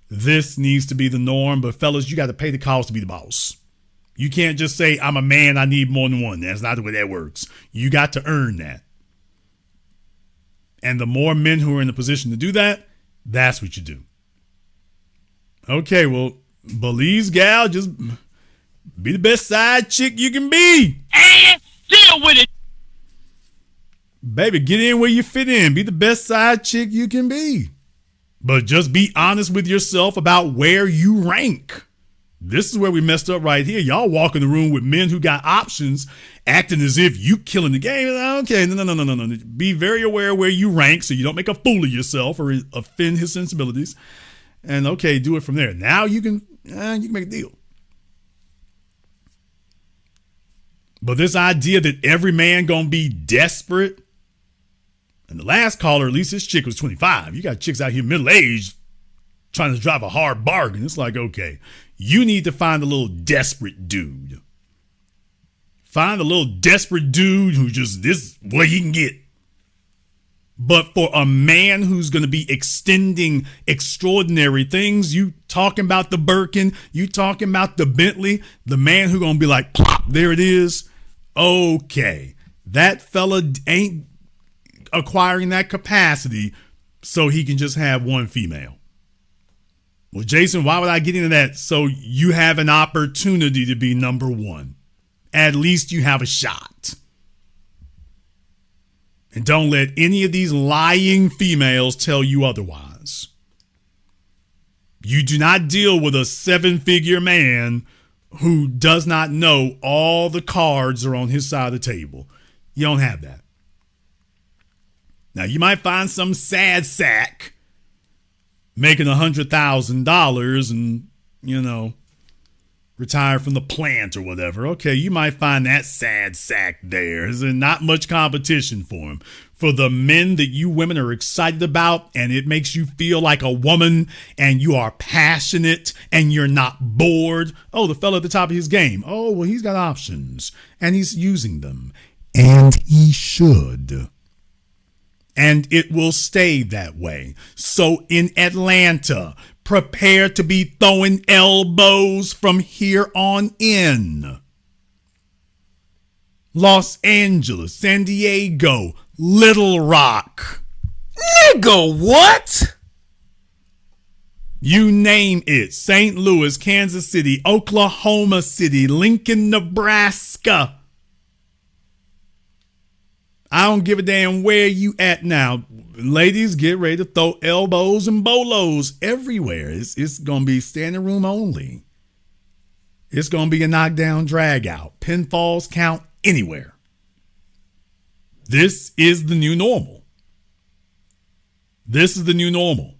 This needs to be the norm. But fellas, you got to pay the cost to be the boss. You can't just say, I'm a man, I need more than one. That's not the way that works. You got to earn that. And the more men who are in the position to do that, that's what you do. Okay, well, Belize gal, just be the best side chick you can be. And deal with it. Baby, get in where you fit in. Be the best side chick you can be. But just be honest with yourself about where you rank. This is where we messed up right here. Y'all walk in the room with men who got options, acting as if you killing the game. Okay, no. Be very aware where you rank so you don't make a fool of yourself or offend his sensibilities. And okay, do it from there. Now you can make a deal. But this idea that every man gonna be desperate, and the last caller, at least this chick was 25. You got chicks out here middle-aged trying to drive a hard bargain. It's like, okay, you need to find a little desperate dude. Find a little desperate dude who just, this is what he can get. But for a man who's going to be extending extraordinary things, you talking about the Birkin, you talking about the Bentley, the man who going to be like, plop, there it is. Okay, that fella ain't acquiring that capacity so he can just have one female. Well, Jason, why would I get into that? So you have an opportunity to be number one. At least you have a shot. And don't let any of these lying females tell you otherwise. You do not deal with a 7-figure man who does not know all the cards are on his side of the table. You don't have that. Now, you might find some sad sack making $100,000 and, you know, retire from the plant or whatever. Okay, you might find that sad sack there. There's not much competition for him. For the men that you women are excited about and it makes you feel like a woman and you are passionate and you're not bored. Oh, the fella at the top of his game. Oh, well, he's got options and he's using them. And he should. And it will stay that way. So in Atlanta, prepare to be throwing elbows from here on in. Los Angeles, San Diego, Little Rock. Nigga, what? You name it. St. Louis, Kansas City, Oklahoma City, Lincoln, Nebraska. I don't give a damn where you at now. Ladies, get ready to throw elbows and bolos everywhere. It's going to be standing room only. It's going to be a knockdown, drag out. Pinfalls count anywhere. This is the new normal. This is the new normal.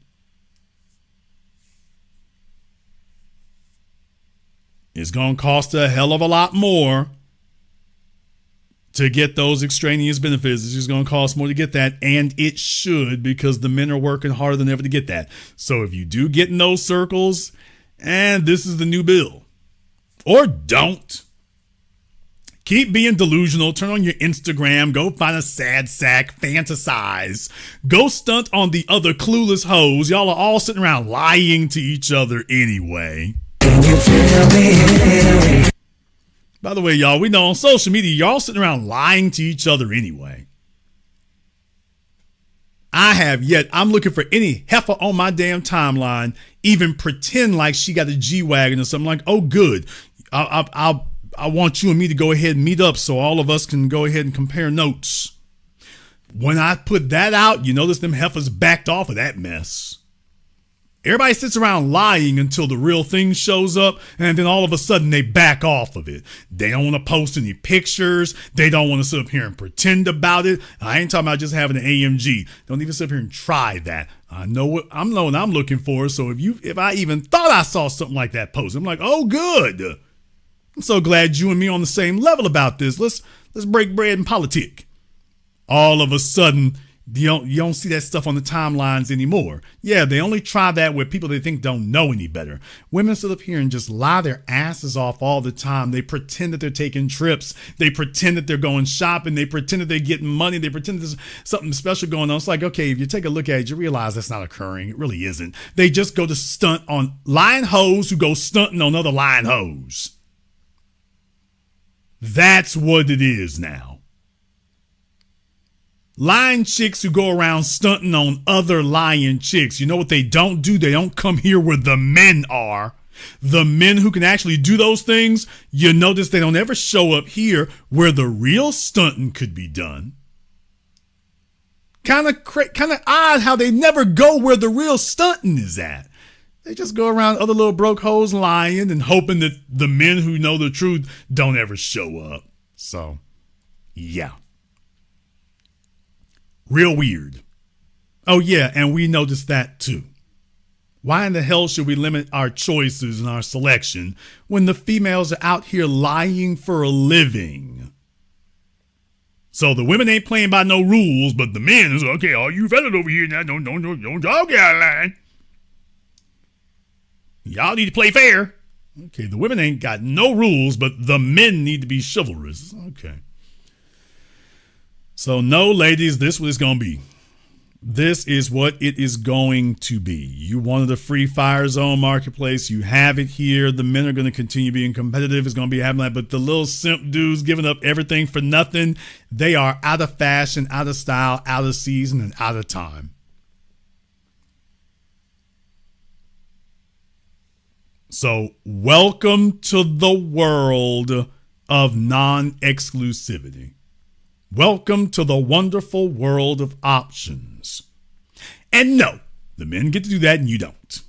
It's going to cost a hell of a lot more to get those extraneous benefits. It's just going to cost more to get that, and it should, because the men are working harder than ever to get that. So if you do get in those circles, and this is the new bill. Or don't. Keep being delusional. Turn on your Instagram. Go find a sad sack. Fantasize. Go stunt on the other clueless hoes. Y'all are all sitting around lying to each other anyway. By the way, y'all, we know on social media, y'all sitting around lying to each other anyway. I'm looking for any heifer on my damn timeline, even pretend like she got a G-Wagon or something. Like, oh, good. I want you and me to go ahead and meet up so all of us can go ahead and compare notes. When I put that out, you notice them heifers backed off of that mess. Everybody sits around lying until the real thing shows up, and then all of a sudden they back off of it. They don't want to post any pictures. They don't want to sit up here and pretend about it. I ain't talking about just having an AMG. Don't even sit up here and try that. I know what I'm looking for. So if I even thought I saw something like that post, I'm like, oh, good. I'm so glad you and me are on the same level about this. Let's break bread and politic. All of a sudden, you don't see that stuff on the timelines anymore. Yeah, they only try that with people they think don't know any better. Women sit up here and just lie their asses off all the time. They pretend that they're taking trips. They pretend that they're going shopping. They pretend that they're getting money. They pretend there's something special going on. It's like, okay, if you take a look at it, you realize that's not occurring. It really isn't. They just go to stunt on lying hoes who go stunting on other lying hoes. That's what it is now. Lying chicks who go around stunting on other lying chicks. You know what they don't do? They don't come here where the men are. The men who can actually do those things, you notice they don't ever show up here where the real stunting could be done. Kind of odd how they never go where the real stunting is at. They just go around other little broke hoes lying and hoping that the men who know the truth don't ever show up. So, yeah. Real weird. Oh, yeah, and we noticed that too. Why in the hell should we limit our choices and our selection when the females are out here lying for a living? So the women ain't playing by no rules, but the men is, okay, all you fellas over here now, don't talk out of line. Y'all need to play fair. Okay, the women ain't got no rules, but the men need to be chivalrous. Okay. So no, ladies, this is what it's going to be. This is what it is going to be. You wanted a free fire zone marketplace. You have it here. The men are going to continue being competitive. It's going to be happening that. But the little simp dudes giving up everything for nothing, they are out of fashion, out of style, out of season, and out of time. So welcome to the world of non-exclusivity. Welcome to the wonderful world of options. And no, the men get to do that and you don't.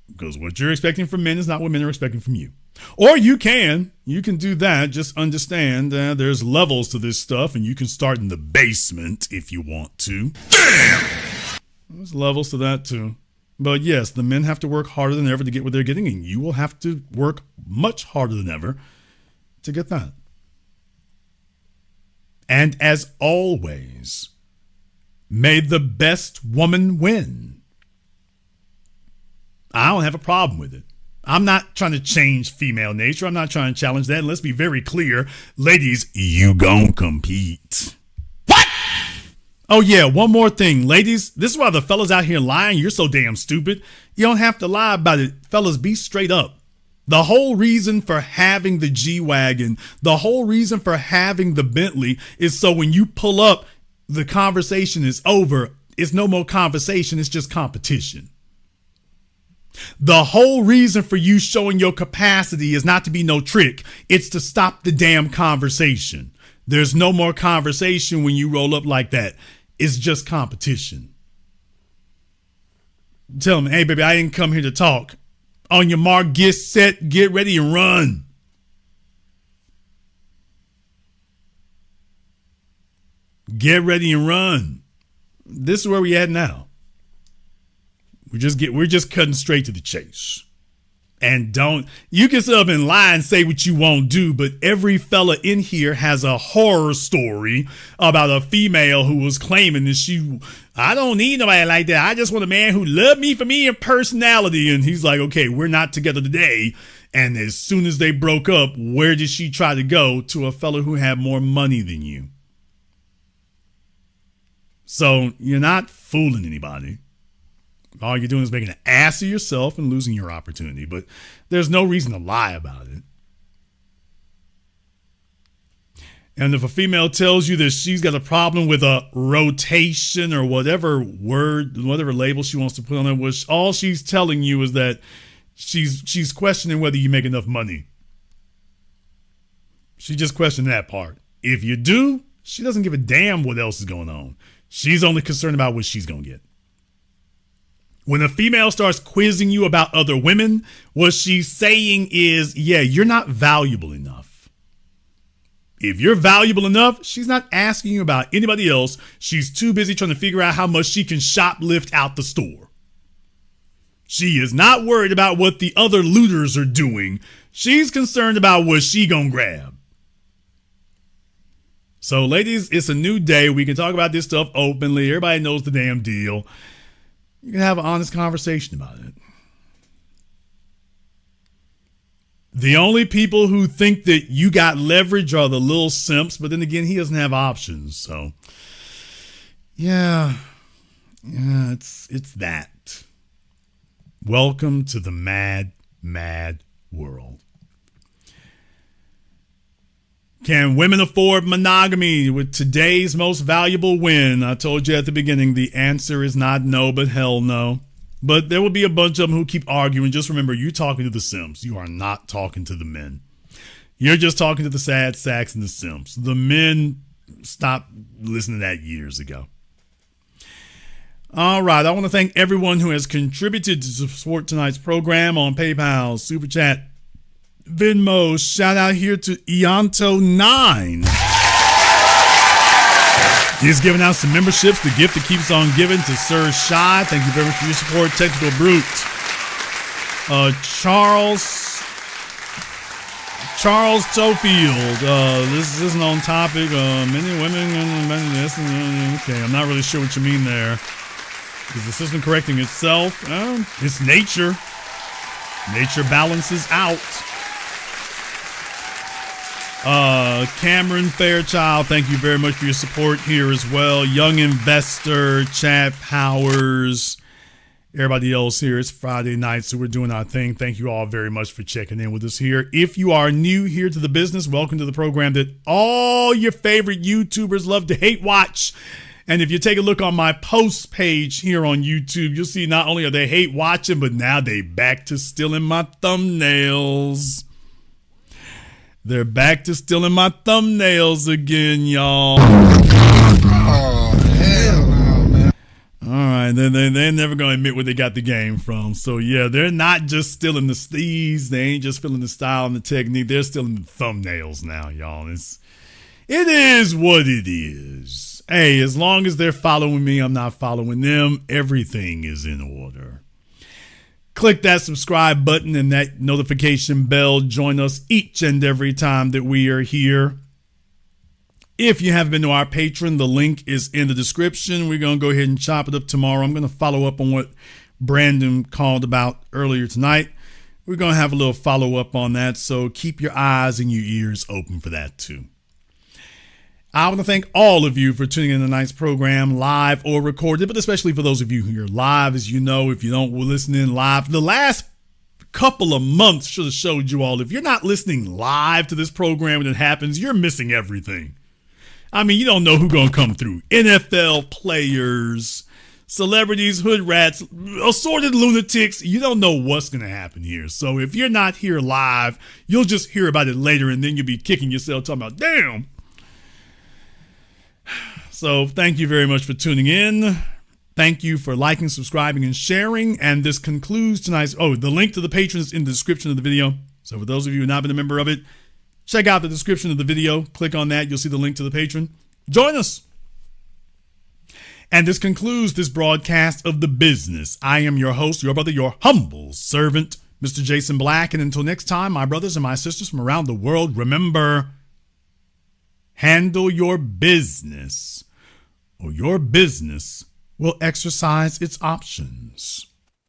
Because what you're expecting from men is not what men are expecting from you. Or you can do that. Just understand there's levels to this stuff and you can start in the basement if you want to. Damn! There's levels to that too. But yes, the men have to work harder than ever to get what they're getting, and you will have to work much harder than ever to get that. And as always, may the best woman win. I don't have a problem with it. I'm not trying to change female nature. I'm not trying to challenge that. And let's be very clear. Ladies, you gon' compete. What? Oh, yeah, one more thing. Ladies, this is why the fellas out here lying. You're so damn stupid. You don't have to lie about it. Fellas, be straight up. The whole reason for having the G-Wagon, the whole reason for having the Bentley is so when you pull up, the conversation is over. It's no more conversation. It's just competition. The whole reason for you showing your capacity is not to be no trick. It's to stop the damn conversation. There's no more conversation when you roll up like that. It's just competition. Tell them, hey, baby, I didn't come here to talk. On your mark, get set, get ready, and run. Get ready and run. This is where we at now. We're just cutting straight to the chase. And you can sit up and lie and say what you won't do, but every fella in here has a horror story about a female who was claiming that I don't need nobody like that. I just want a man who loved me for me and personality. And he's like, okay, we're not together today. And as soon as they broke up, where did she try to go? To a fella who had more money than you. So you're not fooling anybody. All you're doing is making an ass of yourself and losing your opportunity, but there's no reason to lie about it. And if a female tells you that she's got a problem with a rotation or whatever label she wants to put on it, all she's telling you is that she's questioning whether you make enough money. She just questioned that part. If you do, she doesn't give a damn what else is going on. She's only concerned about what she's going to get. When a female starts quizzing you about other women, what she's saying is, yeah, you're not valuable enough. If you're valuable enough, she's not asking you about anybody else. She's too busy trying to figure out how much she can shoplift out the store. She is not worried about what the other looters are doing. She's concerned about what she gonna grab. So, ladies, it's a new day. We can talk about this stuff openly. Everybody knows the damn deal. You can have an honest conversation about it. The only people who think that you got leverage are the little simps, but then again, he doesn't have options. So, yeah, it's that. Welcome to the mad, mad world. Can women afford monogamy with today's most valuable win? I told you at the beginning, the answer is not no, but hell no. But there will be a bunch of them who keep arguing. Just remember, you're talking to the simps. You are not talking to the men. You're just talking to the sad sacks and the simps. The men stopped listening to that years ago. All right. I want to thank everyone who has contributed to support tonight's program on PayPal, Super Chat, Venmo. Shout out here to Ianto9. He's giving out some memberships. The gift that keeps on giving to Sir Shy. Thank you very much for your support. Technical Brute. Charles Tofield. This isn't on topic. Many women and this. Okay, I'm not really sure what you mean there. Is the system correcting itself? It's nature. Nature balances out. Cameron Fairchild, thank you very much for your support here as well. Young Investor, Chad Powers, everybody else here. It's Friday night, so we're doing our thing. Thank you all very much for checking in with us here. If you are new here to the business, welcome to the program that all your favorite YouTubers love to hate watch. And if you take a look on my post page here on YouTube, you'll see not only are they hate watching, but now they back to stealing my thumbnails. They're back to stealing my thumbnails again, y'all. Oh, hell no, man. All right, they're never going to admit where they got the game from. So, yeah, they're not just stealing the steez. They ain't just stealing the style and the technique. They're stealing the thumbnails now, y'all. It is what it is. Hey, as long as they're following me, I'm not following them. Everything is in order. Click that subscribe button and that notification bell. Join us each and every time that we are here. If you haven't been to our Patreon, the link is in the description. We're going to go ahead and chop it up tomorrow. I'm going to follow up on what Brandon called about earlier tonight. We're going to have a little follow up on that. So keep your eyes and your ears open for that too. I want to thank all of you for tuning in to tonight's program, live or recorded, but especially for those of you who are live. As you know, if you don't listen in live, the last couple of months should have showed you all. If you're not listening live to this program when it happens, you're missing everything. I mean, you don't know who's going to come through. NFL players, celebrities, hood rats, assorted lunatics. You don't know what's going to happen here. So if you're not here live, you'll just hear about it later, and then you'll be kicking yourself talking about, damn. So thank you very much for tuning in. Thank you for liking, subscribing, and sharing. And this concludes tonight's... Oh, the link to the Patreon is in the description of the video. So for those of you who have not been a member of it, check out the description of the video. Click on that. You'll see the link to the Patreon. Join us. And this concludes this broadcast of The Business. I am your host, your brother, your humble servant, Mr. Jason Black. And until next time, my brothers and my sisters from around the world, remember, handle your business, or your business will exercise its options.